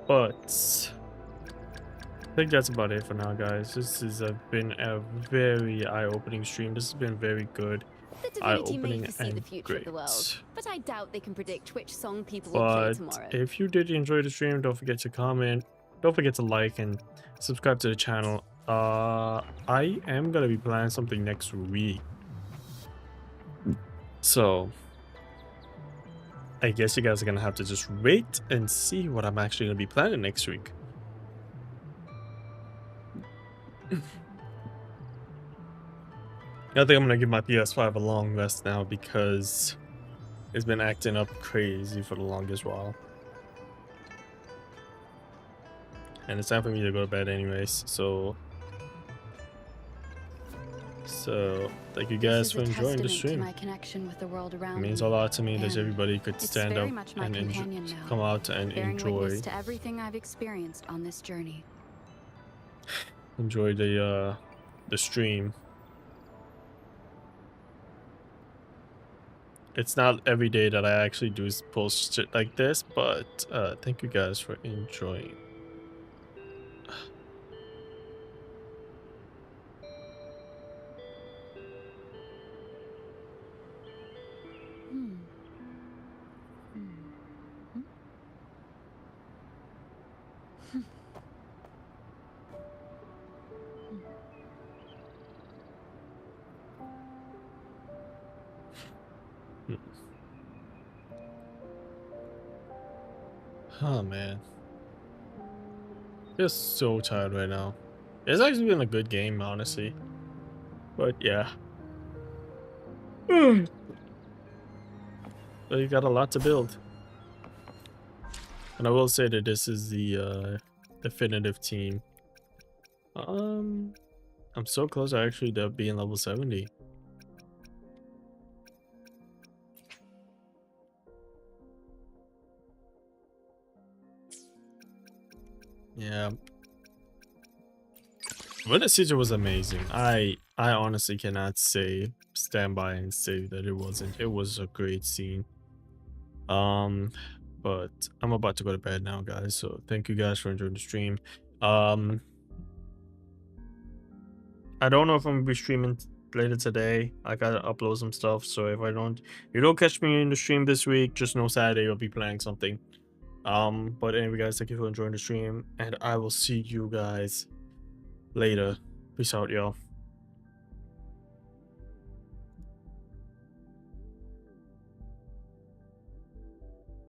but I think that's about it for now, guys. This has been a very eye-opening stream. This has been very good, The divinity may eye-opening, foresee the and future of the world, great. but I doubt they can predict which song people will play But tomorrow. if you did enjoy the stream, don't forget to comment, don't forget to like and subscribe to the channel. I am gonna be planning something next week, so I guess you guys are gonna have to just wait and see what I'm actually gonna be planning next week. I think I'm gonna give my PS5 a long rest now because it's been acting up crazy for the longest while. And it's time for me to go to bed anyways, so thank you guys for enjoying the stream. My connection with the world around It means me, a lot to me that and everybody could it's stand very up much my and companion now, come out and bearing enjoy witness to everything I've experienced on this journey. the stream. It's not every day that I actually do post shit like this, but thank you guys for enjoying. Oh man, just so tired right now. It's actually been a good game, honestly, but yeah. But you got a lot to build, and I will say that this is the definitive team. I'm so close actually to being level 70. Yeah. Winter Siege was amazing. I honestly cannot stand by and say that it wasn't. It was a great scene. But I'm about to go to bed now, guys. So thank you guys for enjoying the stream. I don't know if I'm gonna be streaming later today. I gotta upload some stuff. So if you don't catch me in the stream this week, just know Saturday I'll be playing something. But anyway, guys, thank you for enjoying the stream, and I will see you guys later. Peace out, y'all.